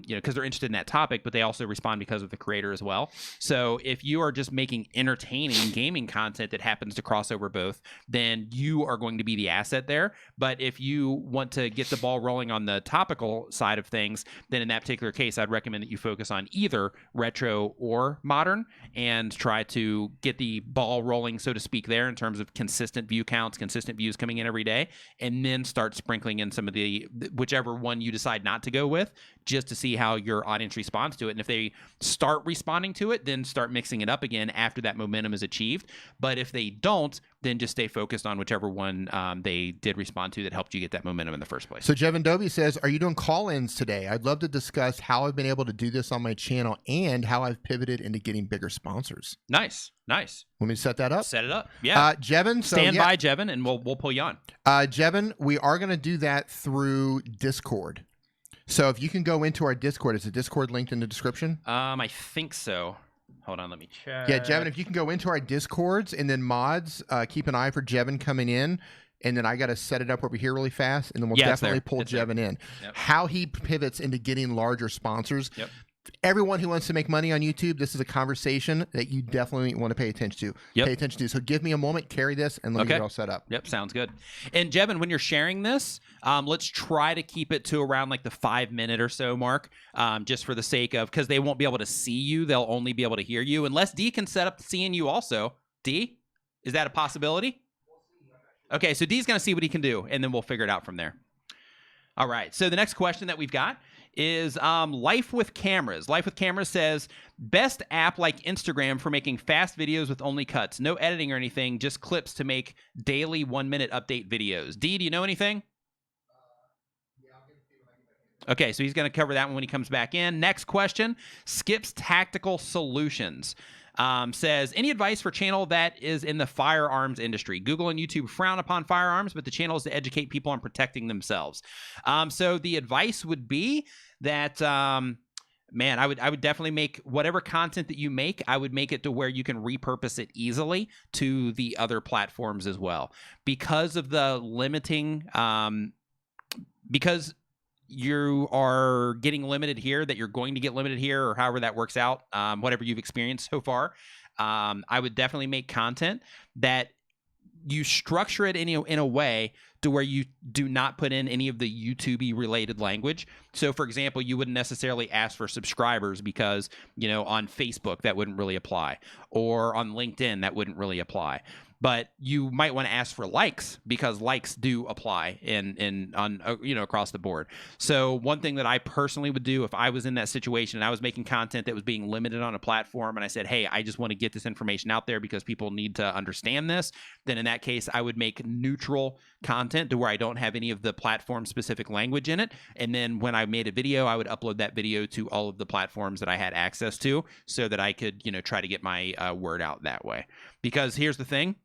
because they're interested in that topic, but they also respond because of the creator as well. So if you are just making entertaining gaming content that happens to cross over both, then you are going to be the asset there. But if you want to get the ball rolling on the topical side of things, then in that particular case, I'd recommend that you focus on either retro or modern and try to get the ball rolling, so to speak, there in terms of consistent view counts, consistent views coming in every day, and then start sprinkling in some of the whichever one you decide not to go with, just to see how your audience responds to it. And if they start responding to it, then start mixing it up again after that momentum is achieved. But if they don't, then just stay focused on whichever one they did respond to that helped you get that momentum in the first place. So Jevin Dobie says, are you doing call-ins today? I'd love to discuss how I've been able to do this on my channel and how I've pivoted into getting bigger sponsors. Nice. Want me to set that up? Set it up. Yeah. Jevin. Stand by, Jevin, and we'll pull you on. Jevin, we are going to do that through Discord. So if you can go into our Discord, is the Discord linked in the description? I think so. Hold on, let me check. Yeah, Jevin, if you can go into our Discords and then mods, keep an eye for Jevin coming in. And then I got to set it up over here really fast, and then we'll definitely pull Jevin in. Yep. How he pivots into getting larger sponsors. Yep. Everyone who wants to make money on YouTube, this is a conversation that you definitely want to pay attention to. Yep. Pay attention to. So give me a moment, carry this, and let me get it all set up. Yep, sounds good. And Jevin, when you're sharing this, let's try to keep it to around like the 5-minute or so mark, just for the sake of, because they won't be able to see you. They'll only be able to hear you, unless D can set up seeing you also. D, is that a possibility? Okay, so D's going to see what he can do, and then we'll figure it out from there. All right, so the next question that we've got is Life with Cameras. Life with Cameras says, best app like Instagram for making fast videos with only cuts. No editing or anything, just clips to make daily 1-minute update videos. D, do you know anything? Okay, so he's going to cover that one when he comes back in. Next question, Skips Tactical Solutions. Says, any advice for channel that is in the firearms industry? Google and YouTube frown upon firearms, but the channel is to educate people on protecting themselves. So the advice would be that, man, I would definitely make whatever content that you make, I would make it to where you can repurpose it easily to the other platforms as well. Because of the limiting, because you are getting limited here, that you're going to get limited here, or however that works out, whatever you've experienced so far, I would definitely make content that you structure it in a way to where you do not put in any of the YouTube related language. So for example, you wouldn't necessarily ask for subscribers because, you know, on Facebook that wouldn't really apply, or on LinkedIn that wouldn't really apply. But you might want to ask for likes because likes do apply on you know, across the board. So one thing that I personally would do if I was in that situation and I was making content that was being limited on a platform, and I said, hey, I just want to get this information out there because people need to understand this, then in that case, I would make neutral content to where I don't have any of the platform specific language in it. And then when I made a video, I would upload that video to all of the platforms that I had access to so that I could, you know, try to get my word out that way. Because here's the thing.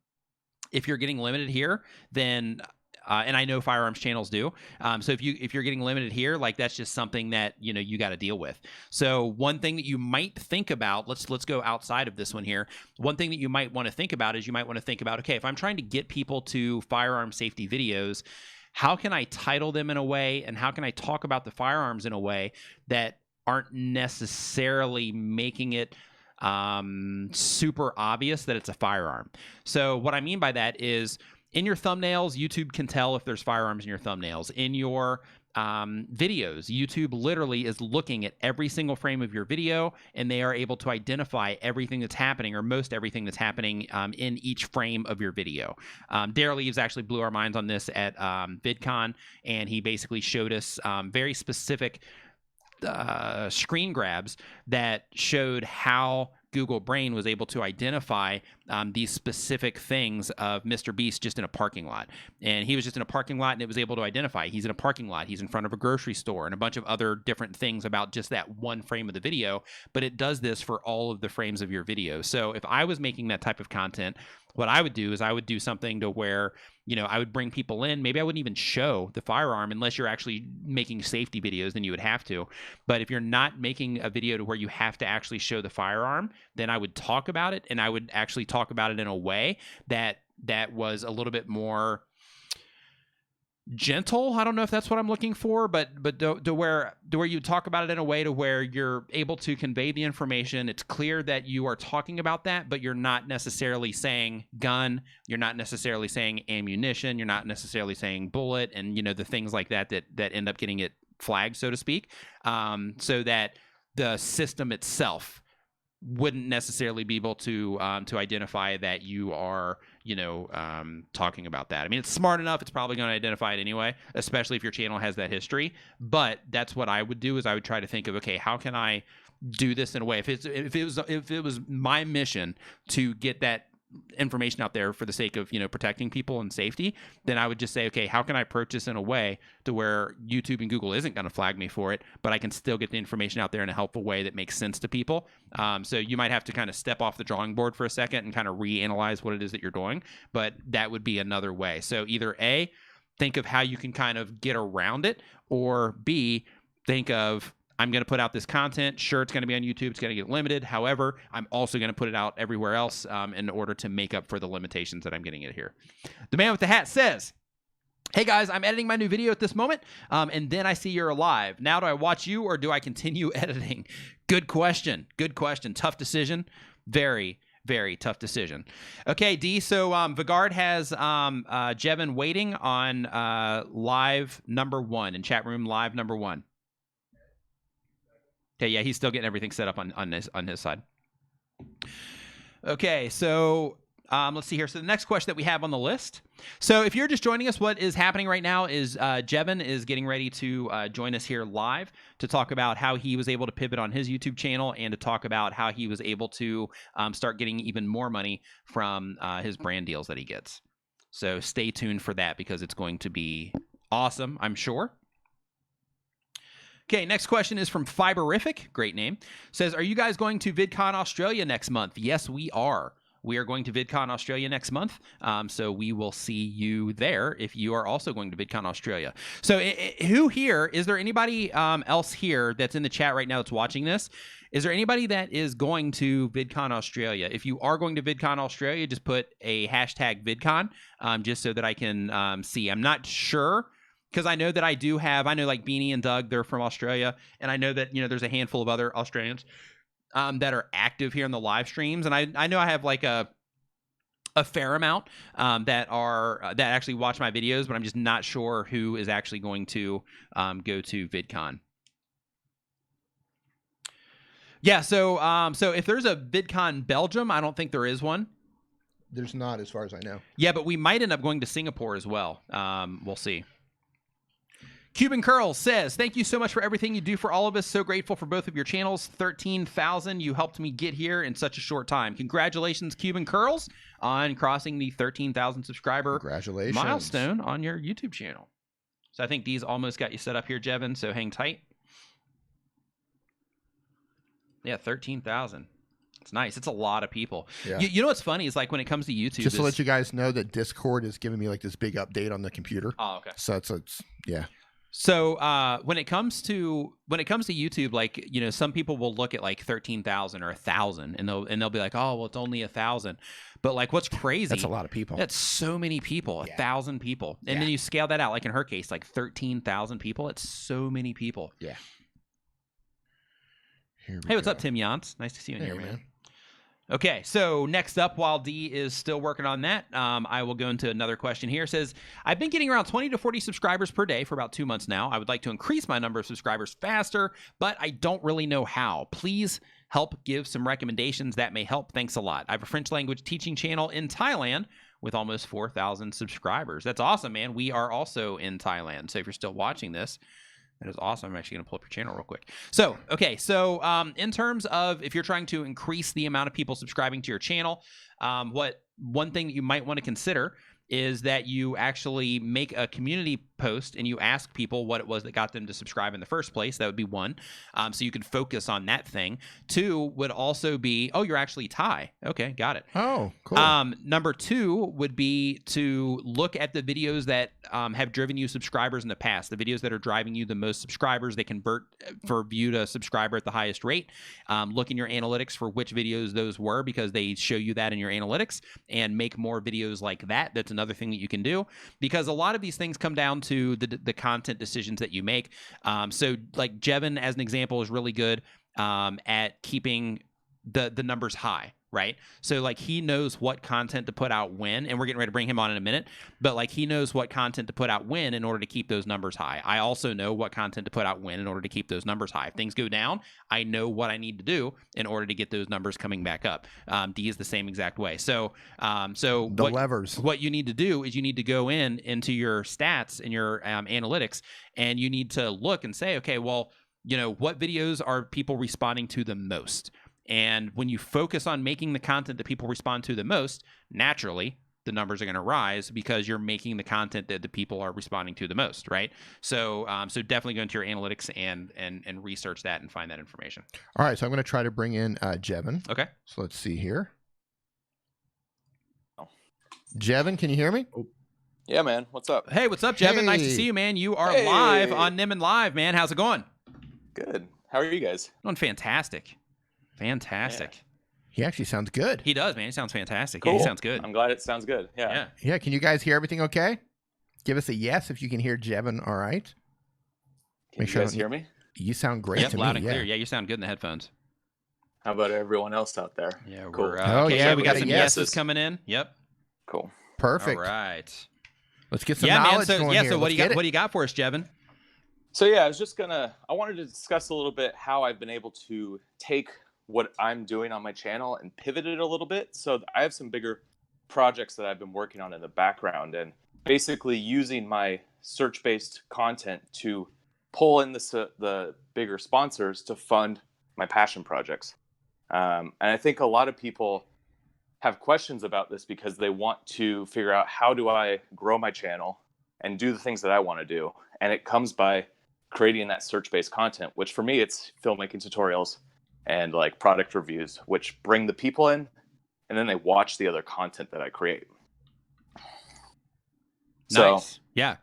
If you're getting limited here, then and I know firearms channels do. So if you're getting limited here, like that's just something that, you know, you got to deal with. So one thing that you might think about, let's go outside of this one here. One thing that you might want to think about is you might want to think about, okay, if I'm trying to get people to firearm safety videos, how can I title them in a way, and how can I talk about the firearms in a way that aren't necessarily making it super obvious that it's a firearm. So what I mean by that is in your thumbnails, YouTube can tell if there's firearms in your thumbnails. In your videos, YouTube literally is looking at every single frame of your video, and they are able to identify everything that's happening, or most everything that's happening in each frame of your video. Dare Leaves actually blew our minds on this at VidCon, and he basically showed us very specific screen grabs that showed how Google Brain was able to identify these specific things of Mr. Beast just in a parking lot. And he was just in a parking lot, and it was able to identify he's in a parking lot, he's in front of a grocery store, and a bunch of other different things about just that one frame of the video. But it does this for all of the frames of your video. So if I was making that type of content, what I would do is I would do something to where, you know, I would bring people in. Maybe I wouldn't even show the firearm unless you're actually making safety videos, then you would have to. But if you're not making a video to where you have to actually show the firearm, then I would talk about it, and I would actually talk about it in a way that was a little bit more gentle. I don't know if that's what I'm looking for, but to where you talk about it in a way to where you're able to convey the information. It's clear that you are talking about that, but you're not necessarily saying gun, you're not necessarily saying ammunition, you're not necessarily saying bullet, and you know, the things like that end up getting it flagged, so to speak, so that the system itself wouldn't necessarily be able to identify that you are, you know, talking about that. I mean, it's smart enough; it's probably going to identify it anyway, especially if your channel has that history. But that's what I would do: is I would try to think of, okay, how can I do this in a way? If it was my mission to get that information out there for the sake of, you know, protecting people and safety, then I would just say, okay, how can I approach this in a way to where YouTube and Google isn't going to flag me for it, but I can still get the information out there in a helpful way that makes sense to people. So you might have to kind of step off the drawing board for a second and kind of reanalyze what it is that you're doing, but that would be another way. So either A, think of how you can kind of get around it, or B, think of, I'm going to put out this content. Sure, it's going to be on YouTube. It's going to get limited. However, I'm also going to put it out everywhere else in order to make up for the limitations that I'm getting it here. The man with the hat says, hey guys, I'm editing my new video at this moment, and then I see you're alive. Now do I watch you, or do I continue editing? Good question. Good question. Tough decision. Very, very tough decision. Okay, D, so Vigard has Jevin waiting on live number 1, in chat room live number 1. Okay, yeah, he's still getting everything set up on his side. Okay, so let's see here. So the next question that we have on the list. So if you're just joining us, what is happening right now is Jevin is getting ready to join us here live to talk about how he was able to pivot on his YouTube channel, and to talk about how he was able to start getting even more money from his brand deals that he gets. So stay tuned for that, because it's going to be awesome, I'm sure. Okay, next question is from Fiberific. Great name. Says, are you guys going to VidCon Australia next month? Yes, we are. We are going to VidCon Australia next month, so we will see you there if you are also going to VidCon Australia. So who here, is there anybody else here that's in the chat right now that's watching this? Is there anybody that is going to VidCon Australia? If you are going to VidCon Australia, just put a hashtag VidCon, just so that I can see. I'm not sure, because I know that I know like Beanie and Doug, they're from Australia, and I know that, you know, there's a handful of other Australians that are active here in the live streams, and I know I have like a a fair amount that actually watch my videos, but I'm just not sure who is actually going to go to VidCon. Yeah, so if there's a VidCon Belgium, I don't think there is one. There's not, as far as I know. Yeah, but we might end up going to Singapore as well. We'll see. Cuban Curl says, thank you so much for everything you do for all of us. So grateful for both of your channels. 13,000. You helped me get here in such a short time. Congratulations, Cuban Curls, on crossing the 13,000 subscriber milestone on your YouTube channel. So I think Dee's almost got you set up here, Jevin, so hang tight. Yeah, 13,000. It's nice. It's a lot of people. Yeah. You know what's funny is like when it comes to YouTube. Just to let you guys know that Discord is giving me like this big update on the computer. Oh, okay. So it's yeah. So when it comes to YouTube, like, you know, some people will look at like 13,000 or 1,000, and they'll be like, oh, well, it's only 1,000. But like, what's crazy? That's a lot of people. That's so many people. 1,000 people, and then you scale that out. Like in her case, like 13,000 people. It's so many people. Yeah. Hey, what's up, Tim Yance? Nice to see you in here, man. Okay, so next up, while D is still working on that, I will go into another question here. It says, I've been getting around 20 to 40 subscribers per day for about 2 months now. I would like to increase my number of subscribers faster, but I don't really know how. Please help give some recommendations that may help. Thanks a lot. I have a French language teaching channel in Thailand with almost 4,000 subscribers. That's awesome, man. We are also in Thailand. So if you're still watching this, that is awesome. I'm actually going to pull up your channel real quick. So, okay. So, in terms of if you're trying to increase the amount of people subscribing to your channel, one thing that you might want to consider is that you actually make a community post and you ask people what it was that got them to subscribe in the first place. That would be one. So you can focus on that thing. Two would also be, oh, you're actually Thai. Okay, got it. Oh, cool. Number two would be to look at the videos that have driven you subscribers in the past, the videos that are driving you the most subscribers. They convert for view to subscriber at the highest rate. Look in your analytics for which videos those were, because they show you that in your analytics, and make more videos like that. That's another thing that you can do, because a lot of these things come down to the content decisions that you make. So like Jevin, as an example, is really good at keeping the numbers high, right? So like he knows what content to put out when, and we're getting ready to bring him on in a minute, but like he knows what content to put out when in order to keep those numbers high. I also know what content to put out when in order to keep those numbers high. If things go down, I know what I need to do in order to get those numbers coming back up. D is the same exact way. So levers. What you need to do is you need to go into your stats and your analytics, and you need to look and say, okay, well, you know, what videos are people responding to the most? And when you focus on making the content that people respond to the most, naturally, the numbers are going to rise because you're making the content that the people are responding to the most, right? So so definitely go into your analytics and research that and find that information. All right, so I'm going to try to bring in Jevin. Okay. So let's see here. Jevin, can you hear me? Yeah, man. What's up? Hey, what's up, Jevin? Hey. Nice to see you, man. You are live on Nimmin Live, man. How's it going? Good. How are you guys? Doing fantastic. Fantastic. Yeah. He actually sounds good. He does, man. He sounds fantastic. Cool. Yeah, he sounds good. I'm glad it sounds good. Yeah. Yeah, can you guys hear everything okay? Give us a yes if you can hear Jevin all right. Can you guys hear me? You sound great to me. Loud and clear. Yeah, you sound good in the headphones. How about everyone else out there? Yeah, cool. Okay, we got some yes. yeses coming in. Yep. Cool. Perfect. All right. Let's get some knowledge going here. So what do you got for us, Jevin? So yeah, I wanted to discuss a little bit how I've been able to take what I'm doing on my channel and pivot it a little bit. So I have some bigger projects that I've been working on in the background, and basically using my search-based content to pull in the bigger sponsors to fund my passion projects. And I think a lot of people have questions about this because they want to figure out, how do I grow my channel and do the things that I want to do? And it comes by creating that search-based content, which for me, it's filmmaking tutorials and like product reviews, which bring the people in, and then they watch the other content that I create. Nice. So, yeah.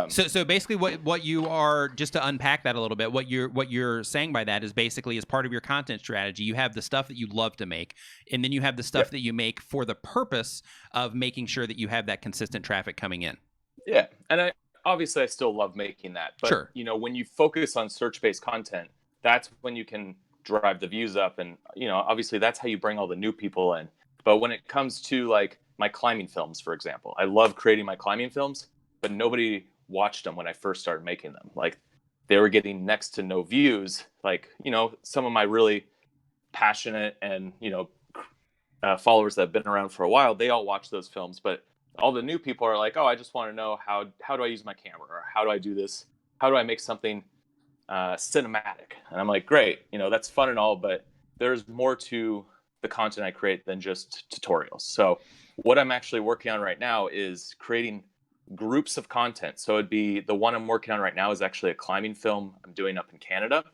So basically what you are, just to unpack that a little bit, what you're saying by that is basically, as part of your content strategy, you have the stuff that you love to make, and then you have the stuff that you make for the purpose of making sure that you have that consistent traffic coming in. Yeah. And obviously I still love making that, but sure, you know, when you focus on search-based content, that's when you can drive the views up, and you know, obviously that's how you bring all the new people in. But when it comes to like my climbing films, for example. I love creating my climbing films, but nobody watched them when I first started making them. Like, they were getting next to no views. Like, you know, some of my really passionate and, you know, followers that have been around for a while, they all watch those films, but all the new people are like, oh, I just want to know how do I use my camera, or how do I do this? How do I make something cinematic? And I'm like, great, you know, that's fun and all, but there's more to the content I create than just tutorials. So what I'm actually working on right now is creating groups of content. So it'd be, the one I'm working on right now is actually a climbing film I'm doing up in Canada,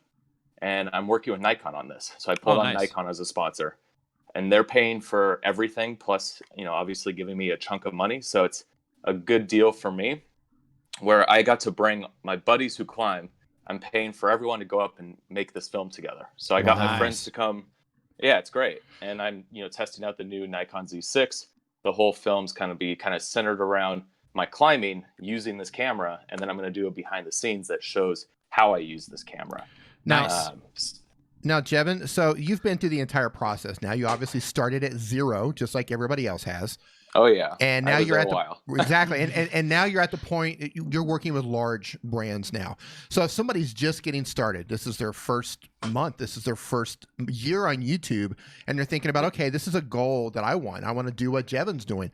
and I'm working with Nikon on this. So I pulled on Nikon as a sponsor, and they're paying for everything, plus, you know, obviously giving me a chunk of money. So it's a good deal for me, where I got to bring my buddies who climb. I'm paying for everyone to go up and make this film together. So I got my friends to come. Yeah, it's great. And I'm, you know, testing out the new Nikon Z6. The whole film's kind of centered around my climbing using this camera. And then I'm going to do a behind the scenes that shows how I use this camera. Nice. Now, Jevin, so you've been through the entire process. Now, you obviously started at 0, just like everybody else has. Oh yeah, and now you're at the exactly, and now you're at the point you're working with large brands now. So if somebody's just getting started, this is their first month, this is their first year on YouTube, and they're thinking about, okay, this is a goal that I want to do what Jevin's doing.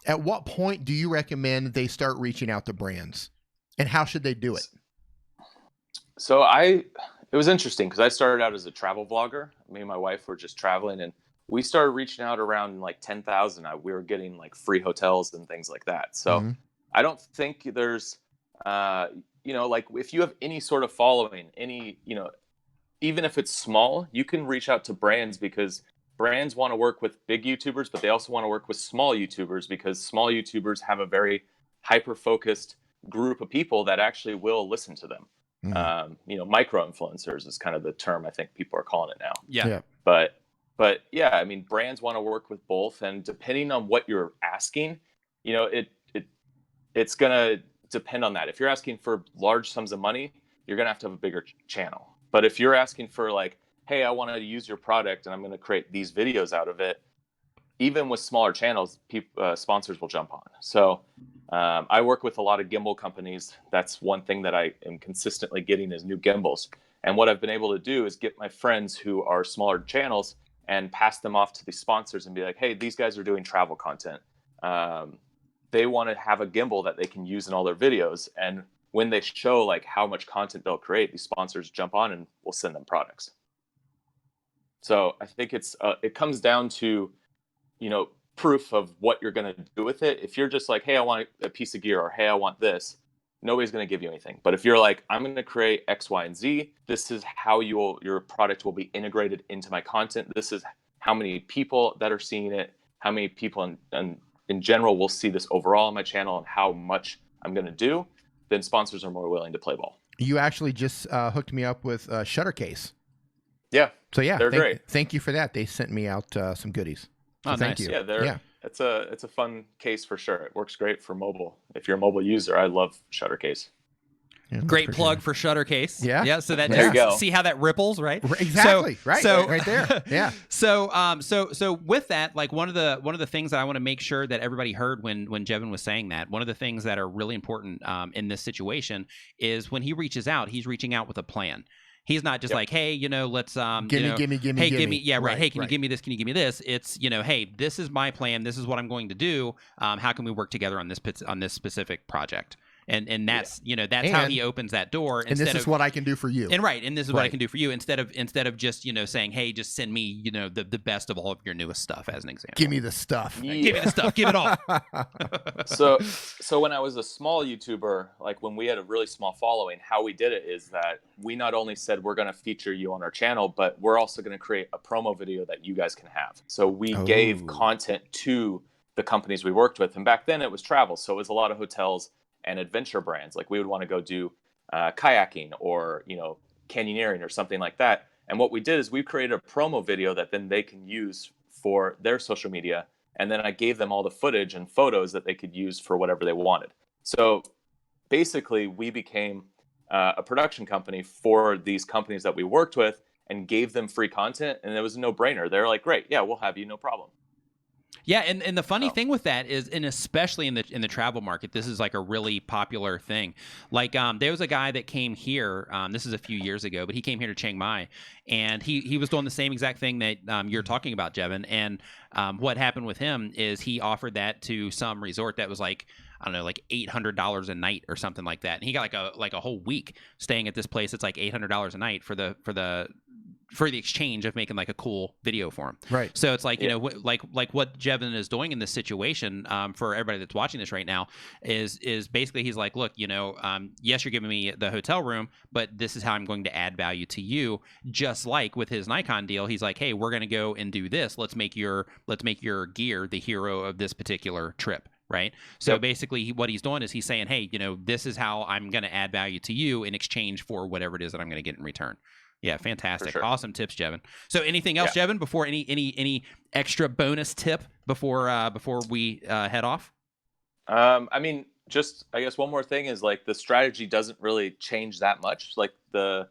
At what point do you recommend they start reaching out to brands, and how should they do it? So it was interesting because I started out as a travel vlogger. Me and my wife were just traveling, and we started reaching out around like 10,000. We were getting like free hotels and things like that. So I don't think there's, you know, like if you have any sort of following, you know, even if it's small, you can reach out to brands, because brands want to work with big YouTubers, but they also want to work with small YouTubers, because small YouTubers have a very hyper-focused group of people that actually will listen to them. You know, micro influencers is kind of the term I think people are calling it now. Yeah. But yeah, I mean, brands want to work with both, and depending on what you're asking, you know, it's gonna depend on that. If you're asking for large sums of money, you're gonna have to have a bigger channel. But if you're asking for like, hey, I want to use your product and I'm gonna create these videos out of it, even with smaller channels, sponsors will jump on. So I work with a lot of gimbal companies. That's one thing that I am consistently getting is new gimbals. And what I've been able to do is get my friends who are smaller channels and pass them off to the sponsors and be like, hey, these guys are doing travel content. They want to have a gimbal that they can use in all their videos. And when they show like how much content they'll create, these sponsors jump on and we'll send them products. So I think it comes down to, you know, proof of what you're going to do with it. If you're just like, hey, I want a piece of gear, or hey, I want this, nobody's going to give you anything. But if you're like, I'm going to create X, Y, and Z, this is how your product will be integrated into my content. This is how many people that are seeing it, how many people in general will see this overall on my channel, and how much I'm going to do, then sponsors are more willing to play ball. You actually just hooked me up with Shuttercase. Yeah. So yeah, they're great. Thank you for that. They sent me out some goodies. So thank you. Yeah, it's a fun case for sure. It works great for mobile. If you're a mobile user, I love Shuttercase. Yeah, great plug for Shuttercase. Yeah. So that there you go. See how that ripples, right? Exactly. So right there. Yeah. So with that, like one of the things that I want to make sure that everybody heard when Jevin was saying that, one of the things that are really important in this situation is when he reaches out, he's reaching out with a plan. He's not just like, hey, you know, let's give me. Yeah, right. Hey, can you give me this? Can you give me this? It's, you know, hey, this is my plan. This is what I'm going to do. How can we work together on this specific project? And that's you know, that's how he opens that door. And this is what I can do for you. And this is what I can do for you, instead of just, you know, saying, hey, just send me, you know, the best of all of your newest stuff, as an example. Give me the stuff. Yeah. Give me the stuff. Give it all. So when I was a small YouTuber, like when we had a really small following, how we did it is that we not only said we're going to feature you on our channel, but we're also going to create a promo video that you guys can have. So we gave content to the companies we worked with. And back then it was travel. So it was a lot of hotels and adventure brands. Like we would want to go do kayaking or, you know, canyoneering or something like that. And what we did is we created a promo video that then they can use for their social media. And then I gave them all the footage and photos that they could use for whatever they wanted. So basically we became a production company for these companies that we worked with and gave them free content. And it was a no-brainer. They're like, great, yeah, we'll have you, no problem. Yeah, and the funny thing with that is, and especially in the travel market, this is like a really popular thing. Like there was a guy that came here. This is a few years ago, but he came here to Chiang Mai, and he was doing the same exact thing that you're talking about, Jevin. And what happened with him is he offered that to some resort that was like, I don't know, like $800 a night or something like that. And he got like a whole week staying at this place. It's like $800 a night for the exchange of making like a cool video for him. Right. So it's like, you know, like what Jevin is doing in this situation, for everybody that's watching this right now is basically he's like, look, you know, yes, you're giving me the hotel room, but this is how I'm going to add value to you. Just like with his Nikon deal, he's like, hey, we're going to go and do this. Let's make your gear the hero of this particular trip. Right. So basically what he's doing is he's saying, hey, you know, this is how I'm going to add value to you in exchange for whatever it is that I'm going to get in return. Yeah, fantastic. Sure. Awesome tips, Jevin. So anything else, Jevin, before any extra bonus tip before we head off? I mean, just I guess one more thing is like the strategy doesn't really change that much. Like the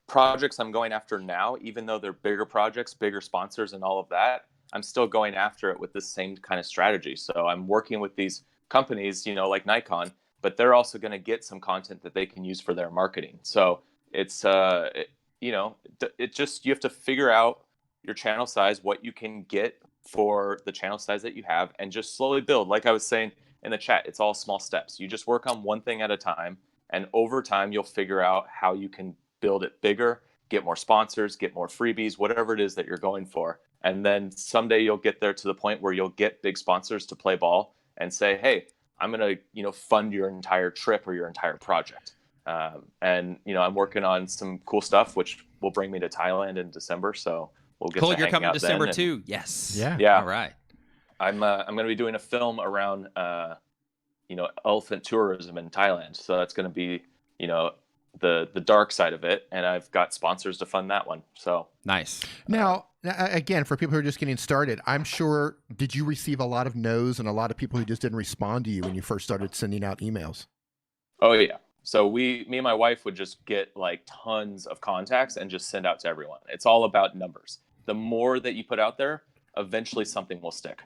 projects I'm going after now, even though they're bigger projects, bigger sponsors and all of that, I'm still going after it with the same kind of strategy. So I'm working with these companies, you know, like Nikon, but they're also going to get some content that they can use for their marketing. So it's you know, it just, you have to figure out your channel size, what you can get for the channel size that you have, and just slowly build. Like I was saying in the chat, it's all small steps. You just work on one thing at a time, and over time you'll figure out how you can build it bigger, get more sponsors, get more freebies, whatever it is that you're going for. And then someday you'll get there to the point where you'll get big sponsors to play ball and say, hey, I'm going to, you know, fund your entire trip or your entire project. And, you know, I'm working on some cool stuff, which will bring me to Thailand in December. So we'll get cool. to You're hang coming out December then. too. Yes. Yeah. All right. I'm going to be doing a film around, you know, elephant tourism in Thailand. So that's going to be, you know, the dark side of it. And I've got sponsors to fund that one. So nice. Now, again, for people who are just getting started, I'm sure, did you receive a lot of no's and a lot of people who just didn't respond to you when you first started sending out emails? Oh yeah. So me and my wife would just get like tons of contacts and just send out to everyone. It's all about numbers. The more that you put out there, eventually something will stick.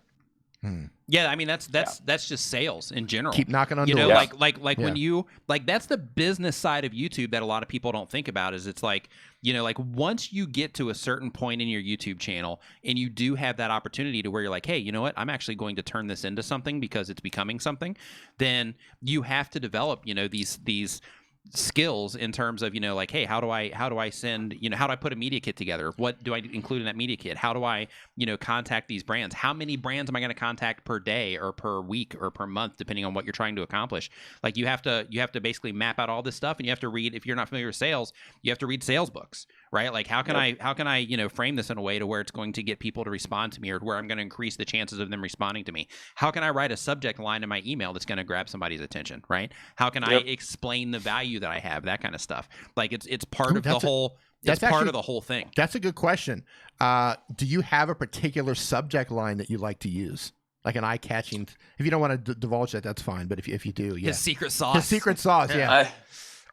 Yeah, I mean that's just sales in general. Keep knocking on doors. You know, yeah. like when you like that's the business side of YouTube that a lot of people don't think about. Is it's like, you know, like once you get to a certain point in your YouTube channel and you do have that opportunity to where you're like, hey, you know what, I'm actually going to turn this into something because it's becoming something. Then you have to develop, you know, these skills in terms of, you know, like, hey, how do I send, you know, how do I put a media kit together? What do I include in that media kit? How do I, you know, contact these brands? How many brands am I going to contact per day or per week or per month, depending on what you're trying to accomplish? Like you have to basically map out all this stuff, and you have to read, if you're not familiar with sales, you have to read sales books, right? Like how can I, you know, frame this in a way to where it's going to get people to respond to me, or where I'm going to increase the chances of them responding to me? How can I write a subject line in my email that's going to grab somebody's attention, right? How can I explain the value that I have, that kind of stuff? Like it's part of the whole. That's part of the whole thing. That's a good question. Do you have a particular subject line that you like to use? Like an eye-catching. If you don't want to divulge that, that's fine. But if you do, yeah. His secret sauce. His secret sauce, yeah.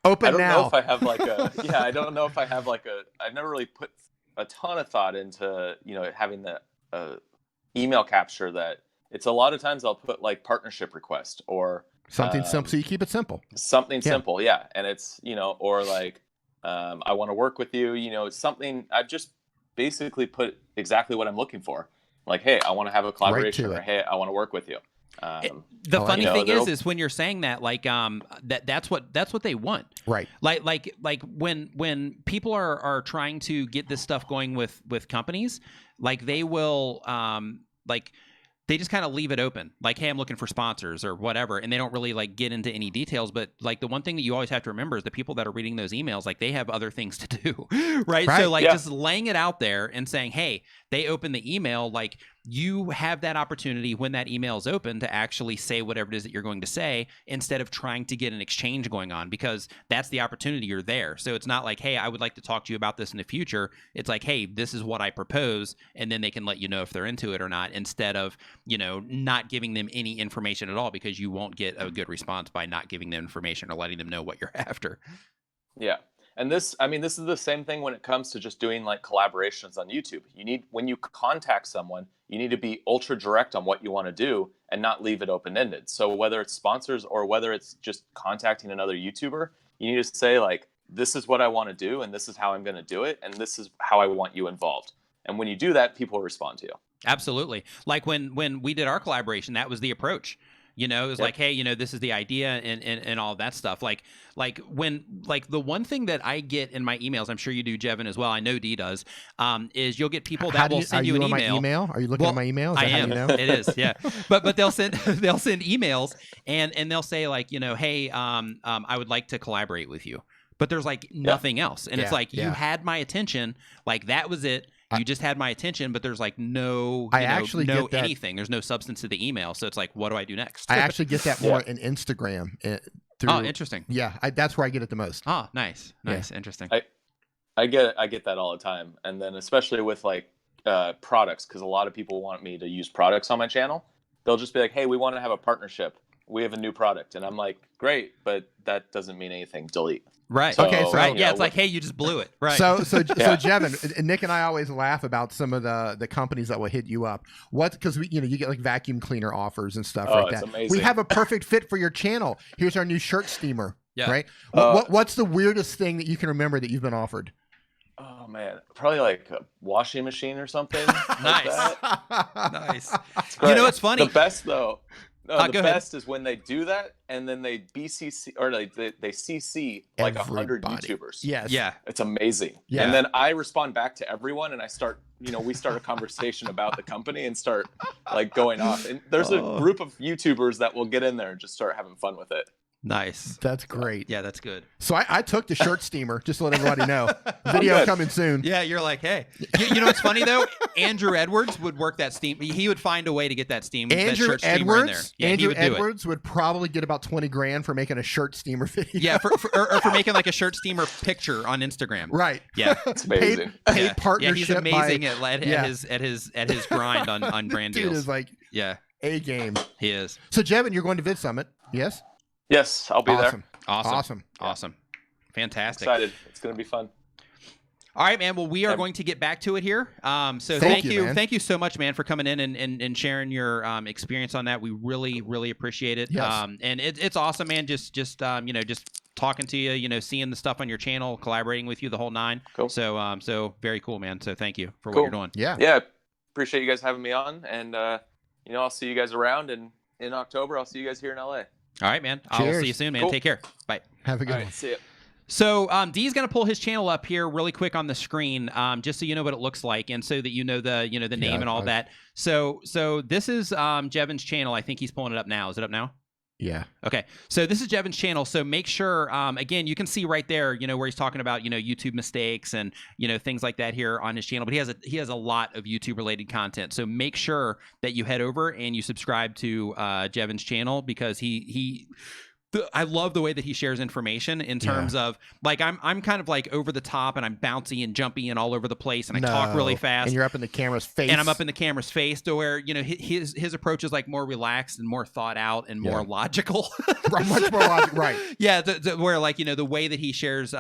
I don't know if I have like a. Yeah, I don't know if I have like a. I've never really put a ton of thought into, you know, having the email capture. That it's a lot of times I'll put like partnership request or something simple. So you keep it simple. Something simple, yeah. And it's, you know, or like I want to work with you. You know, something. I've just basically put exactly what I'm looking for. Like, hey, I want to have a collaboration, or hey, I want to work with you. The funny thing is when you're saying that, like, that's what they want, right? Like when people are trying to get this stuff going with companies, like they will, like they just kind of leave it open, like, hey, I'm looking for sponsors or whatever, and they don't really like get into any details. But like the one thing that you always have to remember is the people that are reading those emails, like they have other things to do, right? So like just laying it out there and saying, hey, they open the email, like you have that opportunity when that email is open to actually say whatever it is that you're going to say, instead of trying to get an exchange going on, because that's the opportunity. You're there. So it's not like, hey, I would like to talk to you about this in the future. It's like, hey, this is what I propose. And then they can let you know if they're into it or not, instead of, you know, not giving them any information at all, because you won't get a good response by not giving them information or letting them know what you're after. Yeah. And this, I mean, this is the same thing when it comes to just doing like collaborations on YouTube. When you contact someone, you need to be ultra direct on what you want to do and not leave it open-ended. So whether it's sponsors or whether it's just contacting another YouTuber, you need to say like, this is what I want to do, and this is how I'm going to do it, and this is how I want you involved. And when you do that, people respond to you. Absolutely. Like when we did our collaboration, that was the approach. You know, it was like, hey, you know, this is the idea and all of that stuff. Like the one thing that I get in my emails, I'm sure you do, Jevin, as well. I know Dee does, is you'll get people that will send you an email. My email? Are you looking at my email? I am. You know? It is, yeah. But they'll send emails and they'll say like, you know, hey, I would like to collaborate with you. But there's like nothing else. And it's like, you had my attention. Like that was it. You just had my attention, but there's like no anything. There's no substance to the email. So it's like, what do I do next? I actually get that more in Instagram. Oh, interesting. Yeah, that's where I get it the most. Oh, nice. Interesting. I get that all the time. And then especially with like products, because a lot of people want me to use products on my channel. They'll just be like, hey, we want to have a partnership. We have a new product. And I'm like, great, but that doesn't mean anything. Delete. Right. So, okay. So right. Yeah. It's like, hey, you just blew it. Right. So Jevin, Nick and I always laugh about some of the companies that will hit you up. Because you get like vacuum cleaner offers and stuff like that. Amazing. We have a perfect fit for your channel. Here's our new shirt steamer. Yeah. Right. What's the weirdest thing that you can remember that you've been offered? Oh man, probably like a washing machine or something. Nice. Nice. You know, it's funny. The best though. No, the best ahead. is when they do that and then they BCC or they CC like 100 YouTubers. Yes. Yeah. It's amazing. Yeah. And then I respond back to everyone and I start, we start a conversation about the company and start like going off. And there's a group of YouTubers that will get in there and just start having fun with it. Nice. That's great. Yeah, that's good. So I took the shirt steamer, just to let everybody know. Video coming soon. Yeah, you're like, hey. You know what's funny, though? Andrew Edwards would work that steam. He would find a way to get that shirt steamer in there. Yeah, Andrew Edwards would probably get about 20 grand for making a shirt steamer video. Yeah, for making like a shirt steamer picture on Instagram. Right. Yeah. It's amazing. Paid partnership. Yeah, he's amazing at his grind on brand deals. Dude is like A game. He is. So Jevin, you're going to Vid Summit, yes? Yes, I'll be there. Awesome. Fantastic. Excited. It's going to be fun. All right, man. Well, we are going to get back to it here. So thank you. Thank you so much, man, for coming in and sharing your experience on that. We really, really appreciate it. Yes. And it's awesome, man. Just talking to you, seeing the stuff on your channel, collaborating with you, the whole nine. Cool. So very cool, man. So thank you for what you're doing. Yeah. Yeah. Appreciate you guys having me on. And, I'll see you guys around. And in October, I'll see you guys here in LA. All right, man. Cheers. I'll see you soon, man. Cool. Take care. Bye. Have a good All one. right, see ya. So Dee's going to pull his channel up here really quick on the screen, just so you know what it looks like, and so that you know the name and all that. So this is Jevin's channel. I think he's pulling it up now. Is it up now? Yeah. Okay. So this is Jevin's channel. So make sure, again, you can see right there, where he's talking about, YouTube mistakes and, things like that here on his channel. But he has a lot of YouTube related content. So make sure that you head over and you subscribe to Jevin's channel, because I love the way that he shares information in terms of like, I'm kind of like over the top and I'm bouncy and jumpy and all over the place and I talk really fast. And you're up in the camera's face. And I'm up in the camera's face, to where, his approach is like more relaxed and more thought out and more logical. Much more logical, right. Yeah. Where like, the way that he shares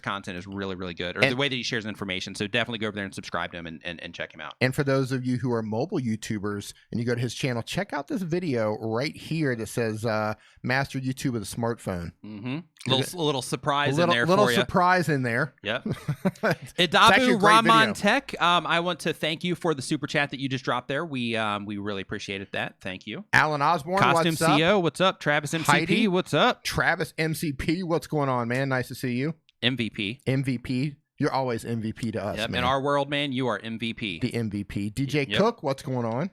content is really, really good, or the way that he shares information. So definitely go over there and subscribe to him and check him out. And for those of you who are mobile YouTubers and you go to his channel, check out this video right here that says, Master YouTube with a smartphone. Mm-hmm. Little surprise in there for you. Little surprise in there. Yep. Idabu Rahman Tech, I want to thank you for the super chat that you just dropped there. We really appreciated that. Thank you. Alan Osborne, Costume what's up? CO, what's up? Travis MCP, Heidi, what's up? Travis MCP, what's going on, man? Nice to see you. MVP. You're always MVP to us, man. In our world, man, you are MVP. The MVP. DJ Cook, what's going on?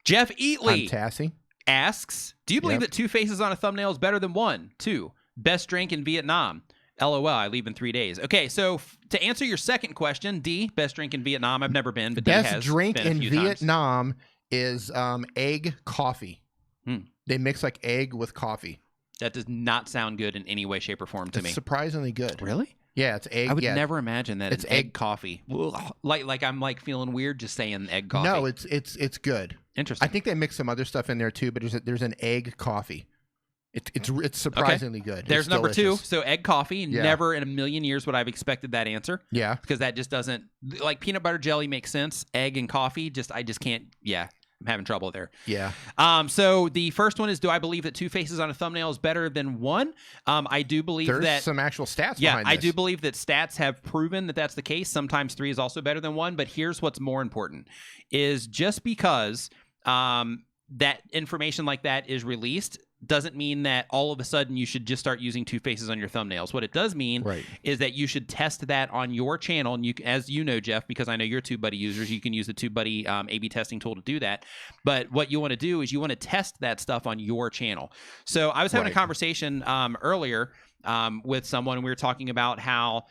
Jeff Eatley. I'm Tassie. Asks, do you believe that 2 faces on a thumbnail is better than 1? 2, best drink in Vietnam. LOL, I leave in 3 days. Okay, so to answer your second question, D, best drink in Vietnam. I've never been, but D has best drink been a in few Vietnam is egg coffee. They mix like egg with coffee. That does not sound good in any way, shape, or form to me. Surprisingly good. Really? Yeah, it's egg. I would never imagine that it's egg coffee. Like I'm like feeling weird just saying egg coffee. No, it's good. Interesting. I think they mix some other stuff in there too, but there's an egg coffee. It's surprisingly good. There's It's number delicious. 2. So egg coffee. Yeah. Never in a million years would I've expected that answer. Yeah. Because that just doesn't, like, peanut butter jelly makes sense. Egg and coffee, I just can't. Yeah. I'm having trouble there. Yeah. So the first one is, do I believe that 2 faces on a thumbnail is better than 1? I do believe There's that some actual stats yeah, behind I this. do believe that stats have proven that that's the case. Sometimes 3 is also better than 1, but here's what's more important is just because that information like that is released doesn't mean that all of a sudden you should just start using 2 faces on your thumbnails. What it does mean is that you should test that on your channel. And you, as you know, Jeff, because I know you're TubeBuddy users, you can use the TubeBuddy A/B testing tool to do that. But what you want to do is you want to test that stuff on your channel. So I was having a conversation earlier with someone. We were talking about how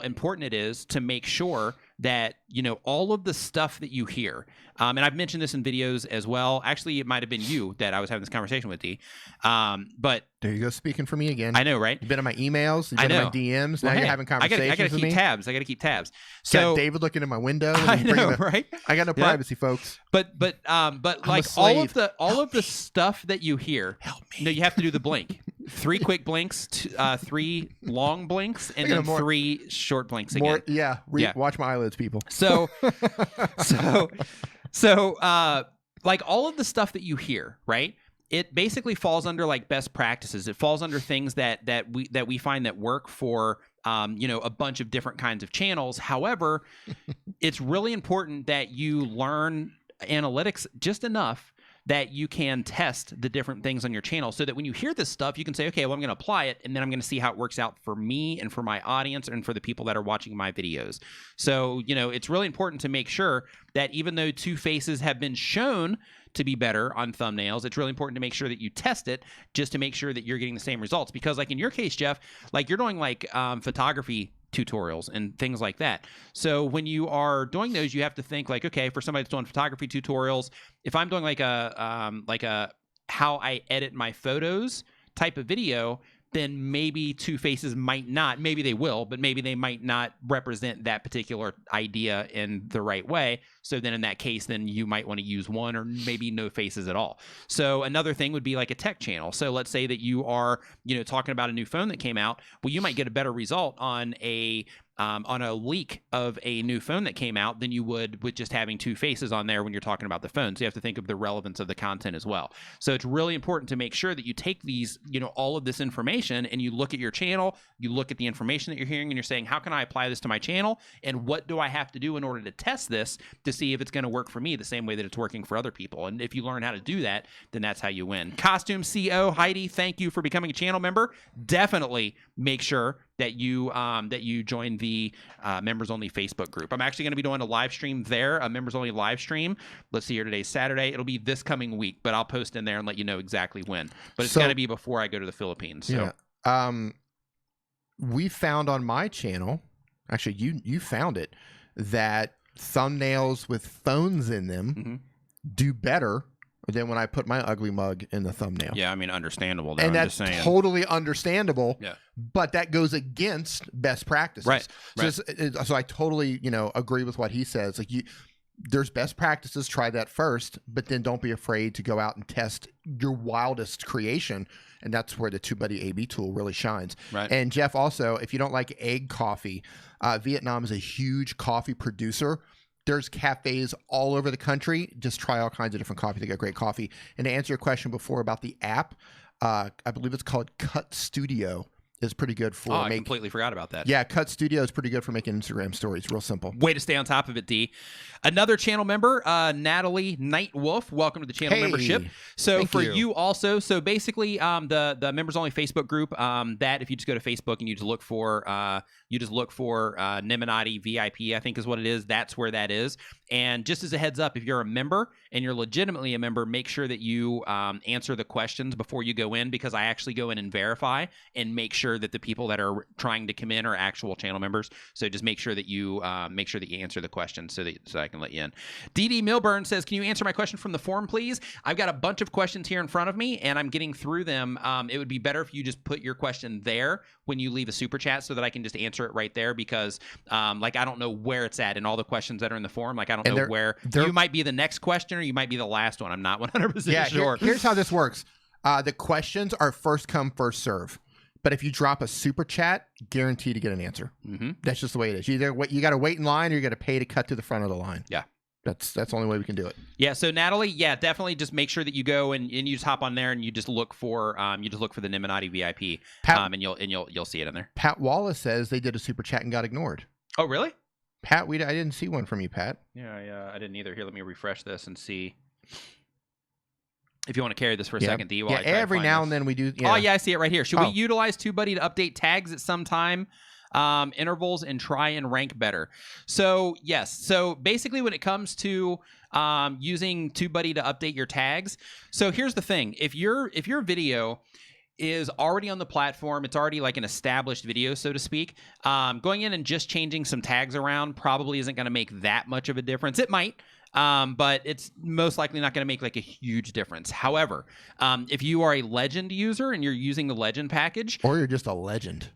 important it is to make sure that, you know, all of the stuff that you hear, and I've mentioned this in videos as well. Actually, it might have been you that I was having this conversation with, D. But there you go, speaking for me again. I know, right? You've been in my emails, you've been in my DMs. Well, now hey, you're having conversations I gotta with keep me. tabs. I gotta keep tabs. So So David looking in my window. I know, right? I got no privacy, folks. But like all slave. of the stuff that you hear, Help me. no, you have to do the blink. 3 quick blinks, 3 long blinks, and then 3 short blinks again. Watch my eyelids, people. So like all of the stuff that you hear, right? It basically falls under like best practices. It falls under things that we find that work for a bunch of different kinds of channels. However, it's really important that you learn analytics just enough that you can test the different things on your channel so that when you hear this stuff, you can say, okay, well, I'm going to apply it, and then I'm going to see how it works out for me and for my audience and for the people that are watching my videos. So, it's really important to make sure that even though 2 faces have been shown to be better on thumbnails, it's really important to make sure that you test it just to make sure that you're getting the same results. Because like in your case, Jeff, like you're doing like photography tutorials and things like that. So when you are doing those, you have to think like, okay, for somebody that's doing photography tutorials, if I'm doing like a how I edit my photos type of video, then maybe 2 faces might not, maybe they will, but maybe they might not represent that particular idea in the right way. So then in that case, then you might want to use 1 or maybe no faces at all. So another thing would be like a tech channel. So let's say that you are, talking about a new phone that came out. Well, you might get a better result on a leak of a new phone that came out than you would with just having 2 faces on there when you're talking about the phone. So you have to think of the relevance of the content as well. So it's really important to make sure that you take these, all of this information and you look at your channel, you look at the information that you're hearing, and you're saying, how can I apply this to my channel? And what do I have to do in order to test this to see if it's going to work for me the same way that it's working for other people? And if you learn how to do that, then that's how you win. Costume CO Heidi, thank you for becoming a channel member. Definitely make sure that you join the members only Facebook group. I'm actually going to be doing a live stream there, a members only live stream. Let's see here, today's Saturday. It'll be this coming week, but I'll post in there and let you know exactly when. But it's got to be before I go to the Philippines. So. Yeah. We found on my channel, actually you found it, that thumbnails with phones in them do better than when I put my ugly mug in the thumbnail. Yeah, I mean, understandable. Though, and I'm that's just saying. Totally understandable. Yeah. But that goes against best practices. Right. So I totally, agree with what he says. Like there's best practices. Try that first, but then don't be afraid to go out and test your wildest creation. And that's where the TubeBuddy A/B tool really shines. Right. And Jeff, also, if you don't like egg coffee, Vietnam is a huge coffee producer. There's cafes all over the country. Just try all kinds of different coffee. They got great coffee. And to answer your question before about the app, I believe it's called Cut Studio. Is pretty good for I completely forgot about that. Yeah, Cut Studio is pretty good for making Instagram stories. Real simple. Way to stay on top of it, D. Another channel member, Natalie Nightwolf. Welcome to the channel membership. So for you also, so basically the members only Facebook group, that if you just go to Facebook and you just look for Nimmin VIP, I think is what it is. That's where that is. And just as a heads up, if you're a member and you're legitimately a member, make sure that you answer the questions before you go in, because I actually go in and verify and make sure that the people that are trying to come in are actual channel members. So just make sure that you answer the questions so I can let you in. DD Milburn says, can you answer my question from the forum, please? I've got a bunch of questions here in front of me and I'm getting through them. It would be better if you just put your question there when you leave a super chat so that I can just answer it right there, because I don't know where it's at in all the questions that are in the forum. Like I don't know where you might be the next question or you might be the last one. I'm not 100% sure. Here's how this works. The questions are first come, first serve. But if you drop a super chat, guaranteed to get an answer. That's just the way it is. You got to wait in line, or you got to pay to cut to the front of the line. Yeah. That's the only way we can do it. Yeah. So Natalie, definitely just make sure that you go and you just hop on there and you just look for the Nimminati VIP, and you'll see it in there. Pat Wallace says they did a super chat and got ignored. Oh, really? Pat, I didn't see one from you, Pat. Yeah, I didn't either. Here, let me refresh this and see. If you want to carry this for a second, D. Every now and then we do. Yeah. Oh, yeah, I see it right here. Should we utilize TubeBuddy to update tags at some time? Intervals and try and rank better. So yes, so basically when it comes to using TubeBuddy to update your tags, so here's the thing: if your video is already on the platform, it's already like an established video, so to speak, going in and just changing some tags around probably isn't going to make that much of a difference. It might, but it's most likely not going to make like a huge difference. However, if you are a legend user and you're using the legend package, or you're just a legend,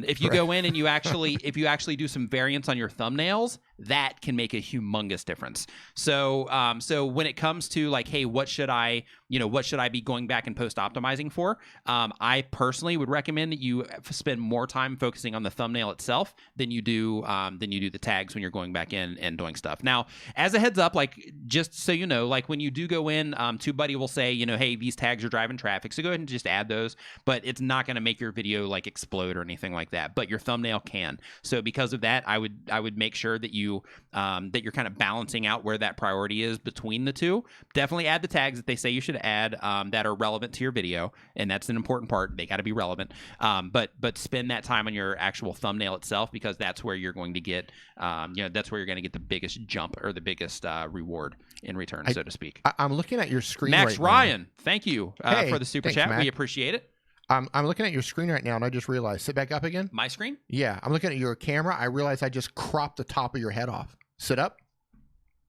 if you go in and if you actually do some variants on your thumbnails, that can make a humongous difference. So, so when it comes to like, hey, what should I be going back and post optimizing for? I personally would recommend that you spend more time focusing on the thumbnail itself than you do the tags when you're going back in and doing stuff. Now, as a heads up, like just so you know, like when you do go in, TubeBuddy will say, hey, these tags are driving traffic, so go ahead and just add those. But it's not going to make your video like explode or anything like that. But your thumbnail can. So because of that, I would make sure that you're kind of balancing out where that priority is between the two. Definitely add the tags that they say you should add that are relevant to your video, and that's an important part. They got to be relevant. But spend that time on your actual thumbnail itself, because that's where you're going to get that's where you're going to get the biggest jump or the biggest reward in return, so to speak. I'm looking at your screen. Max right Ryan, now. Thank you for the super thanks, chat. Mac. We appreciate it. I'm looking at your screen right now, and I just realized. Sit back up again. My screen? Yeah, I'm looking at your camera. I realized I just cropped the top of your head off. Sit up.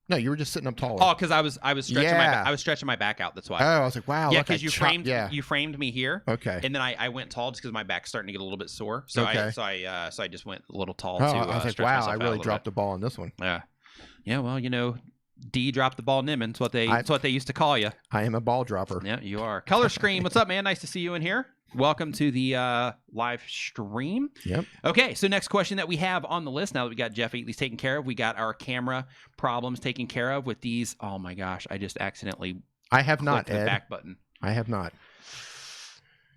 No, you were just sitting up taller. Oh, because I was stretching my back out. That's why. Oh, I was like, wow. Yeah, because you framed me here. Okay. And then I went tall just because my back's starting to get a little bit sore. So okay. I just went a little tall. Oh, to I was like, wow, I really dropped the ball on this one. Yeah. Yeah. Well, D dropped the ball, Nimmin. That's what they used to call you. I am a ball dropper. Yeah, you are. Color Screen, what's up, man? Nice to see you in here. Welcome to the live stream. Yep. Okay, so next question that we have on the list, now that we got Jeff Eatley's taken care of, we got our camera problems taken care of with these. Oh my gosh, I just accidentally clicked the back button. I have not.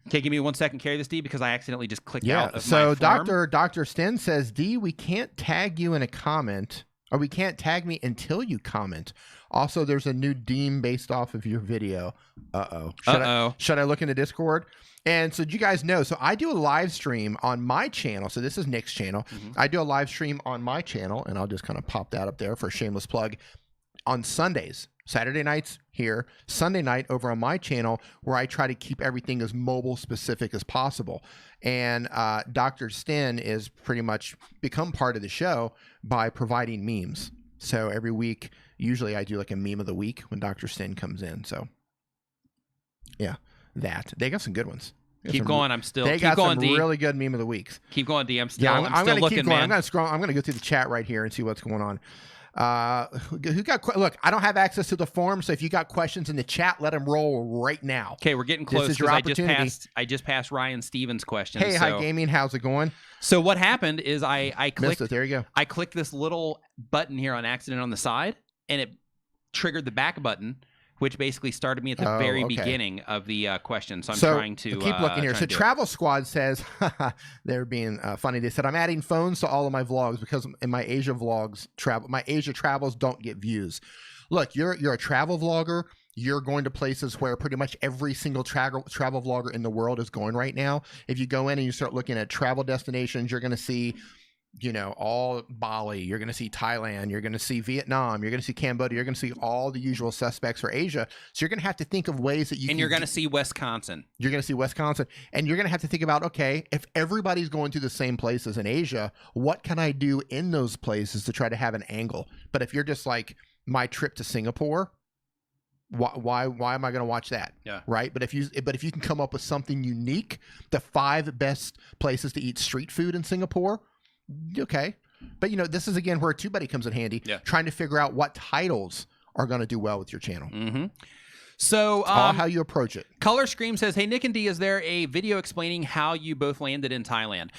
Okay, give me 1 second, carry this, D, because I accidentally just clicked out of so my form. Dr. Sten says, D, we can't tag you in a comment, or we can't tag me until you comment. Also, there's a new Deem based off of your video. Should I look into Discord? And so you guys know, so I do a live stream on my channel. So this is Nick's channel. I do a live stream on my channel, and I'll just kind of pop that up there for a shameless plug, on Sundays. Saturday nights here, Sunday night over on my channel, where I try to keep everything as mobile specific as possible. And Dr. Sten is pretty much become part of the show by providing memes. So every week, usually I do like a meme of the week when Dr. Sten comes in. So yeah, they got some good ones. Keep going. I'm still. They keep got going, some D. really good meme of the weeks. Keep going, D. I'm still. Yeah, I'm still looking, man. I'm gonna scroll. I'm gonna go through the chat right here and see what's going on. Look, I don't have access to the forum, so if you got questions in the chat, let them roll right now. Okay, we're getting close. This is your opportunity. I just passed Ryan Stevens' question. Hey, Hi Gaming, how's it going? So what happened is I clicked. Missed it. There you go. I clicked this little button here on accident on the side, and it triggered the back button, which basically started me at the very beginning of the question. So I'm trying to keep looking here. So Travel Squad says they're being funny. They said, I'm adding phones to all of my vlogs because in my Asia vlogs, my Asia travels don't get views. Look, you're a travel vlogger. You're going to places where pretty much every single travel vlogger in the world is going right now. If you go in and you start looking at travel destinations, you're going to see, all Bali, you're going to see Thailand, you're going to see Vietnam, you're going to see Cambodia, you're going to see all the usual suspects for Asia. So you're going to have to think of ways that you're going to see Wisconsin. You're going to see Wisconsin. And you're going to have to think about, okay, if everybody's going to the same places in Asia, what can I do in those places to try to have an angle? But if you're just like, my trip to Singapore, why am I going to watch that? Yeah. Right. But if you can come up with something unique, the 5 best places to eat street food in Singapore, okay. But this is again where TubeBuddy comes in handy. Yeah. Trying to figure out what titles are going to do well with your channel. Mm-hmm. So all how you approach it. Color Scream says, hey, Nick and D, is there a video explaining how you both landed in Thailand?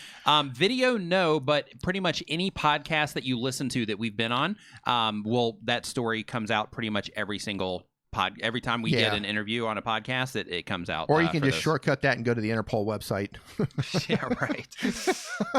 Video, no, but pretty much any podcast that you listen to that we've been on, that story comes out pretty much every time we get an interview on a podcast, it comes out. Or you can just shortcut that and go to the Interpol website. Yeah, right.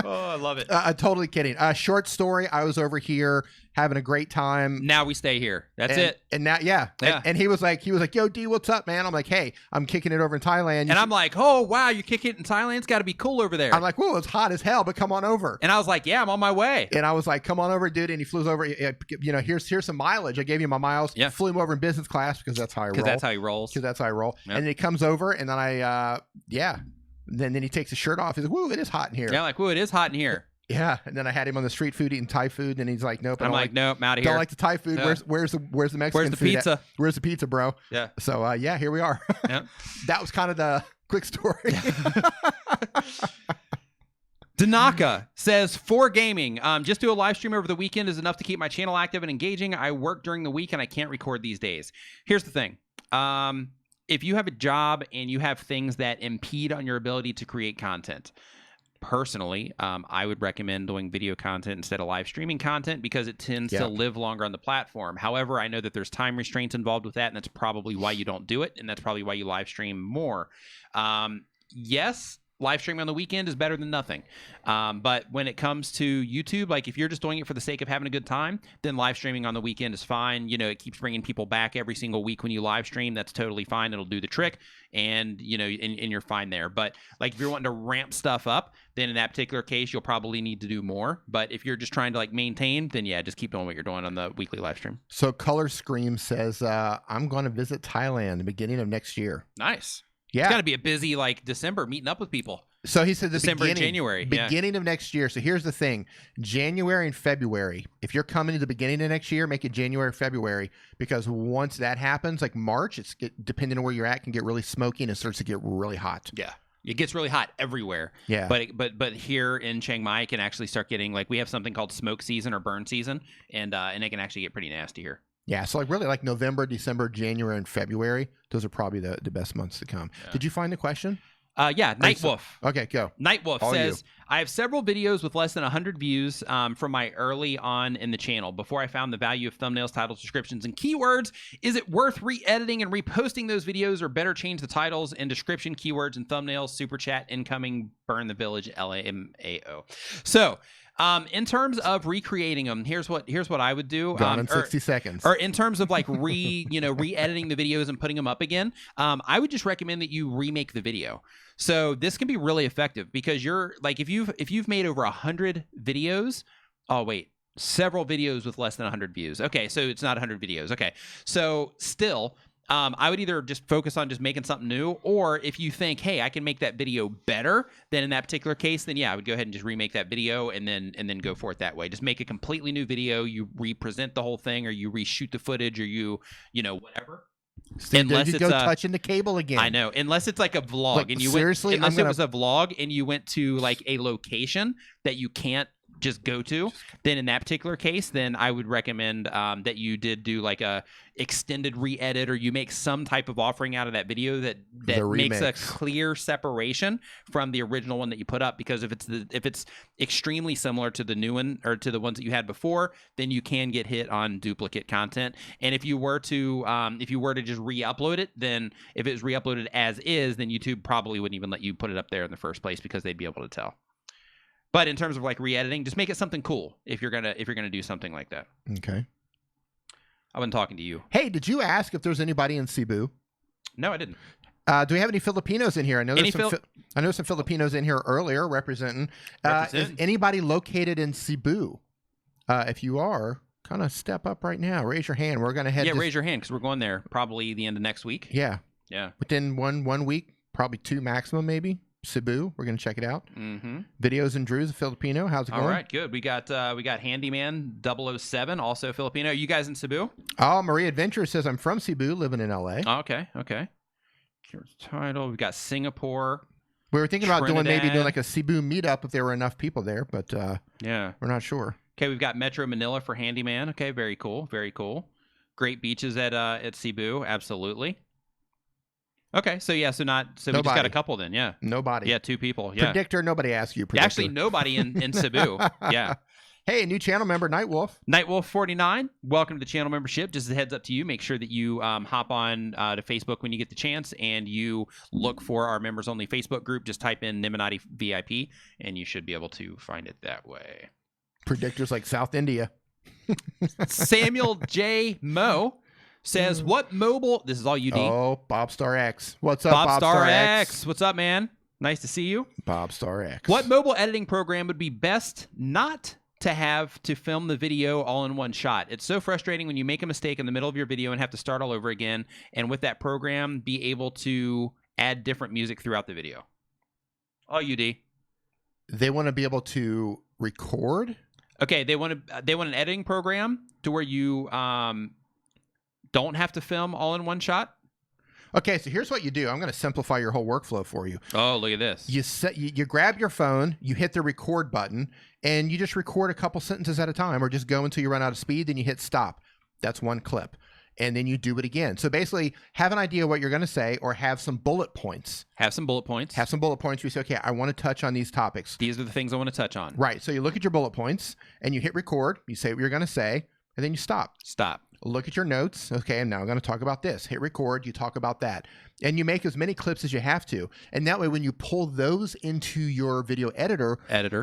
Oh, I love it. Totally kidding. Short story. I was over here having a great time. Now we stay here. That's it. And now, And he was like, yo, D, what's up, man? I'm like, hey, I'm kicking it over in Thailand. And I'm like, oh, wow, you kick it in Thailand? It's got to be cool over there. I'm like, whoa, it's hot as hell, but come on over. And I was like, yeah, I'm on my way. And I was like, come on over, dude. And he flew over. Here's some mileage. I gave you my miles. Yeah. Flew him over in business class because that's how I roll. Because that's how he rolls. Because that's how I roll. Yep. And then he comes over, and then Then he takes his shirt off. He's like, whoa, it is hot in here. Yeah, like, whoa, it is hot in here. Yeah, and then I had him on the street food eating Thai food, and he's like, "Nope." I'm like, "Nope, I'm out of here. Don't like the Thai food. Yeah. Where's the Mexican Where's the food pizza? at? Where's the pizza, bro?" Yeah. So here we are. Yeah. That was kind of the quick story. Danaka says, for gaming, just do a live stream over the weekend is enough to keep my channel active and engaging. I work during the week and I can't record these days. Here's the thing. If you have a job and you have things that impede on your ability to create content, personally, I would recommend doing video content instead of live streaming content because it tends to live longer on the platform. However, I know that there's time restraints involved with that, and that's probably why you don't do it, and that's probably why you live stream more. Yes, live streaming on the weekend is better than nothing. But when it comes to YouTube, like if you're just doing it for the sake of having a good time, then live streaming on the weekend is fine. You know, it keeps bringing people back every single week when you live stream. That's totally fine. It'll do the trick, and and you're fine there. But like if you're wanting to ramp stuff up, then in that particular case, you'll probably need to do more. But if you're just trying to like maintain, then yeah, just keep doing what you're doing on the weekly live stream. So Color Scream says, I'm going to visit Thailand the beginning of next year. Nice. Yeah. It's got to be a busy like December meeting up with people. So he said December and January. Beginning of next year. So here's the thing. January and February. If you're coming to the beginning of next year, make it January or February. Because once that happens, like March, depending on where you're at, can get really smoky and it starts to get really hot. Yeah. It gets really hot everywhere. Yeah. But here in Chiang Mai, it can actually start getting like we have something called smoke season or burn season, and it can actually get pretty nasty here. Yeah, so like really like November, December, January, and February, those are probably the best months to come. Yeah. Did you find the question? Yeah, Night Wolf. Okay, go. Night Wolf says, I have several videos with less than 100 views from my early on in the channel. Before I found the value of thumbnails, titles, descriptions, and keywords, is it worth re-editing and reposting those videos or better change the titles and description, keywords, and thumbnails? Super chat, incoming, burn the village, LAMAO. So, in terms of recreating them, here's what I would do. Gone in 60 seconds. Or in terms of like re-editing the videos and putting them up again, I would just recommend that you remake the video. So this can be really effective because you're like if you've made over 100 videos. Oh wait, several videos with less than 100 views. Okay, so it's not 100 videos. Okay, so still. I would either just focus on just making something new, or if you think, hey, I can make that video better, then in that particular case, then yeah, I would go ahead and just remake that video and then go for it that way. Just make a completely new video. You represent the whole thing, or you reshoot the footage, or you whatever. Steve, unless you go touching the cable again. I know, unless it's like a vlog, like, and you seriously, unless it was a vlog and you went to like a location that you can't just go to, then in that particular case, then I would recommend that you did do like a extended re-edit, or you make some type of offering out of that video that makes a clear separation from the original one that you put up. Because if it's extremely similar to the new one or to the ones that you had before, then you can get hit on duplicate content. And if you were to just re-upload it, then if it was re-uploaded as is, then YouTube probably wouldn't even let you put it up there in the first place because they'd be able to tell. But in terms of like re-editing, just make it something cool if you're gonna do something like that. Okay. I've been talking to you. Hey, did you ask if there's anybody in Cebu? No, I didn't. Do we have any Filipinos in here? I know there's some Filipinos in here earlier representing. Is anybody located in Cebu? If you are, kind of step up right now. Raise your hand. We're gonna head. Yeah, raise your hand because we're going there probably the end of next week. Yeah. Yeah. Within one week, probably 2 maximum, maybe. Cebu, we're gonna check it out. Mm-hmm. Videos and Drews, a Filipino. How's it going? All right, good. We got Handyman 007, also Filipino. Are you guys in Cebu? Oh, Maria Adventure says I'm from Cebu, living in LA. Oh, okay. Title. We got Singapore. We were thinking about doing like a Cebu meetup if there were enough people there, but yeah, we're not sure. Okay, we've got Metro Manila for Handyman. Okay, very cool, very cool. Great beaches at Cebu, absolutely. Okay, so yeah, so we just got a couple then, yeah. Nobody. Yeah, 2 people. Yeah. Predictor, nobody asked you. Predictor. Actually, nobody in Cebu. Yeah. Hey, new channel member, Nightwolf. Nightwolf49, welcome to the channel membership. Just a heads up to you, make sure that you hop on to Facebook when you get the chance, and you look for our members only Facebook group. Just type in Nimmin VIP, and you should be able to find it that way. Predictors like South India. Samuel J. Mo says, what mobile... This is all you, D. Oh, Bobstar X. What's up, Bobstar X? What's up, man? Nice to see you. Bobstar X. What mobile editing program would be best not to have to film the video all in one shot? It's so frustrating when you make a mistake in the middle of your video and have to start all over again, and with that program, be able to add different music throughout the video. Oh, you, D. They want to be able to record? Okay, they want an editing program to where you... don't have to film all in one shot. Okay, so here's what you do. I'm going to simplify your whole workflow for you. Oh, look at this. You grab your phone, you hit the record button, and you just record a couple sentences at a time, or just go until you run out of speed, then you hit stop. That's one clip. And then you do it again. So basically, have an idea what you're going to say, or have some bullet points. Have some bullet points. Have some bullet points where you say, okay, I want to touch on these topics. These are the things I want to touch on. Right. So you look at your bullet points, and you hit record, you say what you're going to say, and then you stop. Stop. Look at your notes. Okay, and now I'm going to talk about this. Hit record, you talk about that. And you make as many clips as you have to. And that way, when you pull those into your video editor,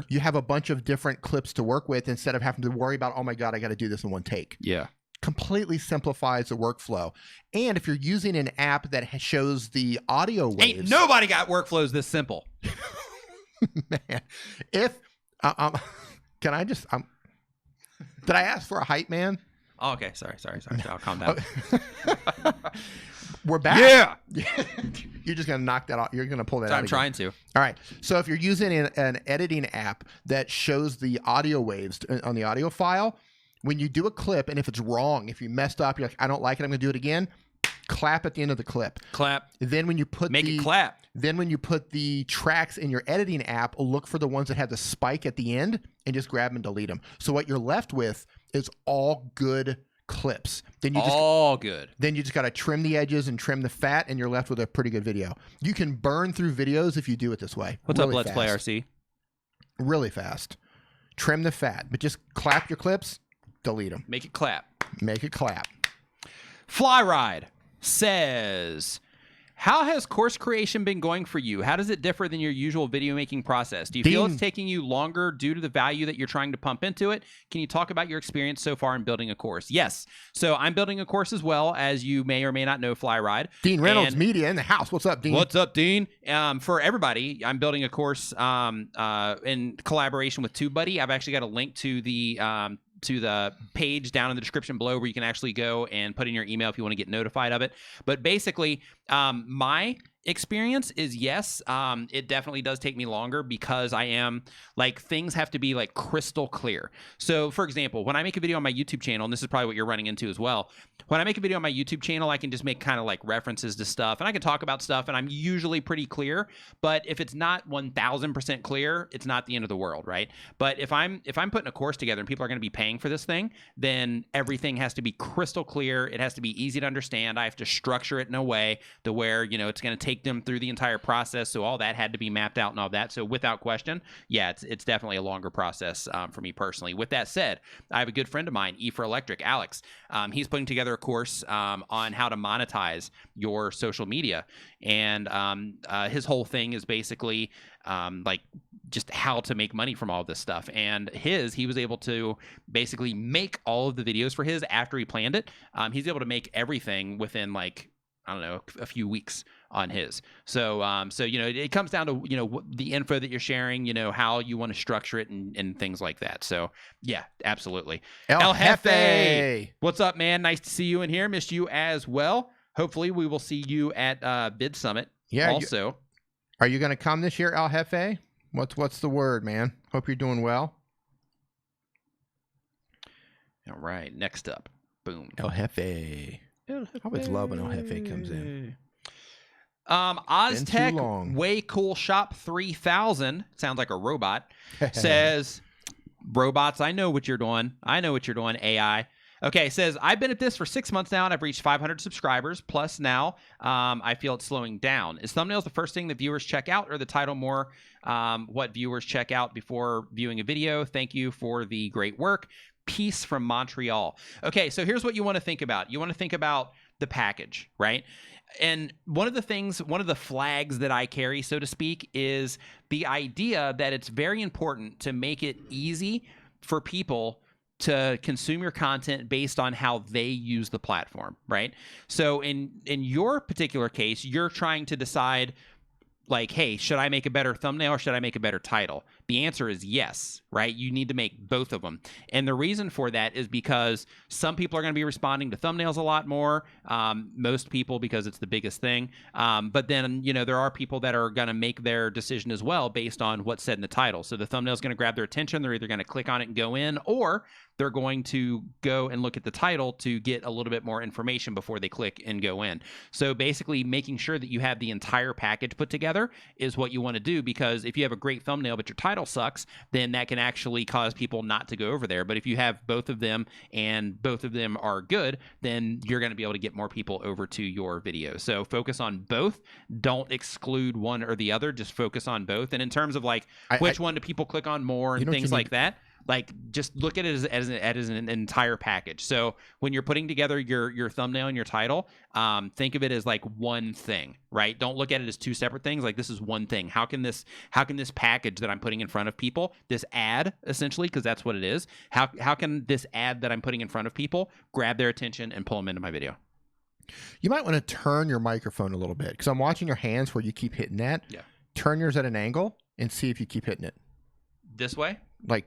you have a bunch of different clips to work with instead of having to worry about, oh my God, I got to do this in one take. Yeah. Completely simplifies the workflow. And if you're using an app that shows the audio waves. Ain't nobody got workflows this simple. Man, if, can I just, did I ask for a hype man? Oh, okay. Sorry. I'll calm down. We're back. Yeah. You're just going to knock that off. You're going to pull that out. I'm trying to. All right. So if you're using an editing app that shows the audio waves on the audio file, when you do a clip, and if it's wrong, if you messed up, you're like, I don't like it, I'm going to do it again, clap at the end of the clip. Clap. Then when you put it clap. Then when you put the tracks in your editing app, look for the ones that have the spike at the end and just grab them and delete them. So what you're left with is all good clips. Then you Then you just got to trim the edges and trim the fat, and you're left with a pretty good video. You can burn through videos if you do it this way. What's really up, Let's Play RC? Really fast. Trim the fat, but just clap your clips, delete them. Make it clap. Make it clap. Flyride says, how has course creation been going for you? How does it differ than your usual video making process? Do you feel it's taking you longer due to the value that you're trying to pump into it? Can you talk about your experience so far in building a course? Yes. So I'm building a course as well, as you may or may not know, Flyride. Dean Reynolds Media in the house. What's up, Dean? What's up, Dean? For everybody, I'm building a course in collaboration with TubeBuddy. I've actually got a link to the page down in the description below where you can actually go and put in your email if you want to get notified of it. But basically, my experience is yes, it definitely does take me longer because I am like, things have to be like crystal clear. So for example, when I make a video on my YouTube channel, and this is probably what you're running into as well, when I make a video on my YouTube channel, I can just make kind of like references to stuff, and I can talk about stuff, and I'm usually pretty clear. But if it's not 1000% clear, it's not the end of the world, right? But if I'm putting a course together and people are going to be paying for this thing, then everything has to be crystal clear. It has to be easy to understand. I have to structure it in a way to where, you know, it's going to take them through the entire process. So all that had to be mapped out and all that. So without question, yeah, it's definitely a longer process for me personally. With that said, I have a good friend of mine, E for Electric, Alex. He's putting together a course on how to monetize your social media. And his whole thing is basically like just how to make money from all this stuff. And he was able to basically make all of the videos for his after he planned it. He's able to make everything within like, I don't know, a few weeks on his. So, you know, it comes down to, you know, the info that you're sharing, you know, how you want to structure it and things like that. So yeah, absolutely. El Jefe, what's up, man? Nice to see you in here. Missed you as well. Hopefully we will see you at Bid Summit. Yeah. Also, are you going to come this year, El Jefe? What's the word, man? Hope you're doing well. All right. Next up. Boom. El Jefe. I always love when El Jefe comes in. Oztech Way Cool Shop 3000 sounds like a robot. Says, robots, I know what you're doing. I know what you're doing, AI. Okay, it says, I've been at this for 6 months now, and I've reached 500 subscribers. Plus now, I feel it's slowing down. Is thumbnails the first thing that viewers check out, or the title more what viewers check out before viewing a video? Thank you for the great work. Peace from Montreal. Okay, so here's what you want to think about. You want to think about the package, right? And one of the flags that I carry, so to speak, is the idea that it's very important to make it easy for people to consume your content based on how they use the platform, right? So in your particular case, you're trying to decide, like, hey, should I make a better thumbnail or should I make a better title? The answer is yes, right? You need to make both of them. And the reason for that is because some people are going to be responding to thumbnails a lot more, most people, because it's the biggest thing. But then, you know, there are people that are going to make their decision as well based on what's said in the title. So the thumbnail is going to grab their attention. They're either going to click on it and go in, or they're going to go and look at the title to get a little bit more information before they click and go in. So basically making sure that you have the entire package put together is what you want to do, because if you have a great thumbnail but your title sucks, then that can actually cause people not to go over there. But if you have both of them and both of them are good, then you're going to be able to get more people over to your video. So focus on both. Don't exclude one or the other. Just focus on both. And in terms of like which one do people click on more and things like that, like just look at it as an entire package. So when you're putting together your thumbnail and your title, think of it as like one thing, right? Don't look at it as two separate things. Like, this is one thing. How can this package that I'm putting in front of people, this ad essentially, because that's what it is, how can this ad that I'm putting in front of people grab their attention and pull them into my video? You might want to turn your microphone a little bit, because I'm watching your hands where you keep hitting that. Yeah. Turn yours at an angle and see if you keep hitting it. This way? Like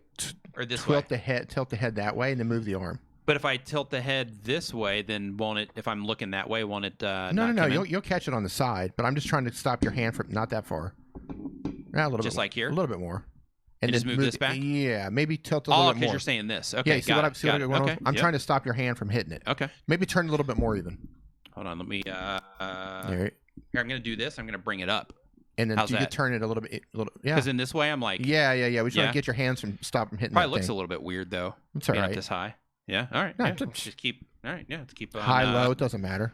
or this tilt way? Tilt the head that way, and then move the arm. But if I tilt the head this way, then won't it? If I'm looking that way, won't it? No. You'll catch it on the side. But I'm just trying to stop your hand from not that far. Yeah, a little bit. Just like here. A little bit more. And just move this back. Yeah, maybe tilt a little bit more. Oh, because you're saying this. Okay. Yeah. I'm trying to stop your hand from hitting it. Okay. Maybe turn a little bit more even. Hold on. Let me. There. Here, I'm gonna do this. I'm gonna bring it up. And then you could turn it a little bit. Yeah. Because in this way, I'm like. Yeah. We try to get your hands from hitting. Probably looks a little bit weird though. It's all right. Not this high. Yeah. All right. No, yeah. Just keep. All right. Yeah. Let's keep. High, low. It doesn't matter.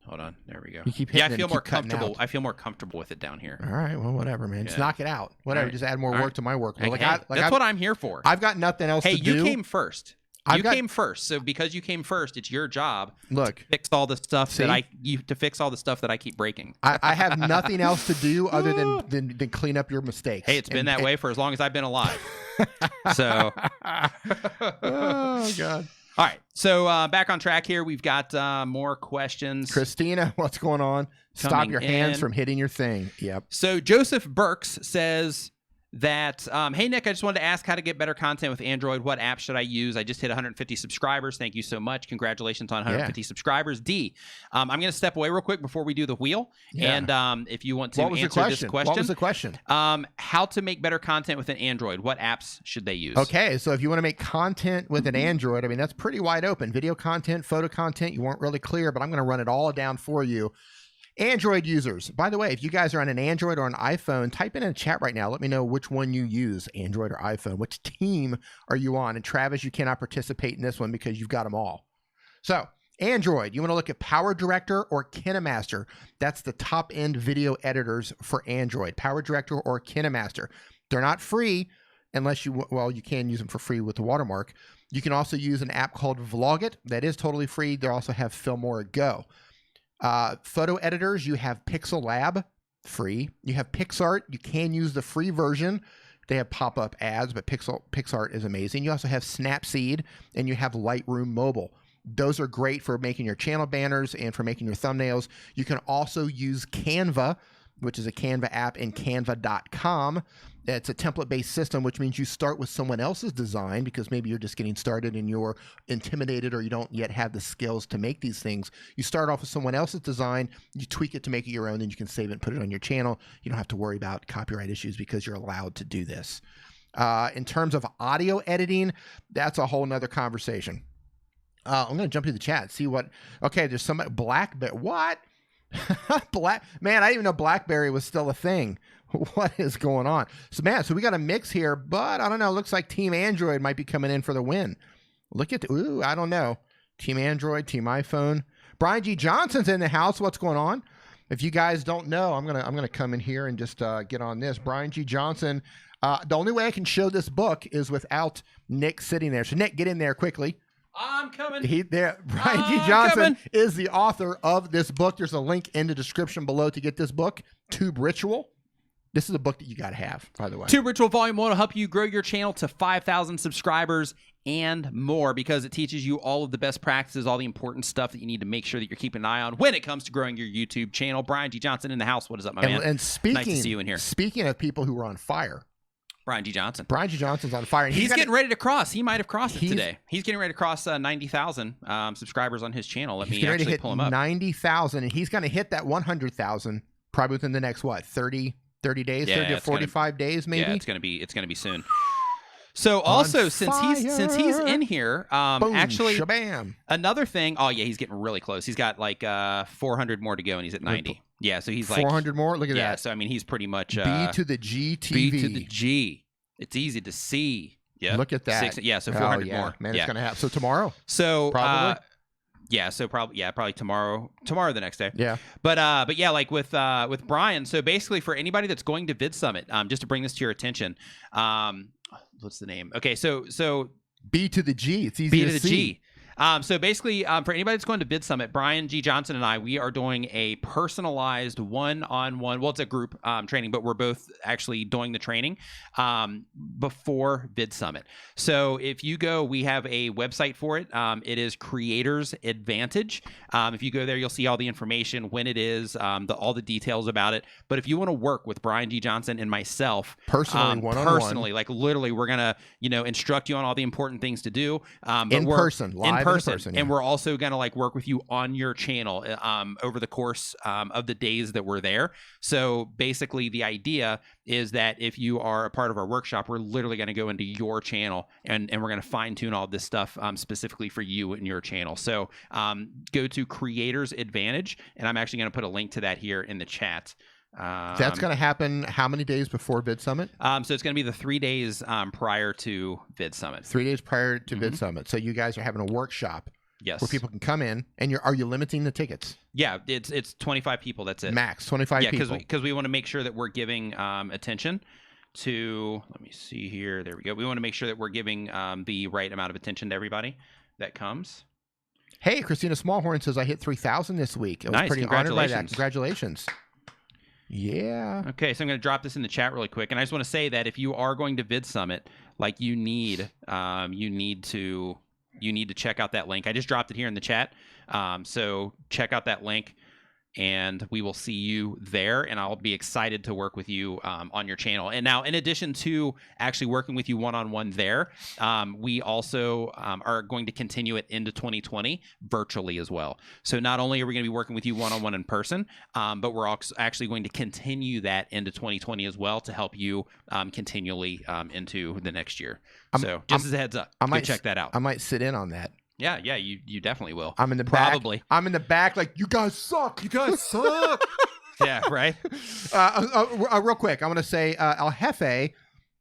Hold on. There we go. You keep hitting I feel more comfortable. Out. I feel more comfortable with it down here. All right. Well, whatever, man. Just knock it out. Whatever. Just add more work to my work. That's what I'm here for. I've got nothing else to do. Hey, you came first. You came first, so because you came first, it's your job. Look, to fix all the stuff to fix all the stuff that I keep breaking. I have nothing else to do other than clean up your mistakes. Hey, it's been that way for as long as I've been alive. So, oh god. All right, so back on track here. We've got more questions. Christina, what's going on? Stop your hands from hitting your thing. Yep. So Joseph Burks says that, hey, Nick, I just wanted to ask how to get better content with Android. What app should I use? I just hit 150 subscribers. Thank you so much. Congratulations on 150 subscribers. D, I'm going to step away real quick before we do the wheel. Yeah. And if you want to answer this question. What was the question? How to make better content with an Android. What apps should they use? Okay, so if you want to make content with an Android, I mean, that's pretty wide open. Video content, photo content, you weren't really clear, but I'm going to run it all down for you. Android users, by the way, if you guys are on an Android or an iPhone, type in a chat right now. Let me know which one you use, Android or iPhone. Which team are you on? And Travis, you cannot participate in this one because you've got them all. So Android, you want to look at Power Director or KineMaster. That's the top-end video editors for Android. Power Director or KineMaster. They're not free unless you can use them for free with the watermark. You can also use an app called Vlogit. That is totally free. They also have Filmora Go. Photo editors, you have Pixel Lab, free. You have PixArt. You can use the free version. They have pop-up ads, but PixArt is amazing. You also have Snapseed, and you have Lightroom Mobile. Those are great for making your channel banners and for making your thumbnails. You can also use Canva, which is a Canva app, in canva.com. It's a template-based system, which means you start with someone else's design because maybe you're just getting started and you're intimidated or you don't yet have the skills to make these things. You start off with someone else's design, you tweak it to make it your own, then you can save it and put it on your channel. You don't have to worry about copyright issues because you're allowed to do this. In terms of audio editing, that's a whole nother conversation. I'm going to jump into the chat, see what... Okay, there's somebody... Blackberry... What? Man, I didn't even know BlackBerry was still a thing. What is going on? So we got a mix here, but I don't know. Looks like Team Android might be coming in for the win. Look at, I don't know. Team Android, Team iPhone. Brian G. Johnson's in the house. What's going on? If you guys don't know, I'm gonna come in here and just get on this. Brian G. Johnson. The only way I can show this book is without Nick sitting there. So Nick, get in there quickly. I'm coming. Brian G. Johnson is the author of this book. There's a link in the description below to get this book, Tube Ritual. This is a book that you got to have, by the way. Tube Ritual Volume 1 will help you grow your channel to 5,000 subscribers and more, because it teaches you all of the best practices, all the important stuff that you need to make sure that you're keeping an eye on when it comes to growing your YouTube channel. Brian G. Johnson in the house. What is up, my man? And speaking, nice to see you in here. Speaking of people who are on fire, Brian G. Johnson. Brian G. Johnson's on fire. And he's getting ready to cross. He might have crossed it today. He's getting ready to cross 90,000 subscribers on his channel. Let me actually pull him up. 90,000, and he's going to hit that 100,000 probably within the next, what, 30 days, yeah, 30 to 45 days, maybe? Yeah, it's going to be soon. So also, since he's in here, boom, actually, shabam. Another thing. Oh yeah, he's getting really close. He's got like 400 more to go, and he's at 90. Yeah, so he's 400 more. Look at that. Yeah, so I mean, he's pretty much B to the G TV. B to the G. It's easy to see. Yeah, look at that. So 400 more. Man, it's gonna happen. So tomorrow. So probably. Probably tomorrow the next day. Yeah. But yeah, like with Brian. So basically, for anybody that's going to Vid Summit, just to bring this to your attention, what's the name? Okay, so B to the G. It's easy B to the see. G. So basically, for anybody that's going to Vid Summit, Brian G. Johnson and I, we are doing a personalized one-on-one. Well, it's a group training, but we're both actually doing the training before Vid Summit. So if you go, we have a website for it. It is Creators Advantage. If you go there, you'll see all the information, when it is, all the details about it. But if you want to work with Brian G. Johnson and myself personally, one-on-one, personally, like literally, we're gonna instruct you on all the important things to do in person, live. Person, and we're also going to like work with you on your channel over the course of the days that we're there. So basically the idea is that if you are a part of our workshop, we're literally going to go into your channel and we're going to fine tune all this stuff specifically for you and your channel. So go to Creators Advantage, and I'm actually going to put a link to that here in the chat. That's going to happen how many days before Vid Summit? So it's going to be the 3 days prior to Vid Summit. 3 days prior to Vid Summit. So you guys are having a workshop, yes, where people can come in. And are you limiting the tickets? Yeah, it's 25 people. That's it. Max 25 people. Yeah, because we want to make sure that we're giving attention to. Let me see here. There we go. We want to make sure that we're giving the right amount of attention to everybody that comes. Hey, Christina Smallhorn says I hit 3,000 this week. I was pretty honored by that. Congratulations. Yeah. Okay, so I'm going to drop this in the chat really quick, and I just want to say that if you are going to Vid Summit, like you need to check out that link. I just dropped it here in the chat, so check out that link, and we will see you there, and I'll be excited to work with you on your channel. And now, in addition to actually working with you one-on-one there, we also are going to continue it into 2020 virtually as well. So not only are we going to be working with you one-on-one in person, but we're also actually going to continue that into 2020 as well to help you continually into the next year. So just as a heads up, go check that out. I might sit in on that. Yeah, you definitely will. I'm in the probably. Back. I'm in the back, like, you guys suck. You guys suck. Yeah, right. Real quick, I want to say, El Jefe.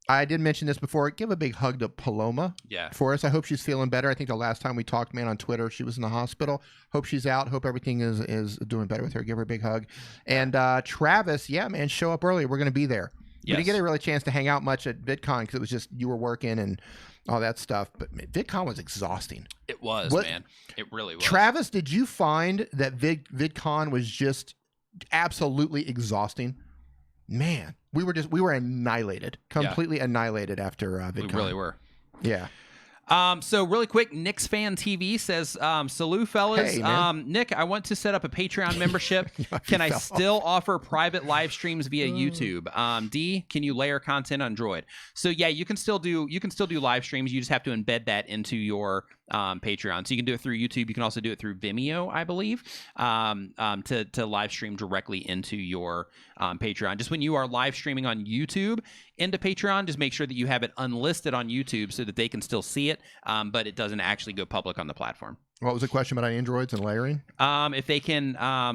I did mention this before. Give a big hug to Paloma. Yeah. For us. I hope she's feeling better. I think the last time we talked, man, on Twitter, she was in the hospital. Hope she's out. Hope everything is doing better with her. Give her a big hug. And Travis, yeah, man, show up early. We're going to be there. Yes. We didn't get a really chance to hang out much at VidCon because it was just you were working and all that stuff. But VidCon was exhausting. It was, man. It really was. Travis, did you find that VidCon was just absolutely exhausting? Man, we were annihilated, completely annihilated after VidCon. We really were. Yeah. So really quick, Nick's Fan TV says, salute fellas. Hey, Nick, I want to set up a Patreon membership. Can I still offer private live streams via YouTube? D, can you layer content on Droid? So yeah, you can still do live streams. You just have to embed that into your Patreon. So you can do it through YouTube. You can also do it through Vimeo, I believe, to live stream directly into your Patreon. Just when you are live streaming on YouTube into Patreon, just make sure that you have it unlisted on YouTube so that they can still see it, but it doesn't actually go public on the platform. What was the question about Androids and layering? If they can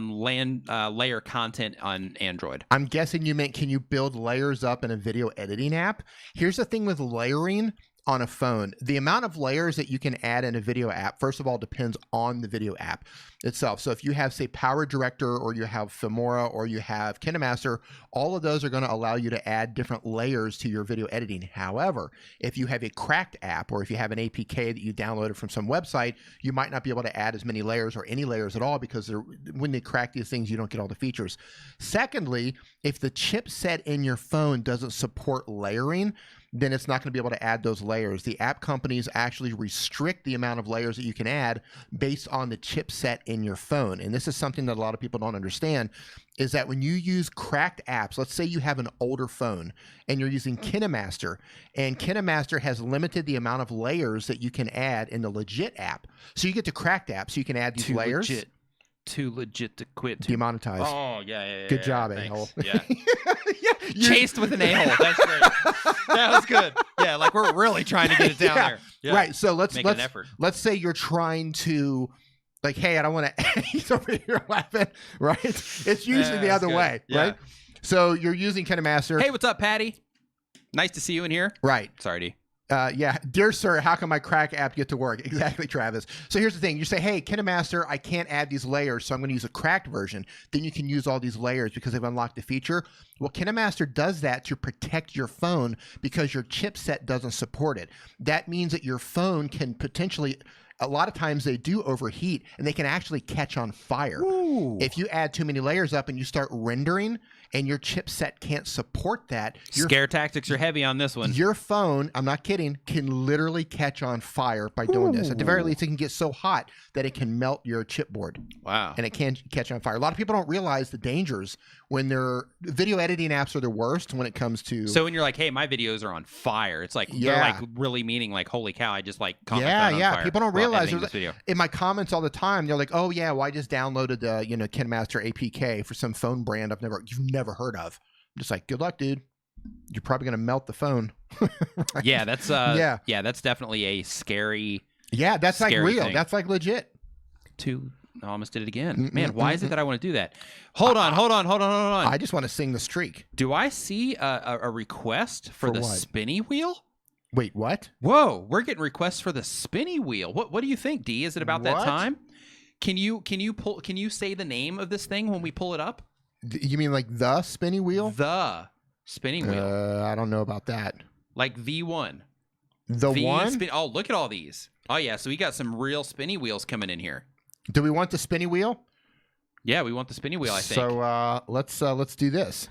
layer content on Android. I'm guessing you meant, can you build layers up in a video editing app? Here's the thing with layering. on a phone, the amount of layers that you can add in a video app, first of all, depends on the video app itself. So if you have, say, Power Director, or you have Filmora, or you have KineMaster, all of those are going to allow you to add different layers to your video editing. However, if you have a cracked app, or if you have an APK that you downloaded from some website, you might not be able to add as many layers or any layers at all, because when they crack these things, you don't get all the features. Secondly, if the chipset in your phone doesn't support layering, then it's not going to be able to add those layers. The app companies actually restrict the amount of layers that you can add based on the chipset in your phone. And this is something that a lot of people don't understand, is that when you use cracked apps, let's say you have an older phone and you're using KineMaster, and KineMaster has limited the amount of layers that you can add in the legit app. So you get to cracked apps, so you can add these layers. Too legit to quit. Demonetized. Oh, yeah. Good job, a-hole. Yeah. Chased with an a-hole. That's great. That was good. Yeah, like we're really trying to get it down there. Yeah. Right. So let's an effort. Let's say you're trying to, like, hey, I don't want to. He's over here laughing. Right. It's usually the other way. Yeah. Right. So you're using KineMaster. Hey, what's up, Patty? Nice to see you in here. Right. Sorry, D. Yeah, dear sir, how can my crack app get to work? Exactly, Travis. So here's the thing. You say, hey, KineMaster, I can't add these layers, so I'm going to use a cracked version. Then you can use all these layers because they've unlocked the feature. Well, KineMaster does that to protect your phone because your chipset doesn't support it. That means that your phone can potentially, a lot of times they do overheat, and they can actually catch on fire. Ooh. If you add too many layers up and you start rendering and your chipset can't support that. Scare tactics are heavy on this one. Your phone, I'm not kidding, can literally catch on fire by doing this. At the very least, it can get so hot that it can melt your chipboard. Wow. And it can catch on fire. A lot of people don't realize the dangers when their video editing apps are the worst when it comes to. So when you're like, hey, my videos are on fire, it's like, they're like really meaning like, holy cow, I just like caught my phone on fire. People don't realize this video. In my comments all the time, they're like, oh yeah, well I just downloaded the KineMaster APK for some phone brand you've never heard of. I'm just like, good luck, dude. You're probably gonna melt the phone. Right? Yeah, that's that's definitely a scary. Yeah, that's like real. Thing. That's like legit. I almost did it again. Man, why is it that I want to do that? Hold on. I just want to sing the streak. Do I see a request for the what? spinny wheel? Wait, what? Whoa, we're getting requests for the spinny wheel. What do you think, D? Is it about that time? Can you say the name of this thing when we pull it up? You mean like the spinny wheel? The spinning wheel. I don't know about that. Like the one. The one? Oh, look at all these. Oh yeah, so we got some real spinny wheels coming in here. Do we want the spinny wheel? Yeah, we want the spinny wheel, I think. So let's do this.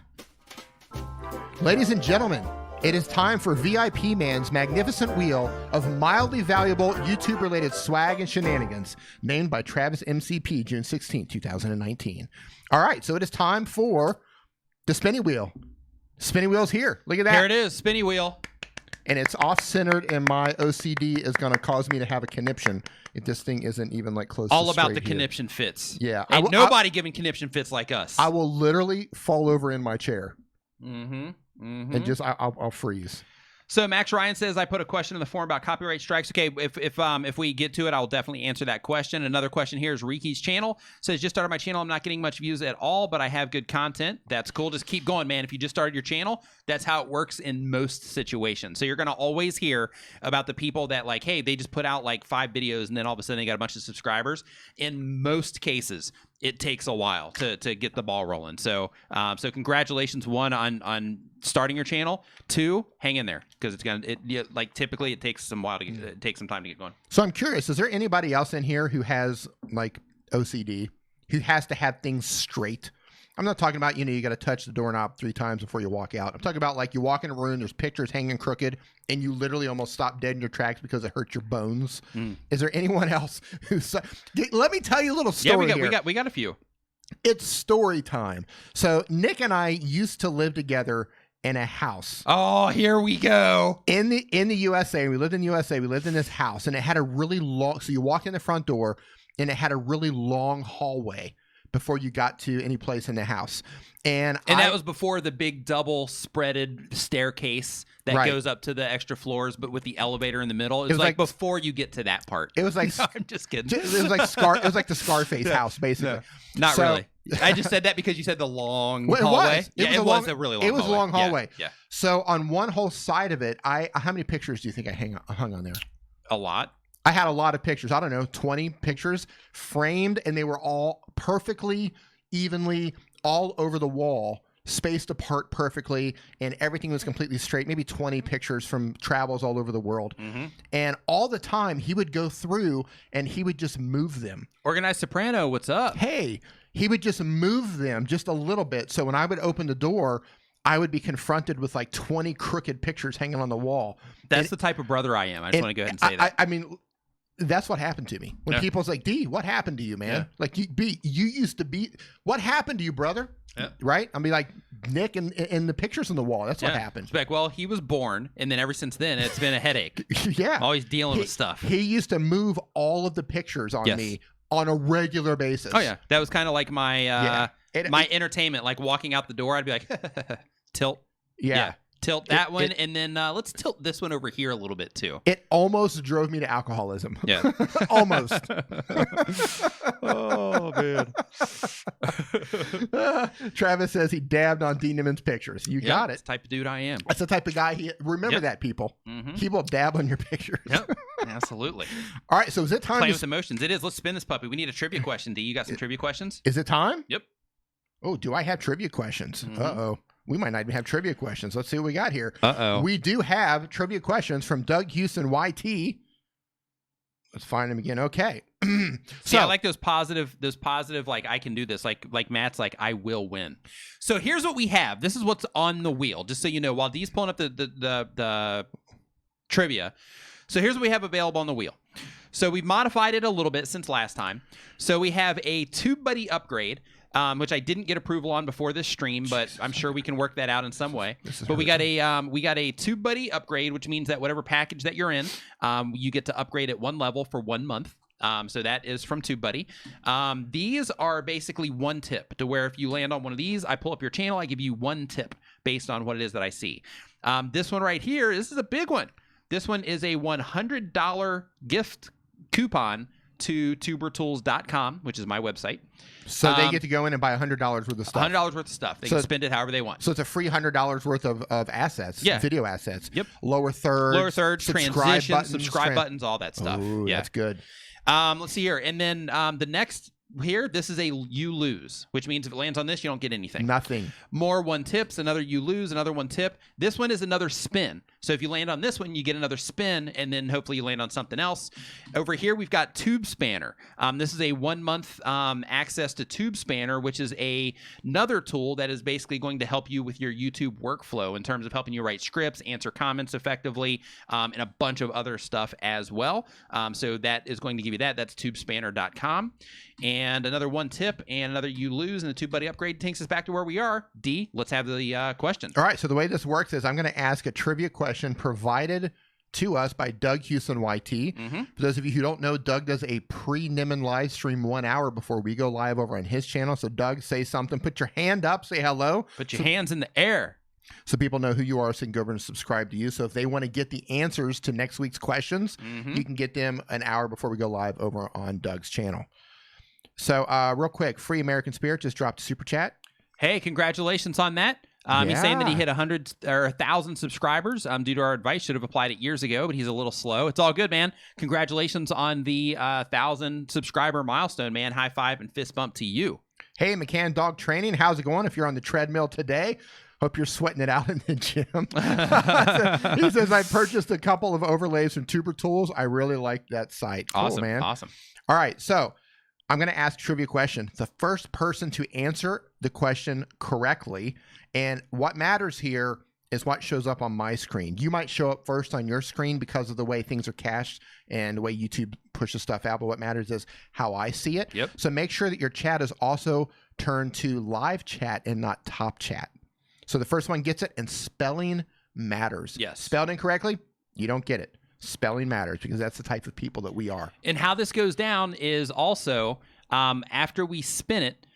Ladies and gentlemen, it is time for VIP Man's magnificent wheel of mildly valuable YouTube-related swag and shenanigans, named by Travis MCP, June 16, 2019. All right, so it is time for the spinny wheel. Spinny wheel's here. Look at that. Here it is, spinny wheel. And it's off-centered, and my OCD is going to cause me to have a conniption if this thing isn't even like close all to about the straight here. conniption fits. Yeah. Ain't nobody giving conniption fits like us. I will literally fall over in my chair. Mm-hmm. And just I'll freeze. So Max Ryan says, I put a question in the forum about copyright strikes. Okay, if we get to it, I'll definitely answer that question. Another question here is Riki's channel. Says, just started my channel. I'm not getting much views at all, but I have good content. That's cool. Just keep going, man. If you just started your channel, that's how it works in most situations. So you're going to always hear about the people that like, hey, they just put out like 5 videos and then all of a sudden they got a bunch of subscribers. In most cases, it takes a while to get the ball rolling. So so congratulations, 1, on starting your channel. 2, hang in there, because it's gonna like typically it takes some while to get, it takes some time to get going. So I'm curious, is there anybody else in here who has like OCD, who has to have things straight? I'm not talking about, you got to touch the doorknob 3 times before you walk out. I'm talking about like you walk in a room, there's pictures hanging crooked, and you literally almost stop dead in your tracks because it hurts your bones. Is there anyone else who's... Let me tell you a little story here. We got a few. It's story time. So Nick and I used to live together in a house. Oh, here we go. In the USA. We lived in the USA. We lived in this house, and it had a really long... So you walk in the front door, and it had a really long hallway before you got to any place in the house. And that was before the big double spreaded staircase that goes up to the extra floors, but with the elevator in the middle. It was like before you get to that part. It was like... No, I'm just kidding. It was like the Scarface house, basically. No, not really. I just said that because you said the long Well, hallway. it was a really long. It was hallway. a long hallway. Yeah. So on one whole side of it, how many pictures do you think I hung on there? A lot. I had a lot of pictures. I don't know, 20 pictures framed, and they were all perfectly, evenly, all over the wall, spaced apart perfectly, and everything was completely straight. Maybe 20 pictures from travels all over the world. And all the time, he would go through and he would just move them. Organized Soprano, what's up? Hey, he would just move them just a little bit. So when I would open the door, I would be confronted with like 20 crooked pictures hanging on the wall. That's the type of brother I am. I just want to go ahead and say that. I mean, that's what happened to me. When people's like, D, what happened to you, man? Yeah. Like, you used to be, what happened to you, brother? Yeah. Right? I mean, like, Nick and the pictures on the wall. That's what happened. It's like, well, he was born, and then ever since then, it's been a headache. Yeah. Always dealing with stuff. He used to move all of the pictures on me on a regular basis. Oh, yeah. That was kind of like my my entertainment. Like, walking out the door, I'd be like, tilt. Yeah. Tilt that one, and then let's tilt this one over here a little bit too. It almost drove me to alcoholism. Yeah. Almost. Oh, man. Travis says he dabbed on D. Nimmin's pictures. You got it. That's the type of dude I am. That's the type of guy remember that, people. He will dab on your pictures. Yep. Absolutely. All right, so is it time Play with emotions. It is. Let's spin this puppy. We need a trivia question. D, you got some trivia questions? Is it time? Yep. Oh, do I have trivia questions? Uh-oh. We might not even have trivia questions. Let's see what we got here. Uh-oh. We do have trivia questions from Doug Houston YT. Let's find him again. Okay. See, I like those positive, like, I can do this. Like Matt's like, I will win. So here's what we have. This is what's on the wheel. Just so you know, while Dee's pulling up the trivia. So here's what we have available on the wheel. So we've modified it a little bit since last time. So we have a TubeBuddy upgrade, which I didn't get approval on before this stream, but I'm sure we can work that out in some way. But we got a TubeBuddy upgrade, which means that whatever package that you're in, you get to upgrade at one level for 1 month. So that is from TubeBuddy. These are basically one tip, to where if you land on one of these, I pull up your channel, I give you one tip based on what it is that I see. This one right here, this is a big one. This one is a $100 gift coupon to tubertools.com, which is my website. So they get to go in and buy $100 worth of stuff. $100 worth of stuff. They can spend it however they want. So it's a free $100 worth of assets, video assets. Yep. Lower thirds, transitions, subscribe buttons, all that stuff. Ooh, that's good. Let's see here. And then the next here, this is a you lose, which means if it lands on this, you don't get anything. Nothing. More one tips, another you lose, another one tip. This one is another spin. So if you land on this one, you get another spin, and then hopefully you land on something else. Over here, we've got Tube Spanner. This is a 1 month access to Tube Spanner, which is another tool that is basically going to help you with your YouTube workflow in terms of helping you write scripts, answer comments effectively, and a bunch of other stuff as well. So that is going to give you that. That's tubespanner.com. And another one tip and another you lose, and the TubeBuddy upgrade takes us back to where we are. D, let's have the questions. All right, so the way this works is I'm going to ask a trivia question provided to us by Doug Houston YT. For those of you who don't know, Doug does a pre-Nimmin live stream 1 hour before we go live over on his channel. So Doug, say something. Put your hand up. Say hello. Put your hands in the air. So people know who you are, so they can go over and subscribe to you. So if they want to get the answers to next week's questions, you can get them an hour before we go live over on Doug's channel. So real quick, Free American Spirit just dropped a super chat. Hey, congratulations on that. He's saying that he hit 100 or 1,000 subscribers due to our advice. Should have applied it years ago, but he's a little slow. It's all good, man. Congratulations on the 1,000 subscriber milestone, man. High five and fist bump to you. Hey, McCann Dog Training. How's it going? If you're on the treadmill today, hope you're sweating it out in the gym. He says, I purchased a couple of overlays from Tuber Tools. I really like that site. Cool, awesome, man. Awesome. All right, so I'm going to ask a trivia question. The first person to answer the question correctly, and what matters here is what shows up on my screen. You might show up first on your screen because of the way things are cached and the way YouTube pushes stuff out, but what matters is how I see it. Yep. So make sure that your chat is also turned to live chat and not top chat. So the first one gets it, and spelling matters. Yes. Spelled incorrectly, you don't get it. Spelling matters because that's the type of people that we are. And how this goes down is also after we spin it,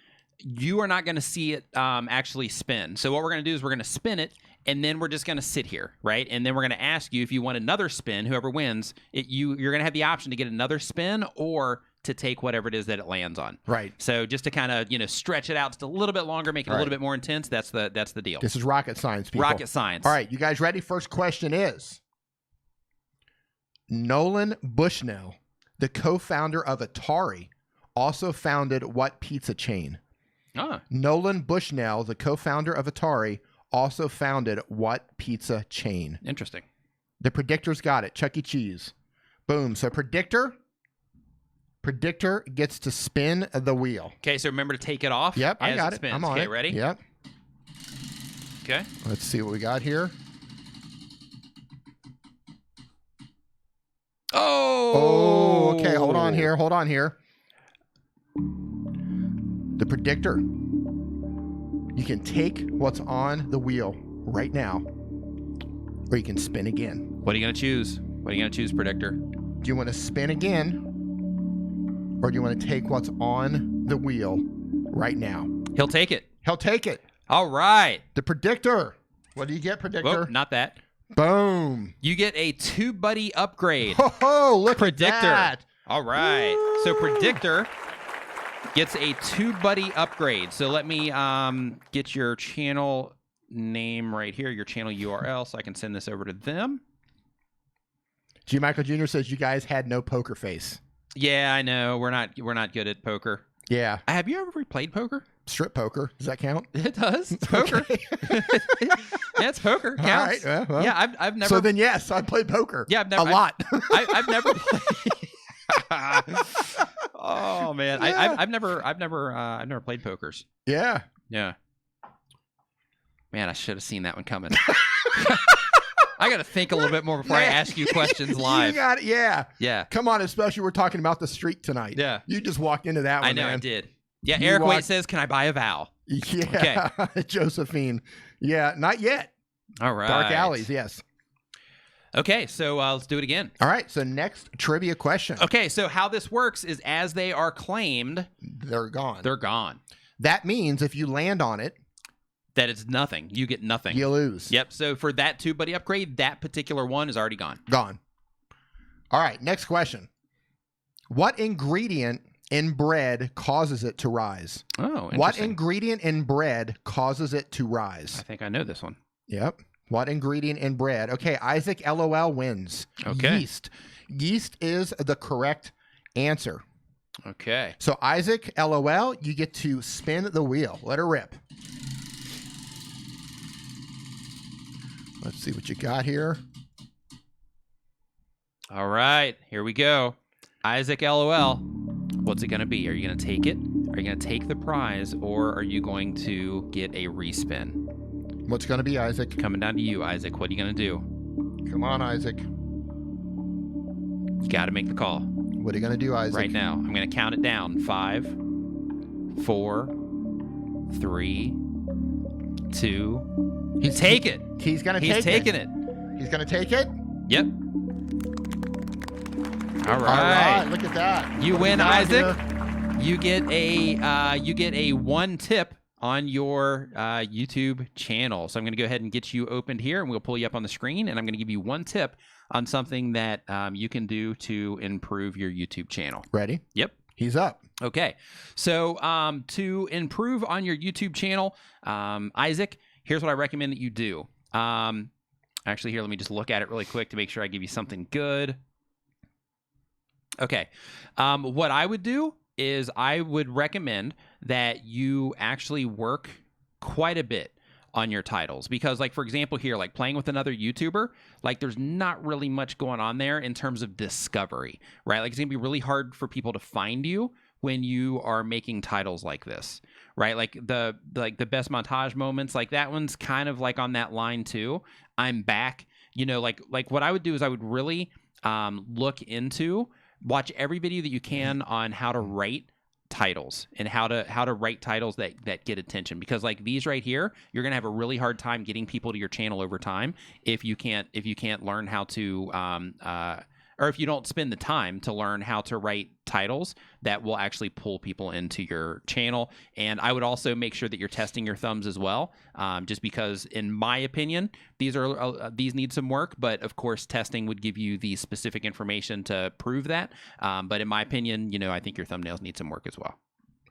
you are not going to see it actually spin. So what we're going to do is we're going to spin it, and then we're just going to sit here, right? And then we're going to ask you if you want another spin. Whoever wins, you're going to have the option to get another spin or to take whatever it is that it lands on. Right. So just to kind of, stretch it out just a little bit longer, make it a little bit more intense, that's the deal. This is rocket science, people. Rocket science. All right, you guys ready? First question is, Nolan Bushnell, the co-founder of Atari, also founded what pizza chain? Nolan Bushnell, the co-founder of Atari, also founded what pizza chain? Interesting. The predictor's got it. Chuck E. Cheese. Boom. So predictor gets to spin the wheel. Okay, so remember to take it off. Yep, I as got it it. spins. I'm on okay, it. Ready? Yep. Okay. Let's see what we got here. Oh. Okay. Hold on here. The predictor. You can take what's on the wheel right now, or you can spin again. What are you going to choose? What are you going to choose, predictor? Do you want to spin again, or do you want to take what's on the wheel right now? He'll take it. He'll take it. All right. The predictor. What do you get, predictor? Whoa, not that. Boom. You get a TubeBuddy upgrade. Oh, look predictor. at that. All right. Woo. So predictor gets a TubeBuddy upgrade. So let me get your channel name right here, your channel URL, so I can send this over to them. G. Michael Jr. says you guys had no poker face. Yeah, I know. We're not good at poker. Yeah. Have you ever played poker? Strip poker. Does that count? It does. It's poker. Yeah, it's poker. Counts. All right. Well. Yeah, I've never. So then, yes, I played poker. Yeah, I've never. A lot. I've never played. Oh man, Yeah. I've never played pokers. Yeah. Yeah. Man, I should have seen that one coming. I got to think a little bit more before I ask you questions live. You got it. Yeah. Yeah. Come on, especially we're talking about the streak tonight. Yeah. You just walked into that one. I know, man. I did. Yeah, You Eric Waite walked- says, "Can I buy a vowel?" Yeah. Okay. Josephine. Yeah, not yet. All right. Dark alleys, yes. Okay, so let's do it again. All right, so next trivia question. Okay, so how this works is as they are claimed, They're gone. they're gone. That means if you land on it, That it's nothing. You get nothing. you lose. Yep. So for that TubeBuddy upgrade, that particular one is already gone. Gone. All right, next question. What ingredient in bread causes it to rise? Oh, interesting. What ingredient in bread causes it to I rise? think I know this one. Yep. What ingredient in bread? Okay, Isaac LOL wins. Okay. Yeast. Yeast is the correct answer. Okay. So Isaac LOL, you get to spin the wheel. Let her rip. Let's see what you got here. All right. Here we go. Isaac LOL. What's it going to be? Are you going to take it? Are you going to take the prize? Or are you going to get a respin? What's going to be, Isaac? Coming down to you, Isaac. What are you going to do? Come on, Isaac. You got to make the call. What are you going to do, Isaac? Right now. I'm going to count it down. 5, 4, 3, 2. Take it. He's going to take it. He's taking it. He's going to take it? Yep. All All right. right, look at that. You What do we win, got Isaac. here? You get a 1 tip on your YouTube channel. So I'm going to go ahead and get you opened here, and we'll pull you up on the screen, and I'm going to give you 1 tip on something that you can do to improve your YouTube channel. Ready? Yep. He's up. Okay. So to improve on your YouTube channel, Isaac, here's what I recommend that you do. Actually, here, let me just look at it really quick to make sure I give you something good. Okay. What I would do is I would recommend that you actually work quite a bit on your titles, because, like, for example, here, like playing with another YouTuber, like there's not really much going on there in terms of discovery, right? Like it's gonna be really hard for people to find you when you are making titles like this, right? Like the best montage moments, like that one's kind of like on that line too. I'm back, like what I would do is I would really look into, watch every video that you can on how to write titles and how to write titles that get attention, because like these right here, you're gonna have a really hard time getting people to your channel over time if you can't learn how to or if you don't spend the time to learn how to write titles that will actually pull people into your channel. And I would also make sure that you're testing your thumbs as well, just because, in my opinion, these need some work. But of course, testing would give you the specific information to prove that. But in my opinion, I think your thumbnails need some work as well.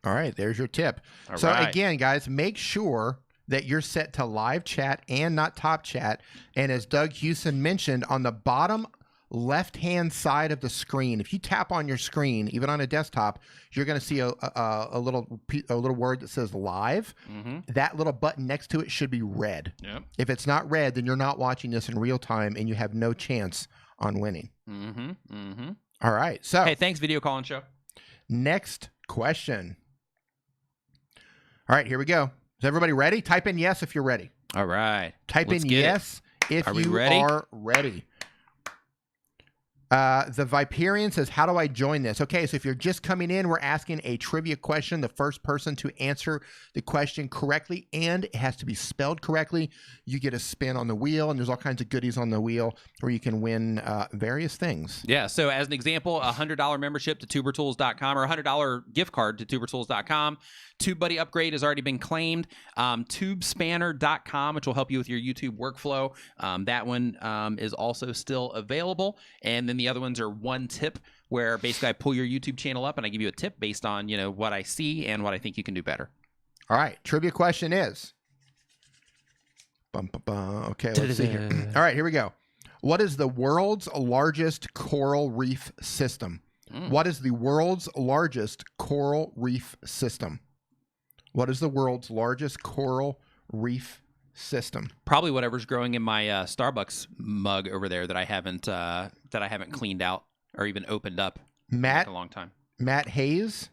All right, there's your tip. So again, guys, make sure that you're set to live chat and not top chat. And as Doug Houston mentioned, on the bottom left-hand side of the screen, if you tap on your screen, even on a desktop, you're going to see a little word that says live. That little button next to it should be red. Yep. If it's not red, then you're not watching this in real time, and you have no chance on winning. All right. So, hey, thanks, Video Calling Show. Next question. All right, here we go. Is everybody ready? Type in yes if you're ready. All right. Type in yes if you are ready. The Viperian says, how do I join this? Okay, so if you're just coming in, we're asking a trivia question. The first person to answer the question correctly, and it has to be spelled correctly, you get a spin on the wheel, and there's all kinds of goodies on the wheel where you can win various things. Yeah, so as an example, a $100 membership to tubertools.com or a $100 gift card to tubertools.com. TubeBuddy upgrade has already been claimed. Tubespanner.com, which will help you with your YouTube workflow. That one is also still available. And then the other ones are one tip, where basically I pull your YouTube channel up and I give you a tip based on, what I see and what I think you can do better. All right. Trivia question is. Okay, let's see here. All right, here we go. What is the world's largest coral reef system? What is the world's largest coral reef system? What is the world's largest coral reef system? Probably whatever's growing in my Starbucks mug over there that I haven't cleaned out or even opened up in a long time. Matt Hayes,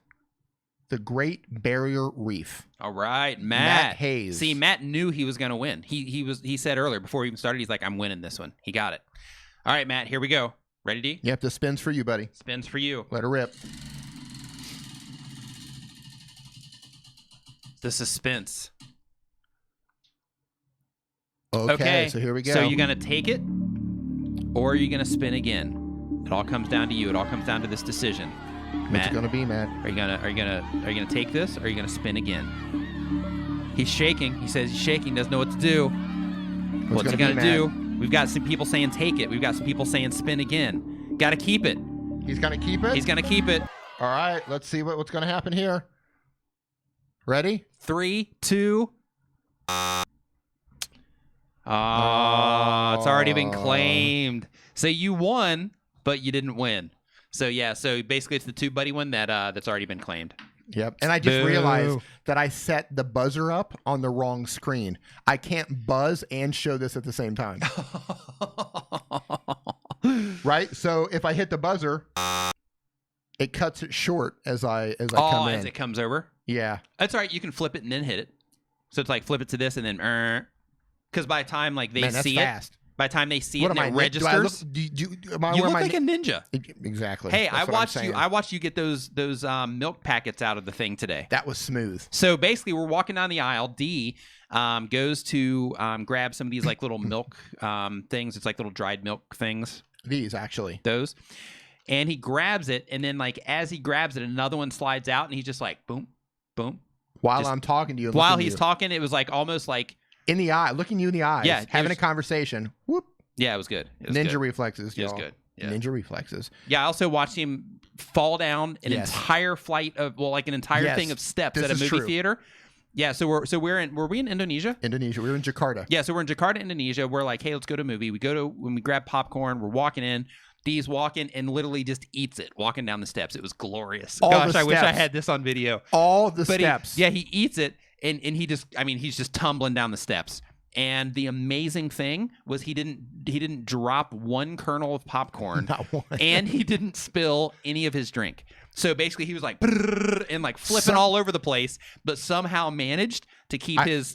the Great Barrier Reef. All right, Matt Hayes. See, Matt knew he was going to win. He said earlier before we even started, he's like, I'm winning this one. He got it. All right, Matt, here we go. Ready, D? Yep, the spin's for you, buddy. Spins for you. Let her rip. The suspense. Okay, so here we go. So you're going to take it, or are you going to spin again? It all comes down to you. It all comes down to this decision. Matt, what's it going to be, Matt? Are you gonna take this, or are you going to spin again? He's shaking. He says he's shaking, doesn't know what to do. What's he going to do? We've got some people saying take it. We've got some people saying spin again. Got to keep it. He's going to keep it? He's going to keep it. All right, let's see what's going to happen here. Ready? 3, 2. It's already been claimed. So you won, but you didn't win. So yeah, so basically it's the TubeBuddy one that's already been claimed. Yep. And I just realized that I set the buzzer up on the wrong screen. I can't buzz and show this at the same time. Right? So if I hit the buzzer, it cuts it short as I come in. As it comes over? Yeah. That's all right. You can flip it and then hit it. So it's like flip it to this and then because by the time they see it, by the time they see it and it registers, you look like a ninja. Exactly. Hey, I watched you get those milk packets out of the thing today. That was smooth. So basically, we're walking down the aisle. D goes to grab some of these like little milk things. It's like little dried milk things. These actually. Those. And he grabs it, and then like as he grabs it, another one slides out, and he's just like boom, boom. While I'm talking to you. While he's talking, it was like almost like. In the eye, looking you in the eyes, having a conversation. Whoop. Yeah, it was good. Ninja reflexes, y'all. It was good. Yeah. Ninja reflexes. Yeah, I also watched him fall down an entire flight of, an entire thing of steps at a movie theater. Yeah, so were we in Indonesia? Indonesia. We were in Jakarta. Yeah, so we're in Jakarta, Indonesia. We're like, hey, let's go to a movie. When we grab popcorn, we're walking in. Dee's walking and literally just eats it, walking down the steps. It was glorious. Gosh, I wish I had this on video. All the steps. He eats it. And he just, he's just tumbling down the steps. And the amazing thing was he didn't drop one kernel of popcorn. Not one. And he didn't spill any of his drink. So basically he was like and like flipping all over the place, but somehow managed to keep his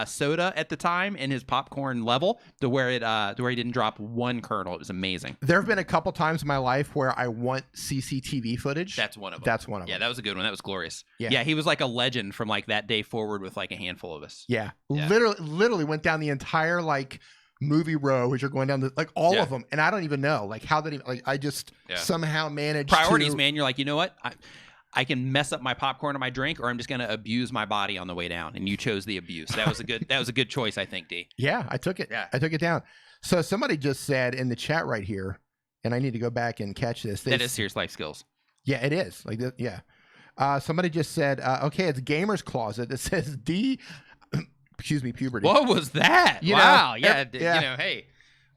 soda at the time and his popcorn level to where he didn't drop one kernel. It was amazing. There have been a couple times in my life where I want CCTV footage. That's one of them. Yeah, that was a good one. That was glorious. Yeah, he was like a legend from like that day forward with like a handful of us. Yeah. Literally went down the entire like movie row as you're going down the like all Yeah. of them, and I don't even know like how that even like I just somehow managed priorities, to, man. You're like, you know what? I can mess up my popcorn or my drink, or I'm just going to abuse my body on the way down. And you chose the abuse. That was a good choice, I think, D. Yeah, I took it. Yeah. I took it down. So somebody just said in the chat right here, and I need to go back and catch this. That is serious life skills. Yeah, it is. Like, yeah. Somebody just said, okay, it's Gamer's Closet. It says D, excuse me, puberty. What was that? You wow. know, Yeah. yeah. You know, hey.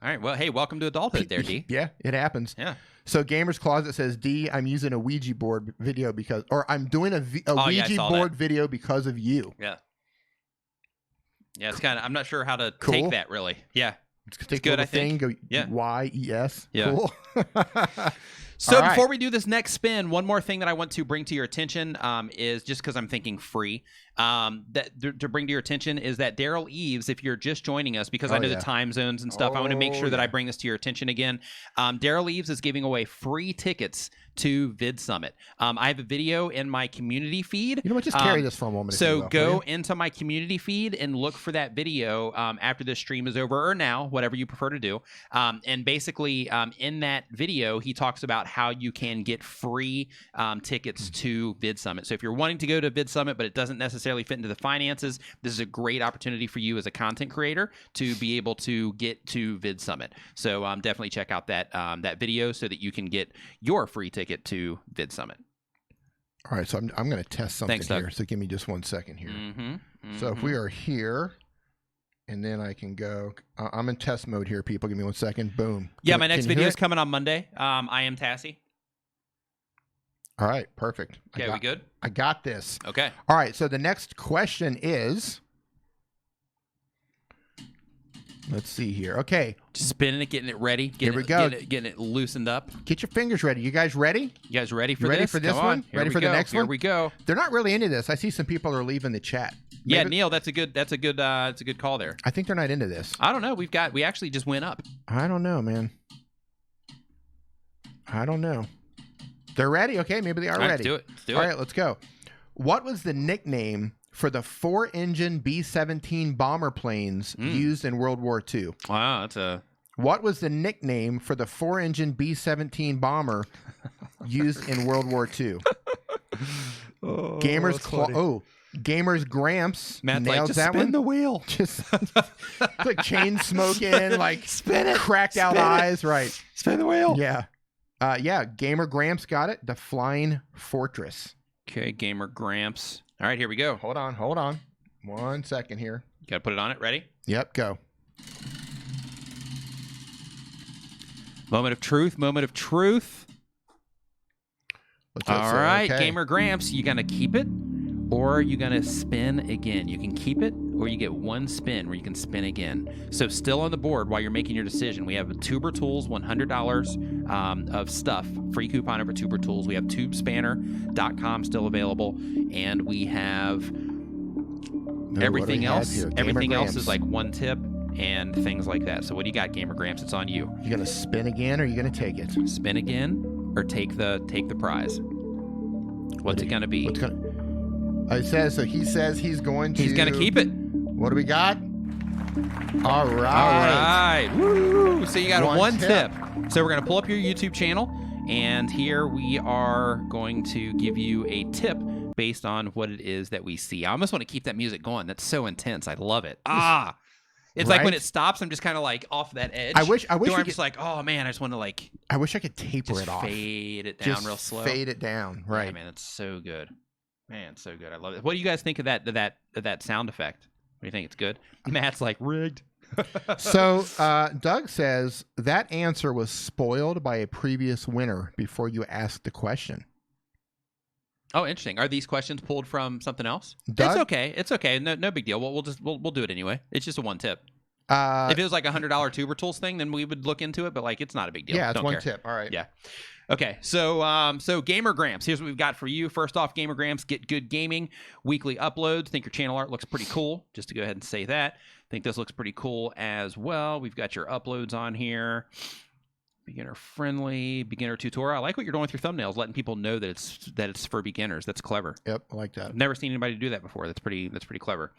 All right. Well, hey, welcome to adulthood there, D. Yeah, it happens. Yeah. So Gamer's Closet says, D, I'm using a Ouija board video because, or I'm doing a Ouija board video because of you. Yeah. Yeah, it's kind of, I'm not sure how to Cool. take that really. Yeah. It's good, I think. Go Yeah. Y-E-S. Yeah. Cool. So All right. before we do this next spin, one more thing that I want to bring to your attention is just because I'm thinking free, to bring to your attention is that Daryl Eves, if you're just joining us, because I know the time zones and stuff, I want to make sure that I bring this to your attention again. Daryl Eves is giving away free tickets to Vid Summit. I have a video in my community feed. You know what? Just carry this for a moment. So go into my community feed and look for that video after this stream is over or now, whatever you prefer to do. And basically, in that video, he talks about how you can get free tickets to Vid Summit. So if you're wanting to go to Vid Summit, but it doesn't necessarily fit into the finances, this is a great opportunity for you as a content creator to be able to get to Vid Summit. So definitely check out that that video so that you can get your free ticket to Vid Summit. All right, so I'm going to test something Thanks, here. Doug. So give me just 1 second here. Mm-hmm. So if we are here, and then I can go. I'm in test mode here, people. Give me 1 second. Boom. Yeah, my next Can you video hear is it? coming on Monday. I am Tassie. All right, perfect. Okay, we good? I got this. Okay. All right, so the next question is, let's see here. Okay, Just spinning it, getting it ready. Here we go. Getting it loosened up. get your fingers ready. You guys ready? You guys ready for You ready this? for this Come one? on. Here Ready we for the go. next Here one? we go. They're not really into this. I see some people are leaving the chat. Yeah, Maybe- Neil, it's a good call there. I think they're not into this. I don't know. We actually just went up. I don't know, man. I don't know. They're ready? Okay, maybe they are All right, ready. let's do it. Let's do All it. right, let's go. What was the nickname for the 4-engine B-17 bomber planes used in World War II? Wow, that's a What was the nickname for the 4-engine B-17 bomber used in World War II? Gamers Gramps Matt's nails like, just that spin one. the wheel. Just like chain smoking, like Spin it. cracked out Spin it. eyes, right? Spin the wheel. Yeah. Yeah, Gamer Gramps got it. The Flying Fortress. Okay, Gamer Gramps. All right, here we go. Hold on. 1 second here. You got to put it on it. Ready? Yep, go. Moment of truth. Moment of truth. All right, okay. Gamer Gramps, you gonna keep it or you gonna spin again? You can keep it or you get one spin where you can spin again. So still on the board while you're making your decision, we have a Tuber Tools $100 of stuff, free coupon over Tuber Tools. We have tubespanner.com still available, and we have everything else. Everything else is like one tip and things like that. So what do you got, Gamer Gramps? It's on you. You gonna spin again or you gonna take it? Spin again or take the prize. What's it gonna be? What's gonna? It says so. He says he's going to. He's gonna keep it. What do we got? All right. All right. Woo! So you got One one tip. tip. So we're gonna pull up your YouTube channel, and here we are going to give you a tip based on what it is that we see. I almost want to keep that music going. That's so intense. I love it. It's like when it stops, I'm just kind of like off that edge. I wish I'm we just could, like, oh man, I just want to like I wish I could taper just it off. fade it down Just real slow. Fade it down. Right. Yeah, man, it's so good. Man, it's so good. I love it. What do you guys think of that sound effect? What do you think? It's good? Matt's like rigged. So Doug says that answer was spoiled by a previous winner before you asked the question. Oh, interesting. Are these questions pulled from something else? Doug? It's okay. It's okay. No big deal. We'll do it anyway. It's just a one tip. If it was like $100 Tuber Tools thing, then we would look into it. But like, it's not a big deal. Yeah, it's Don't one care. tip. All right. Yeah. Okay, so Gamer Gramps, here's what we've got for you. First off, Gamer Gramps, get good gaming, weekly uploads. Think your channel art looks pretty cool, just to go ahead and say that. Think this looks pretty cool as well. We've got your uploads on here. Beginner friendly, beginner tutorial. I like what you're doing with your thumbnails, letting people know that it's for beginners. That's clever. Yep, I like that. I've never seen anybody do that before. That's pretty clever.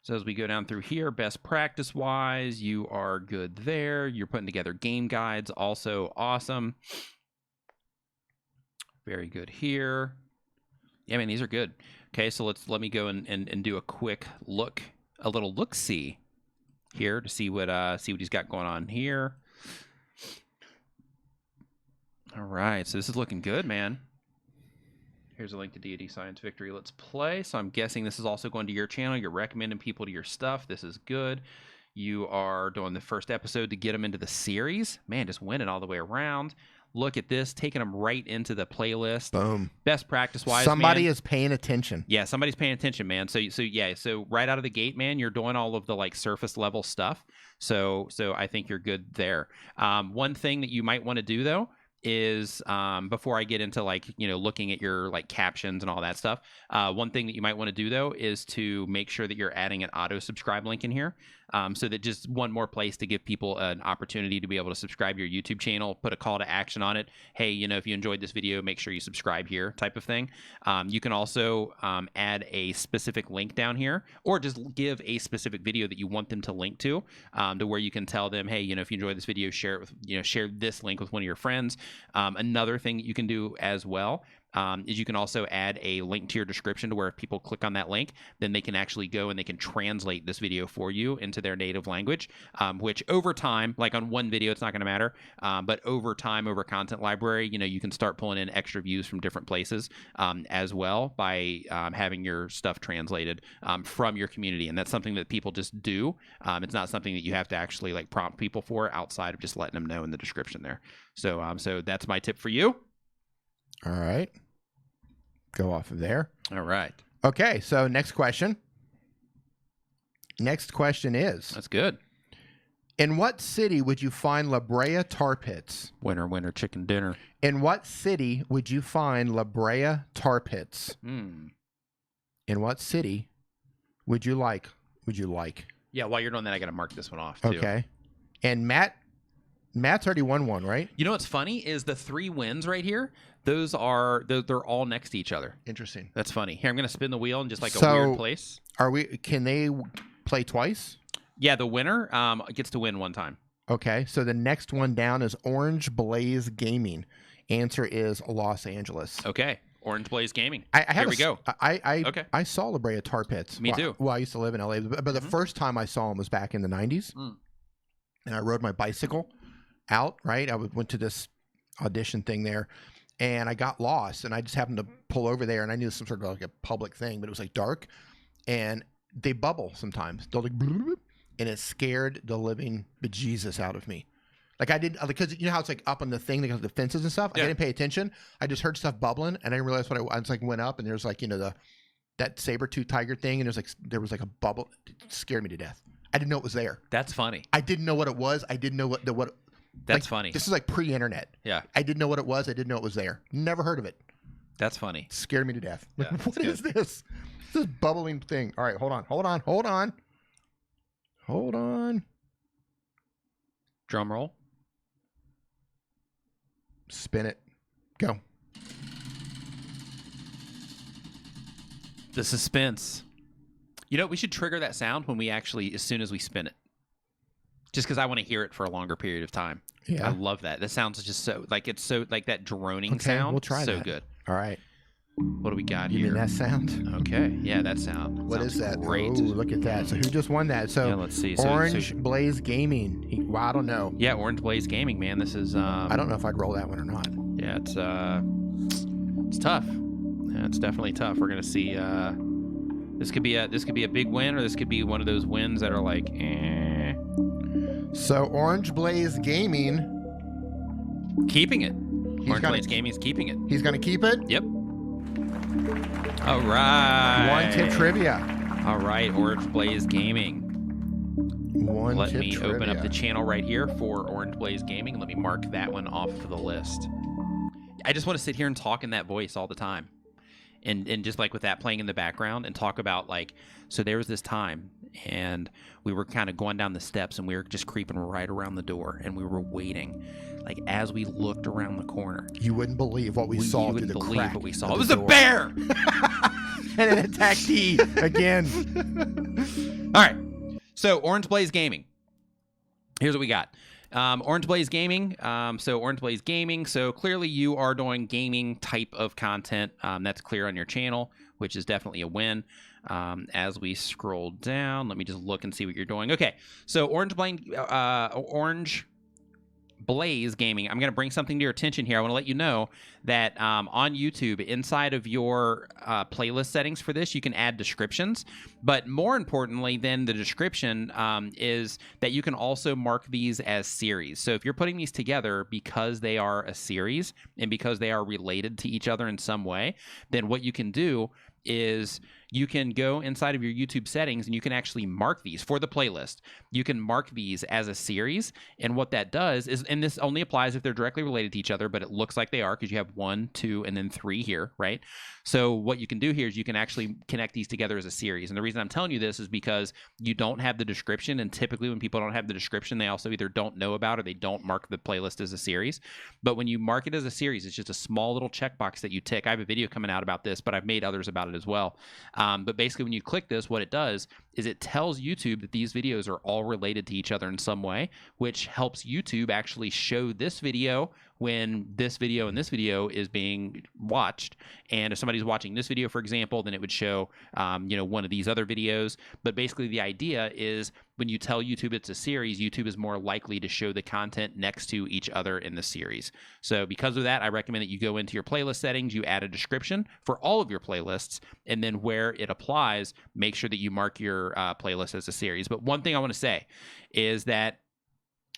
So as we go down through here, best practice wise, you are good there. You're putting together game guides, also awesome. Very good here. Yeah, man, these are good. Okay, so let me go and do a quick look, a little look-see here to see what he's got going on here. All right, so this is looking good, man. Here's a link to D&D Science Victory. Let's play. So I'm guessing this is also going to your channel. You're recommending people to your stuff. This is good. You are doing the first episode to get them into the series. Man, just winning all the way around. Look at this, taking them right into the playlist. Boom. Best practice-wise, somebody man. is paying attention. Yeah, somebody's paying attention, man. So right out of the gate, man, you're doing all of the like surface level stuff. So I think you're good there. One thing that you might want to do though is before I get into like, you know, looking at your like captions and all that stuff, one thing that you might want to do though is to make sure that you're adding an auto subscribe link in here, so that just one more place to give people an opportunity to be able to subscribe to your YouTube channel, put a call to action on it. Hey, you know, if you enjoyed this video, make sure you subscribe here type of thing. You can also add a specific link down here, or just give a specific video that you want them to link to where you can tell them, hey, you know, if you enjoyed this video, share it with, you know, share this link with one of your friends. Another thing that you can do as well is you can also add a link to your description to where if people click on that link, then they can actually go and they can translate this video for you into their native language, which over time, like on one video, it's not going to matter. But over time, over content library, you know, you can start pulling in extra views from different places as well by having your stuff translated from your community. And that's something that people just do. It's not something that you have to actually like prompt people for outside of just letting them know in the description there. So that's my tip for you. All right. Go off of there. All right. Okay, so next question. Next question is... That's good. In what city would you find La Brea tar pits? Winner, winner, chicken dinner. In what city would you find La Brea tar pits? In what city would you like? Yeah, while you're doing that, I got to mark this one off, too. Okay. And Matt's already won one, right? You know what's funny is the 3 wins right here. They're all next to each other. Interesting. That's funny. Here, I'm going to spin the wheel in just like a So, weird place. Can they play twice? Yeah, the winner gets to win one time. Okay, so the next one down is Orange Blaze Gaming. Answer is Los Angeles. Okay, Orange Blaze Gaming. Here we go. I saw La Brea tar pits. Me too. Well, I used to live in LA, but the first time I saw them was back in the 90s. And I rode my bicycle out, right? I went to this audition thing there, and I got lost, and I just happened to pull over there, and I knew it was some sort of like a public thing, but it was like dark, and they bubble sometimes. They'll like, and it scared the living bejesus out of me. Like I didn't, because you know how it's like up on the thing, because the fences and stuff. Yeah. I didn't pay attention. I just heard stuff bubbling, and I didn't realize what I was like. Went up, and there's like, you know, that saber-tooth tiger thing, and there was like a bubble. It scared me to death. I didn't know it was there. That's funny. I didn't know what it was. I didn't know what. That's like, funny. This is like pre-internet. Yeah. I didn't know what it was. I didn't know it was there. Never heard of it. That's funny. It scared me to death. Yeah, what is this? This bubbling thing. All right, hold on. Drum roll. Spin it. Go. The suspense. You know, we should trigger that sound when we actually, as soon as we spin it. Just because I want to hear it for a longer period of time. Yeah. I love that. That sounds just so, like, it's so, like that droning sound. We'll try so that. Good. All right. What do we got You here? mean that sound? Okay. Yeah, that sound. What Sounds is that? Great. Oh, look at that. So who just won that? So yeah, let's see. Orange Blaze Gaming. Well, I don't know. Yeah, Orange Blaze Gaming, man. This is... I don't know if I'd roll that one or not. Yeah, it's tough. Yeah, it's definitely tough. We're going to see... This could be a big win, or this could be one of those wins that are like, eh. So Orange Blaze Gaming, keeping it. Orange Blaze Gaming's keeping it. He's gonna keep it. Yep. All right. One tip trivia. All right, Orange Blaze Gaming. Let me trivia. open up the channel right here for Orange Blaze Gaming, and let me mark that one off of the list. I just want to sit here and talk in that voice all the time. And just like with that playing in the background and talk about like, so there was this time and we were kind of going down the steps and we were just creeping right around the door and we were waiting. Like as we looked around the corner, you wouldn't believe what we saw through the crack. You wouldn't believe what we saw. It was a bear! And it attacked E again. All right. So Orange Blaze Gaming. Here's what we got. Orange Blaze Gaming. So Orange Blaze Gaming. So clearly you are doing gaming type of content. That's clear on your channel, which is definitely a win. As we scroll down, let me just look and see what you're doing. Okay. So Orange Blaze Gaming. I'm going to bring something to your attention here. I want to let you know that on YouTube, inside of your playlist settings for this, you can add descriptions. But more importantly than the description is that you can also mark these as series. So if you're putting these together because they are a series and because they are related to each other in some way, then what you can do is you can go inside of your YouTube settings and you can actually mark these for the playlist. You can mark these as a series, and what that does is, and this only applies if they're directly related to each other, but it looks like they are because you have 1, 2, and then 3 here, right? So what you can do here is you can actually connect these together as a series. And the reason I'm telling you this is because you don't have the description, and typically when people don't have the description, they also either don't know about or they don't mark the playlist as a series. But when you mark it as a series, it's just a small little checkbox that you tick. I have a video coming out about this, but I've made others about it as well. But basically when you click this, what it does is it tells YouTube that these videos are all related to each other in some way, which helps YouTube actually show this video when this video and this video is being watched. And if somebody's watching this video, for example, then it would show, one of these other videos. But basically the idea is when you tell YouTube it's a series, YouTube is more likely to show the content next to each other in the series. So because of that, I recommend that you go into your playlist settings, you add a description for all of your playlists, and then where it applies, make sure that you mark your playlist as a series. But one thing I want to say is that,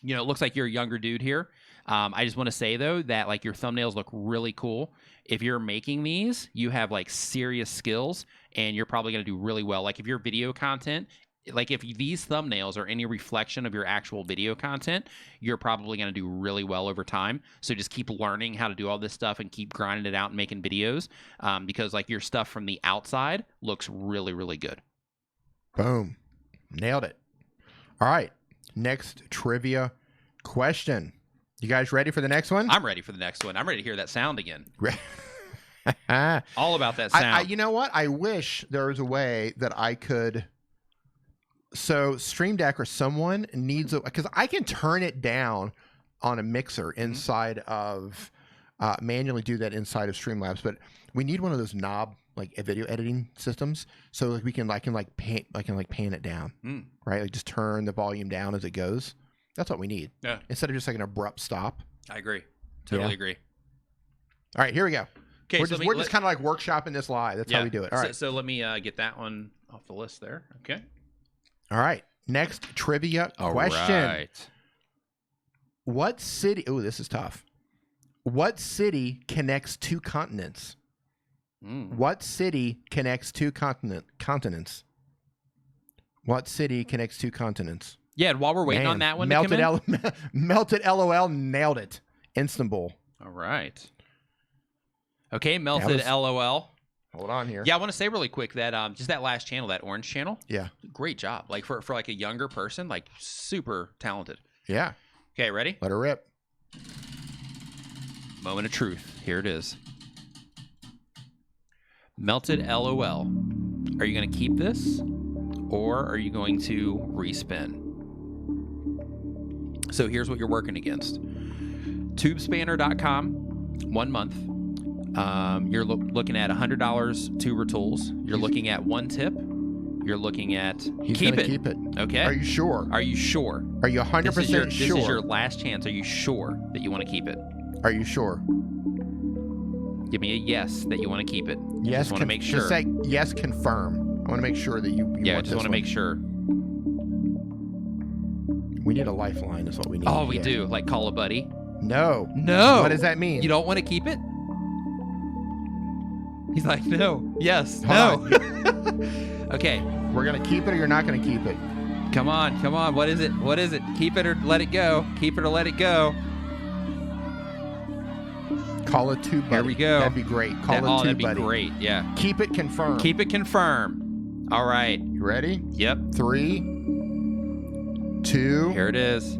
it looks like you're a younger dude here. I just want to say, though, that like your thumbnails look really cool. If you're making these, you have like serious skills and you're probably going to do really well. Like if your video content, like if these thumbnails are any reflection of your actual video content, you're probably going to do really well over time. So just keep learning how to do all this stuff and keep grinding it out and making videos because like your stuff from the outside looks really, really good. Boom. Nailed it. All right. Next trivia question. You guys ready for the next one? I'm ready for the next one. I'm ready to hear that sound again. All about that sound. I you know what? I wish there was a way that I could. So Stream Deck or someone needs a, because I can turn it down on a mixer inside of manually do that inside of Streamlabs, but we need one of those knob like video editing systems so like I can pan it down, right? Like just turn the volume down as it goes. That's what we need. Yeah. Instead of just like an abrupt stop. I agree. Totally agree. All right, here we go. Okay, we're just kind of like workshopping this live. That's how we do it. All right. So let me get that one off the list there. Okay. All right. Next trivia question. All right. What city? Oh, this is tough. What city connects 2 continents? What city connects 2 continents? What city connects 2 continents? Yeah, and while we're waiting on that one melted LOL, nailed it. Istanbul. All right. Okay, melted LOL. Hold on here. Yeah, I want to say really quick that just that last channel, that orange channel. Yeah. Great job. Like for like a younger person, like super talented. Yeah. Okay, ready? Let her rip. Moment of truth. Here it is. Melted LOL. Are you going to keep this or are you going to respin? So here's what you're working against. Tubespanner.com, 1 month. You're looking at $100 tuber tools. You're looking at 1 tip. You're looking at keep it. Okay. Are you sure? Are you sure? Are you 100% sure? This is your last chance. Are you sure that you want to keep it? Are you sure? Give me a yes that you want to keep it. Yes. Just want to make sure. Just say yes, confirm. I want to make sure that you yeah, I just want to make sure. We need a lifeline is what we need. Oh, we do. Like call a buddy? No. No. What does that mean? You don't want to keep it? He's like, no. Yes. Hold no. Okay. We're going to keep it or you're not going to keep it? Come on. Come on. What is it? What is it? Keep it or let it go. Keep it or let it go. Call it tube buddy. Here we go. That'd be great. Call it tube buddy. That'd be great. Yeah. Keep it confirmed. Keep it confirmed. All right. You ready? Yep. 3, 2. Here it is.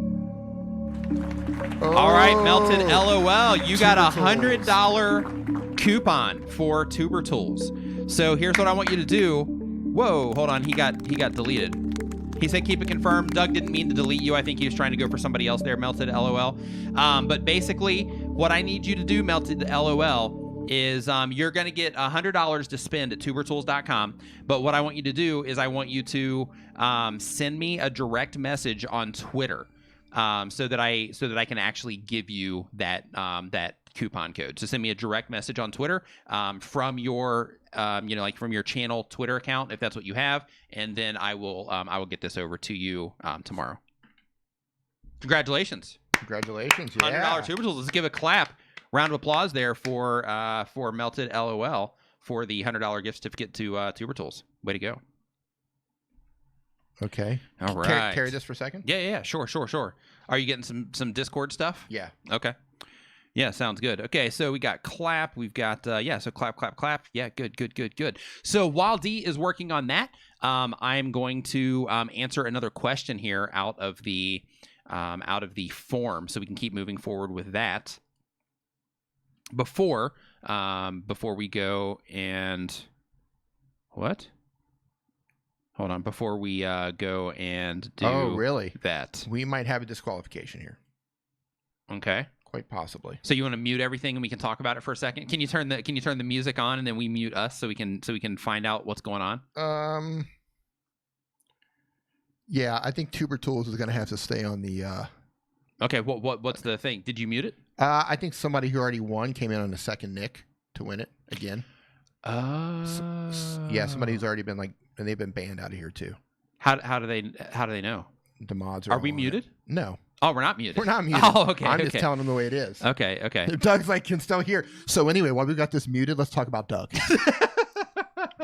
Oh, all right, melted LOL. You got $100 coupon for Tuber Tools. So here's what I want you to do. Whoa, hold on. He got deleted. He said keep it confirmed. Doug didn't mean to delete you. I think he was trying to go for somebody else there, Melted LOL. But basically, what I need you to do, Melted LOL, is you're going to get $100 to spend at tubertools.com. But what I want you to do is I want you to send me a direct message on Twitter so that I can actually give you that coupon code. So send me a direct message on Twitter from your like from your channel Twitter account if that's what you have, and then I will get this over to you tomorrow. Congratulations! Congratulations! Yeah. $100 Tuber Tools. Let's give a clap, round of applause there for Melted LOL for the $100 gift certificate to Tuber Tools. Way to go! Okay. All right. Carry this for a second. Yeah. Sure. Are you getting some Discord stuff? Yeah. Okay. Yeah, sounds good. Okay, so we got clap. We've got, so clap. Yeah, good. So while D is working on that, I'm going to answer another question here out of the form so we can keep moving forward with that. Before we go and... What? Hold on. Before we go and do that. We might have a disqualification here. Okay. Quite possibly. So you want to mute everything and we can talk about it for a second? Can you turn the music on and then we mute us so we can find out what's going on? Yeah, I think Tuber Tools is going to have to stay on the Okay, what's the thing? Did you mute it? I think somebody who already won came in on the second nick to win it again. Yeah, somebody who's already been and they've been banned out of here too. How do they know? The mods are we muted? No. Oh, we're not muted. We're not muted. Oh, okay. I'm just telling them the way it is. Okay. Doug's can still hear. So anyway, while we got this muted, let's talk about Doug.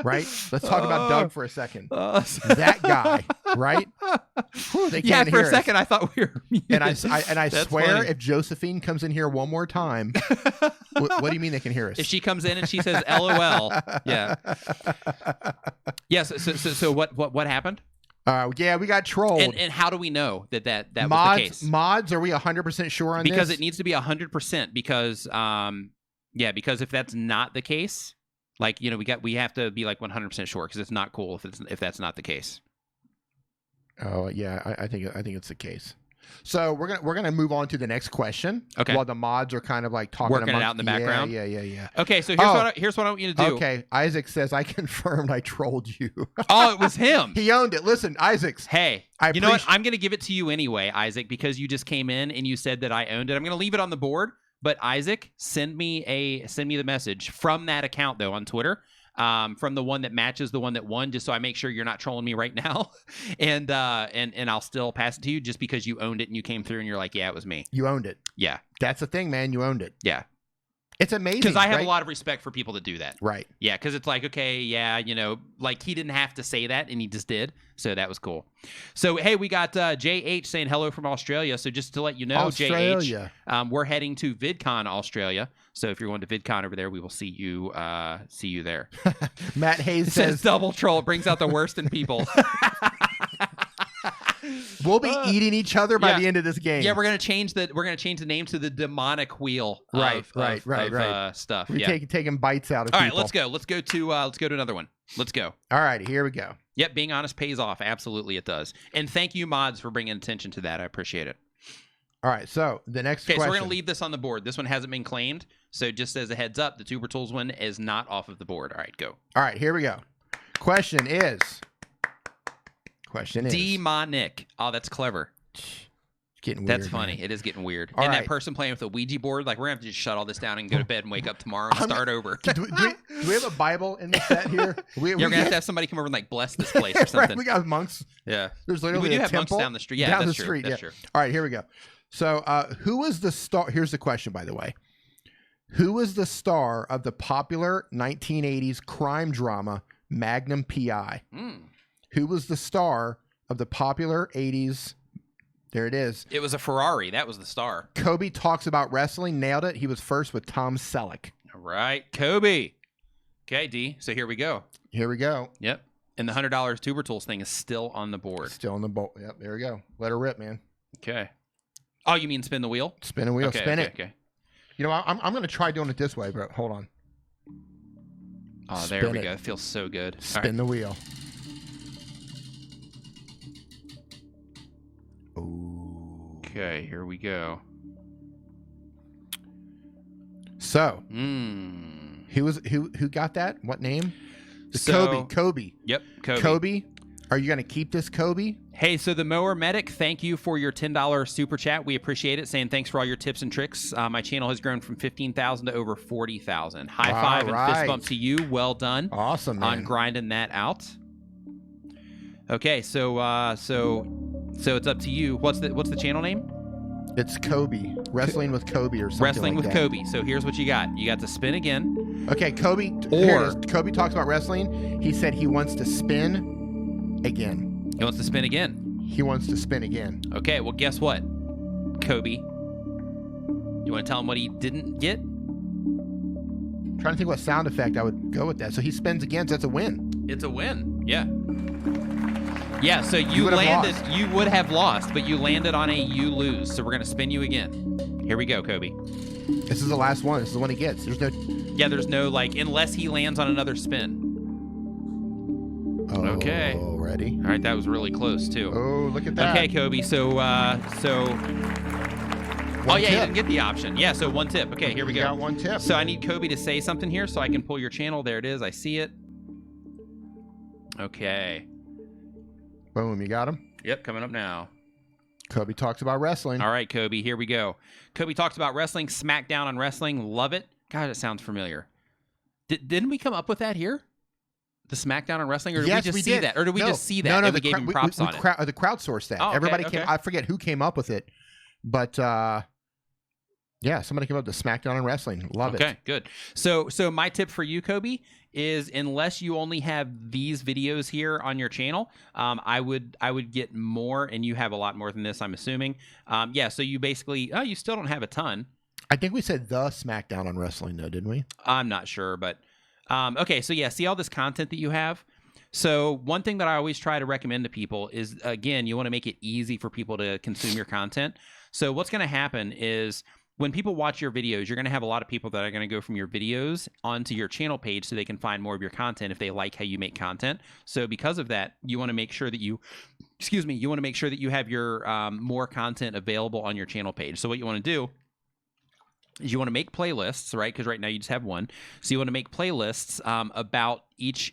Right? Let's talk about Doug for a second. That guy, right? Whew, they can't for hear a second us. I thought we were muted. And I swear, funny. if Josephine comes in here one more time, what do you mean they can hear us? If she comes in and she says LOL, yeah. Yes. So what happened? Yeah, we got trolled. And how do we know that mods, was the case? Mods, are we 100% sure on this? Because it needs to be 100%. Because because if that's not the case, we have to be 100% sure because it's not cool if that's not the case. Oh yeah, I think it's the case. So we're gonna move on to the next question. Okay. While the mods are kind of talking working it out in the background. Yeah. Okay, so here's what I want you to do. Okay, Isaac says I confirmed I trolled you. Oh, it was him. He owned it. Listen, Isaac's. Hey, you know what? I'm gonna give it to you anyway, Isaac, because you just came in and you said that I owned it. I'm gonna leave it on the board, but Isaac, send me the message from that account though on Twitter. From the one that matches the one that won, just so I make sure you're not trolling me right now, and I'll still pass it to you just because you owned it and you came through and you're like, yeah, it was me. You owned it. Yeah, that's the thing, man. You owned it. Yeah, it's amazing because I have a lot of respect for people that do that. Right. Yeah, because it's okay, yeah, he didn't have to say that and he just did, so that was cool. So hey, we got JH saying hello from Australia. So just to let you know, Australia. JH, we're heading to VidCon Australia. So if you're going to VidCon over there, we will see you there. Matt Hayes says double troll. It brings out the worst in people. We'll be eating each other by the end of this game. Yeah, we're gonna change the name to the demonic wheel. Right. Stuff. We're taking bites out of All people. right, let's go to another one. Let's go. All right, here we go. Yep, being honest pays off. Absolutely, it does. And thank you, mods, for bringing attention to that. I appreciate it. All right, so the next question. So we're gonna leave this on the board. This one hasn't been claimed, so just as a heads up, the Tuber Tools one is not off of the board. All right, go. All right, here we go. Question is. Demonic. Oh, that's clever. It's getting weird. That's funny. Man. It is getting weird. All and right. that person playing with a Ouija board, we're gonna have to just shut all this down and go to bed and wake up tomorrow and start over. Do we have a Bible in the set here? You're gonna have to have somebody come over and bless this place or something. Right, we got monks. Yeah. There's literally we do a have temple monks down the street. Yeah, down that's the true. street. That's true. All right, here we go. So, who was the star? Here's the question, by the way. Who was the star of the popular 1980s crime drama Magnum P.I.? Who was the star of the popular 80s? There it is. It was a Ferrari. That was the star. Kobe talks about wrestling. Nailed it. He was first with Tom Selleck. All right, Kobe. Okay, D. So here we go. Here we go. Yep. And the $100 Tuber Tools thing is still on the board. Still on the board. Yep. There we go. Let her rip, man. Okay. Oh, you mean spin the wheel? Spin the wheel. Okay, spin it. Okay. You know, I'm going to try doing it this way, but hold on. Oh, there we go. It feels so good. Spin the wheel. Okay, here we go. So, who got that? What name? Kobe. Yep, Kobe. Kobe, are you going to keep this, Kobe? Hey, so the Mower Medic, thank you for your $10 super chat. We appreciate it. Saying thanks for all your tips and tricks. My channel has grown from 15,000 to over 40,000. High five and fist bump to you. Well done. Awesome, man. On grinding that out. Okay, so it's up to you. What's the channel name? It's Kobe. Wrestling with Kobe or something. Wrestling like with that. Kobe. So here's what you got. You got to spin again. Okay, Kobe. Here it is. Kobe talks about wrestling. He said he wants to spin again. He wants to spin again. He wants to spin again. Okay, well, guess what, Kobe? You want to tell him what he didn't get? I'm trying to think what sound effect I would go with that. So he spins again, so that's a win. It's a win. Yeah. Yeah, so you landed. You would have lost, but you landed on a you lose. So we're going to spin you again. Here we go, Kobe. This is the last one. This is the one he gets. There's no... Yeah, there's no, like, unless he lands on another spin. Oh, okay. Ready? All right, that was really close, too. Oh, look at that. Okay, Kobe, so... One oh, yeah, tip. you didn't get the option. Yeah, so one tip. Okay, here we go. Got one tip. So I need Kobe to say something here so I can pull your channel. There it is. I see it. Okay. Boom, you got him? Yep, coming up now. Kobe talks about wrestling. All right, Kobe, here we go. Kobe talks about wrestling, SmackDown on wrestling. Love it. God, it sounds familiar. Didn't we come up with that here? The SmackDown on wrestling? Or did we just see that? Or did we just see that and we gave him props on it? The crowdsourced that. Oh, okay, Everybody okay. came. I forget who came up with it. But, yeah, somebody came up with SmackDown on wrestling. Love it. Okay, good. So my tip for you, Kobe, is unless you only have these videos here on your channel, I would get more, and you have a lot more than this, I'm assuming. Yeah, so you basically, you still don't have a ton. I think we said the SmackDown on wrestling, though, didn't we? I'm not sure, but okay. So yeah, see all this content that you have. So one thing that I always try to recommend to people is, again, you want to make it easy for people to consume your content. So what's going to happen is, when people watch your videos, you're going to have a lot of people that are going to go from your videos onto your channel page so they can find more of your content if they like how you make content. So because of that, you want to make sure that you want to make sure that you have your more content available on your channel page. So what you want to do is you want to make playlists, right? Because right now you just have one. So you want to make playlists about each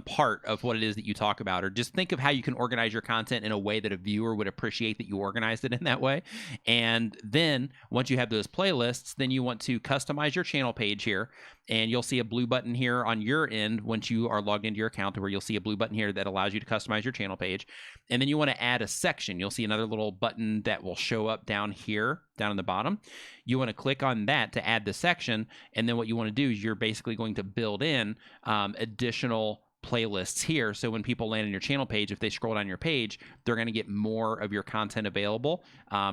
part of what it is that you talk about, or just think of how you can organize your content in a way that a viewer would appreciate that you organized it in that way. And then once you have those playlists, then you want to customize your channel page here, and you'll see a blue button here on your end once you are logged into your account, where you'll see a blue button here that allows you to customize your channel page. And then you want to add a section. You'll see another little button that will show up down here, down in the bottom. You want to click on that to add the section, and then what you want to do is you're basically going to build in additional playlists here, so when people land on your channel page, if they scroll down your page, they're going to get more of your content available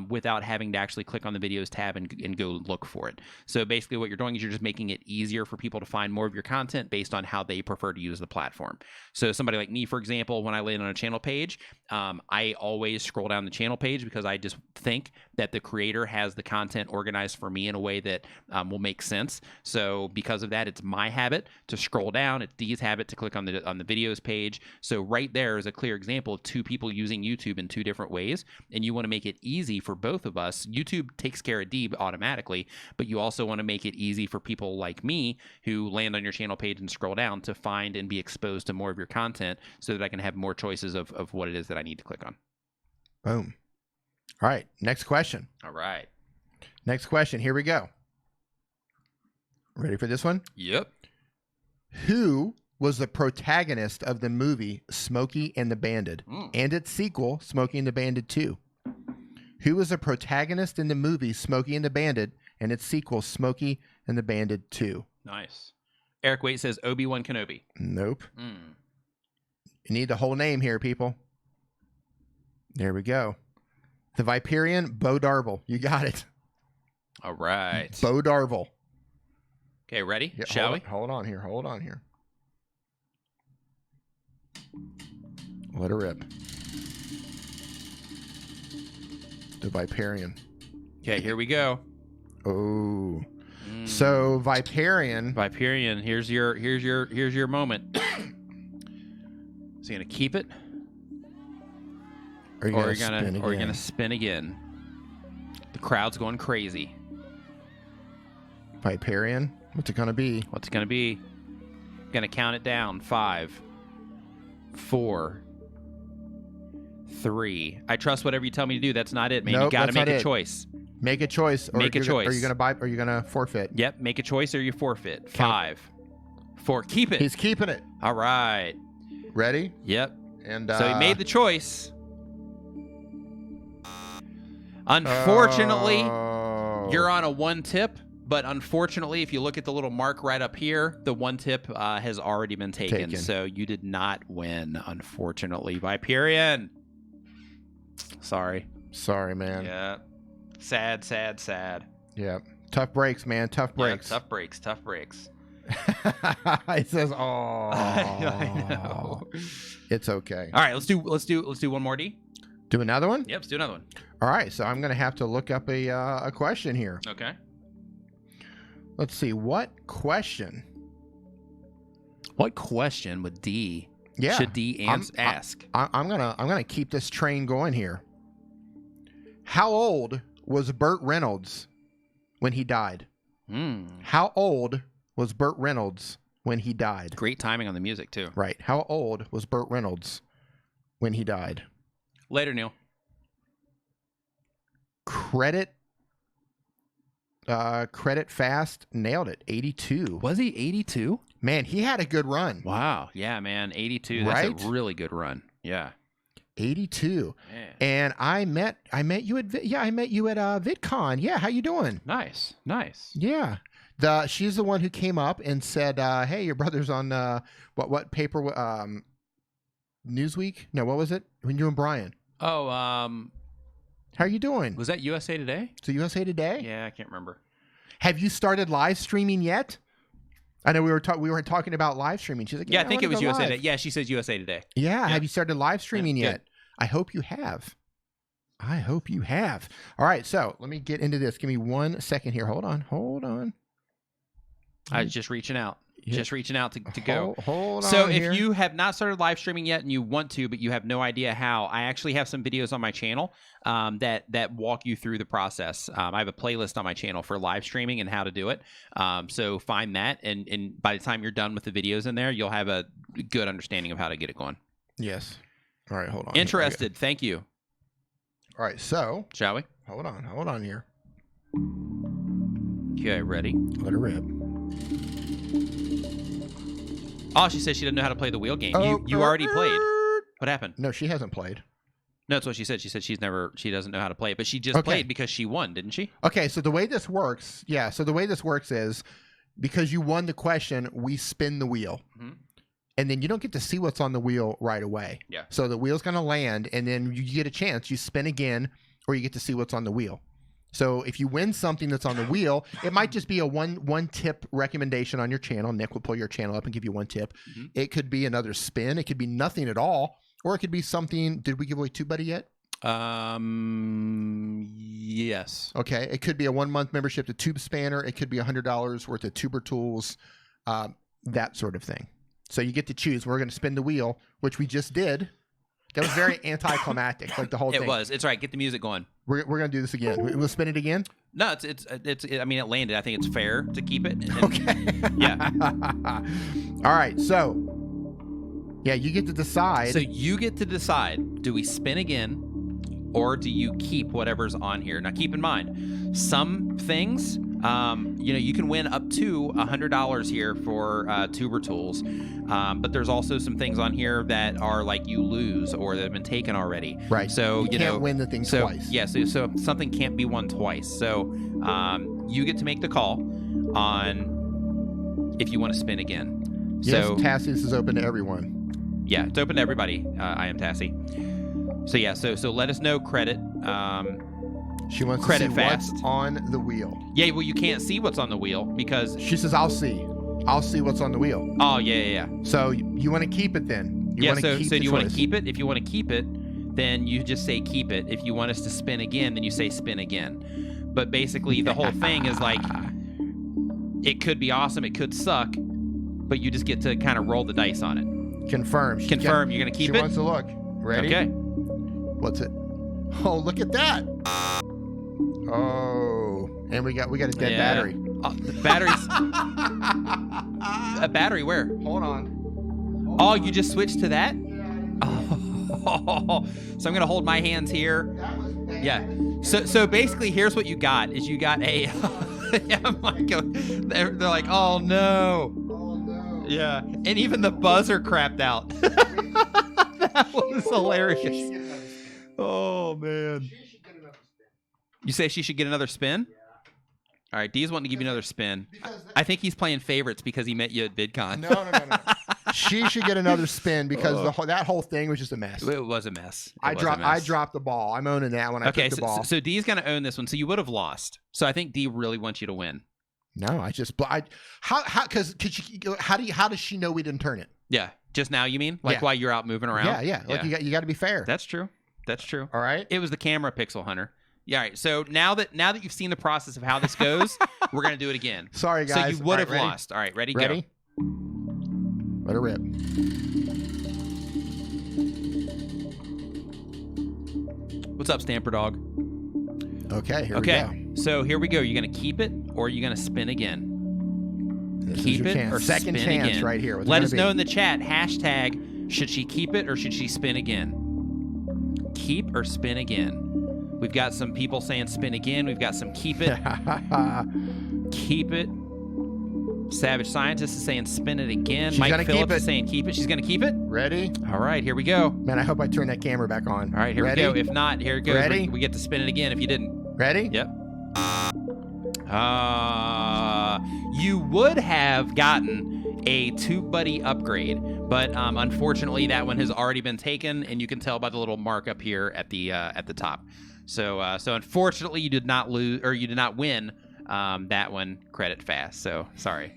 without having to actually click on the videos tab and go look for it. So basically what you're doing is you're just making it easier for people to find more of your content based on how they prefer to use the platform. So somebody like me, for example, when I land on a channel page, I always scroll down the channel page because I just think that the creator has the content organized for me in a way that will make sense. So because of that, it's my habit to scroll down. It's Dee's habit to click on the videos page. So right there is a clear example of two people using YouTube in two different ways, and you want to make it easy for both of us. YouTube takes care of Dee automatically, but you also want to make it easy for people like me who land on your channel page and scroll down to find and be exposed to more of your content, so that I can have more choices of what it is that I need to click on. Boom. All right, next question. All right. Next question. Here we go. Ready for this one? Yep. Who was the protagonist of the movie Smokey and the Bandit and its sequel, Smokey and the Bandit 2? Who was the protagonist in the movie Smokey and the Bandit and its sequel, Smokey and the Bandit 2? Nice. Eric Waite says Obi-Wan Kenobi. Nope. You need the whole name here, people. There we go. The Viperian Bo Darvel. You got it. All right. Bo Darvel. Okay, ready? Yeah, Shall we? Hold on here. Let her rip. The Viperian. Okay, here we go. Oh. So Viperian. Here's your moment. Is he gonna keep it? Or are you gonna spin again? The crowd's going crazy. Viperian. What's it gonna be? What's it gonna be? Gonna count it down. 5, 4, 3. I trust whatever you tell me to do. That's not it, man. Nope, you gotta that's make not a it. choice. Make a choice. Or Make a choice. Are you gonna buy? Or are you gonna forfeit? Yep. Make a choice or you forfeit. 5, 4. Keep it. He's keeping it. All right. Ready? Yep. And So he made the choice. Unfortunately, you're on a 1 tip. But unfortunately, if you look at the little mark right up here, the 1 tip has already been taken. So you did not win, unfortunately. Viperian. Sorry. Sorry, man. Yeah. Sad, sad, sad. Yeah. Tough breaks, man. Tough breaks. Yeah, tough breaks. Tough breaks. He says, "Oh, I know. It's okay." All right, let's do one more, D. Do another one. Yep, let's do another one. All right. So I'm gonna have to look up a question here. Okay. Let's see. What question? What question would D? Yeah. Should D ask? I'm gonna keep this train going here. How old was Burt Reynolds when he died? How old was Burt Reynolds when he died? Great timing on the music too. Right. How old was Burt Reynolds when he died? Later, Neil. Credit Fast nailed it. 82. Was he 82? Man, he had a good run. Wow. Yeah, man. 82. Right? That's a really good run. Yeah. 82. Man. And I met you at VidCon. Yeah, how you doing? Nice. Yeah. She's the one who came up and said, "Hey, your brother's on what paper? Newsweek? No, what was it? When you and Brian? Oh, How are you doing? was that USA Today? So USA Today? Yeah, I can't remember. Have you started live streaming yet? I know we were talking about live streaming. She's like, Yeah, I think it was USA Today. Today. Yeah, she says USA Today. Yeah. Have you started live streaming Yeah, yet? I hope you have. All right, so let me get into this. Give me 1 second here. Hold on. I was just reaching out. Yeah. Just reaching out to go. Hold on. So if here. you have not started live streaming yet and you want to, but you have no idea how, I actually have some videos on my channel that walk you through the process. I have a playlist on my channel for live streaming and how to do it. So find that, and by the time you're done with the videos in there, you'll have a good understanding of how to get it going. Yes. All right, hold on. Interested. Thank you. All right, so Shall we? hold on here. Okay, ready? Let her rip. Oh, she says she doesn't know how to play the wheel game. You already played. What happened? No, she hasn't played. No, that's what she said. She said she doesn't know how to play it, but she just played because she won, didn't she? Okay, so the way this works, is because you won the question, we spin the wheel. Mhm. And then you don't get to see what's on the wheel right away. Yeah. So the wheel's going to land, and then you get a chance. You spin again, or you get to see what's on the wheel. So if you win something that's on the wheel, it might just be a one tip recommendation on your channel. Nick will pull your channel up and give you 1 tip. Mhm. It could be another spin. It could be nothing at all. Or it could be something. Did we give away TubeBuddy yet? Yes. Okay. It could be a 1-month membership to Tube Spanner. It could be $100 worth of tuber tools, that sort of thing. So you get to choose. We're going to spin the wheel, which we just did. That was very anticlimactic, like the whole thing. It was. It's all right. Get the music going. We're going to do this again. We'll spin it again? No, I mean, it landed. I think it's fair to keep it. And, Okay. Yeah. All right. So, yeah, you get to decide. So you get to decide, do we spin again or do you keep whatever's on here? Now, keep in mind, some things, you can win up to $100 here for tuber tools. But there's also some things on here that are like you lose or that have been taken already. Right. So, you can't win the thing twice. Yeah. So something can't be won twice. So you get to make the call on if you want to spin again. Yes, So Tassius is open to everyone. yeah, it's open to everybody. I am Tassie. So yeah, so let us know credit. She wants Credit to see fast. what's on the wheel. Yeah, well, you can't see what's on the wheel because. She says, I'll see what's on the wheel. Oh yeah. So you want to keep it then? You Yeah. want to So keep do the you want to choice. keep it? If you want to keep it, then you just say keep it. If you want us to spin again, then you say spin again. But basically, the whole thing is like, it could be awesome, it could suck, but you just get to kind of roll the dice on it. Confirm. Confirm. You're gonna keep She it. wants to look. Ready? Okay. What's it? Oh, look at that. Oh, and we got a dead battery. The battery's a battery where? Hold on. Oh, you just switched to that? Oh, so I'm gonna hold my hands here. That was bad. Yeah. So basically, here's what you got: is you got a. Yeah, I'm like, they're like, oh no. Oh no. Yeah, and even the buzzer crapped out. That was hilarious. Oh man. You say she should get another spin? Yeah. All right, Dee's wanting to give you another spin. I think he's playing favorites because he met you at VidCon. No. She should get another spin because that whole thing was just a mess. It was a mess. I dropped the ball. I'm owning that one. I took the ball. So Dee's gonna own this one. So you would have lost. So I think Dee really wants you to win. No, how does she know we didn't turn it? Yeah, just now you mean? Like while you're out moving around? Yeah. Like you got to be fair. That's true. All right. It was the camera, Pixel Hunter. Yeah. All right. So now that you've seen the process of how this goes, we're gonna do it again. Sorry, guys. So you would have lost. All right. Ready? Go. Let her rip. What's up, Stamper Dog? Okay. Here we go. So here we go. You're gonna keep it, or you're gonna spin again. Keep it or second spin chance again. right here. What's Let it us gonna know be? in the chat. Hashtag, should she keep it or should she spin again? Keep or spin again. We've got some people saying spin again. We've got some keep it. Keep it. Savage Scientist is saying spin it again. She's gonna Mike keep Phillips it. is saying keep it. She's going to keep it. Ready? All right, here we go. Man, I hope I turn that camera back on. All right, here Ready? we go. If not, here it goes. Ready? We get to spin it again if you didn't. Ready? Yep. You would have gotten a TubeBuddy upgrade, but unfortunately that one has already been taken, and you can tell by the little mark up here at the top. So unfortunately you did not lose, or you did not win that one credit fast. So sorry.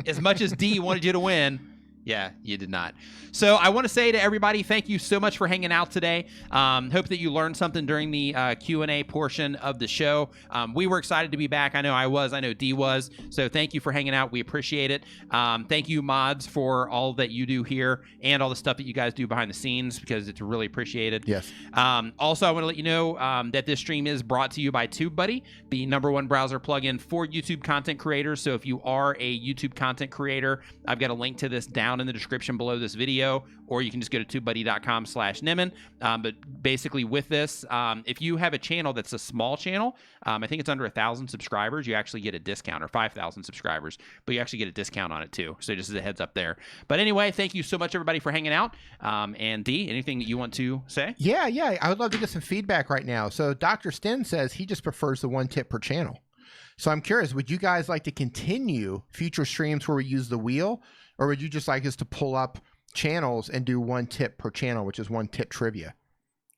As much as D wanted you to win, yeah, you did not. So I want to say to everybody, thank you so much for hanging out today. Hope that you learned something during the Q&A portion of the show. We were excited to be back. I know I was. I know D was. So thank you for hanging out. We appreciate it. Thank you, mods, for all that you do here and all the stuff that you guys do behind the scenes, because it's really appreciated. Yes. Also, I want to let you know that this stream is brought to you by TubeBuddy, the #1 browser plugin for YouTube content creators. So if you are a YouTube content creator, I've got a link to this down in the description below this video, or you can just go to tubebuddy.com/Nimmin. But basically with this, if you have a channel that's a small channel, I think it's under 1,000 subscribers, you actually get a discount, or 5,000 subscribers, but you actually get a discount on it too. So just as a heads up there. But anyway, thank you so much, everybody, for hanging out. And D, anything that you want to say? Yeah. I would love to get some feedback right now. So Dr. Sten says he just prefers the 1 tip per channel. So I'm curious, would you guys like to continue future streams where we use the wheel, or would you just like us to pull up channels and do 1 tip per channel, which is 1 tip trivia?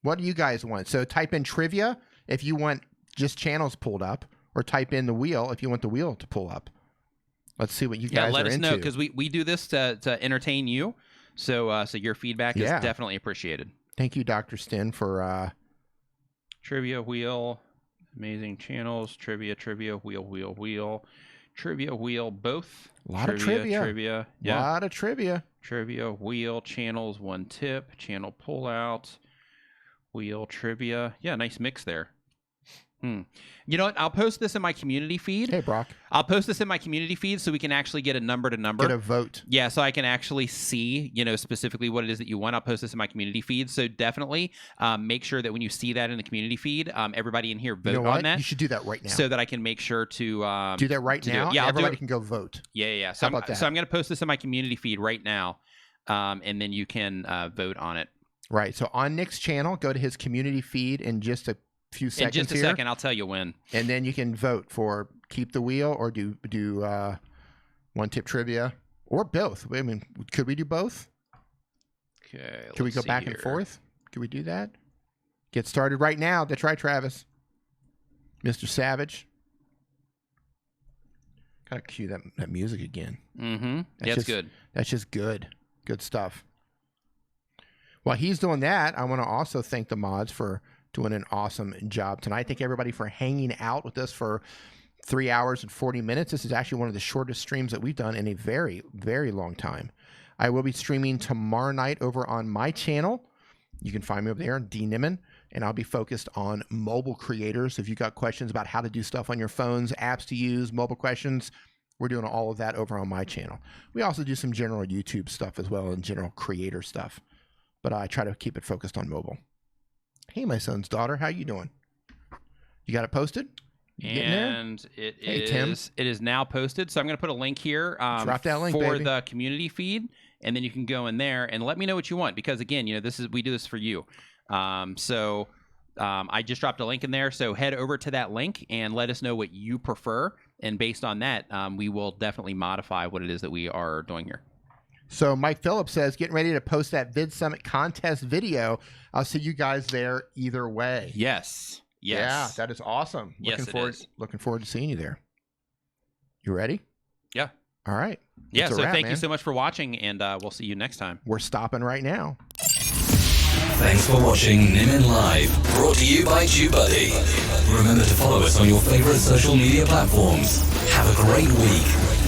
What do you guys want? So type in trivia if you want just channels pulled up, or type in the wheel if you want the wheel to pull up. Let's see what you guys are into. Yeah, let us know, because we do this to entertain you. So your feedback is definitely appreciated. Thank you, Dr. Sten, for trivia wheel, amazing channels, trivia wheel, trivia wheel, both. A lot of trivia. Yeah. A lot of trivia. Trivia wheel, channels, 1 tip, channel pullout, wheel, trivia. Yeah, nice mix there. You know what? I'll post this in my community feed. Hey, Brock. I'll post this in my community feed so we can actually get a number to number. Get a vote. Yeah, so I can actually see, specifically what it is that you want. I'll post this in my community feed. So definitely make sure that when you see that in the community feed, everybody in here vote on that. You should do that right now. So that I can make sure to do that right now. Yeah, everybody can go vote. Yeah. So I'm going to post this in my community feed right now, and then you can vote on it. Right. So on Nick's channel, go to his community feed in just a few seconds. In just a second, I'll tell you when. And then you can vote for keep the wheel, or do 1 tip trivia, or both. I mean, could we do both? Okay. Could we go back and forth? Could we do that? Get started right now. That's right, Travis. Mr. Savage. Gotta cue that music again. Mm-hmm. That's good. That's just good. Good stuff. While he's doing that, I want to also thank the mods for doing an awesome job tonight. Thank everybody for hanging out with us for 3 hours and 40 minutes. This is actually one of the shortest streams that we've done in a very, very long time. I will be streaming tomorrow night over on my channel. You can find me over there on D Nimmin. and I'll be focused on mobile creators. If you got questions about how to do stuff on your phones, apps to use, mobile questions, we're doing all of that over on my channel. We also do some general YouTube stuff as well and general creator stuff, but I try to keep it focused on mobile. Hey, my son's daughter, how you doing? You got it posted? And it is now posted. So I'm going to put a link here Drop that link, for baby. the community feed, and then you can go in there and let me know what you want, because again, you know, we do this for you. I just dropped a link in there, so head over to that link and let us know what you prefer, and based on that, we will definitely modify what it is that we are doing here. So Mike Phillips says, getting ready to post that Vid Summit contest video. I'll see you guys there either way. Yes. Yeah, that is awesome. Looking forward to seeing you there. You ready? Yeah. All right. Yeah, It's a so wrap, thank you man. so much for watching, and we'll see you next time. We're stopping right now. Thanks for watching Nimmin Live, brought to you by TubeBuddy. Remember to follow us on your favorite social media platforms. Have a great week.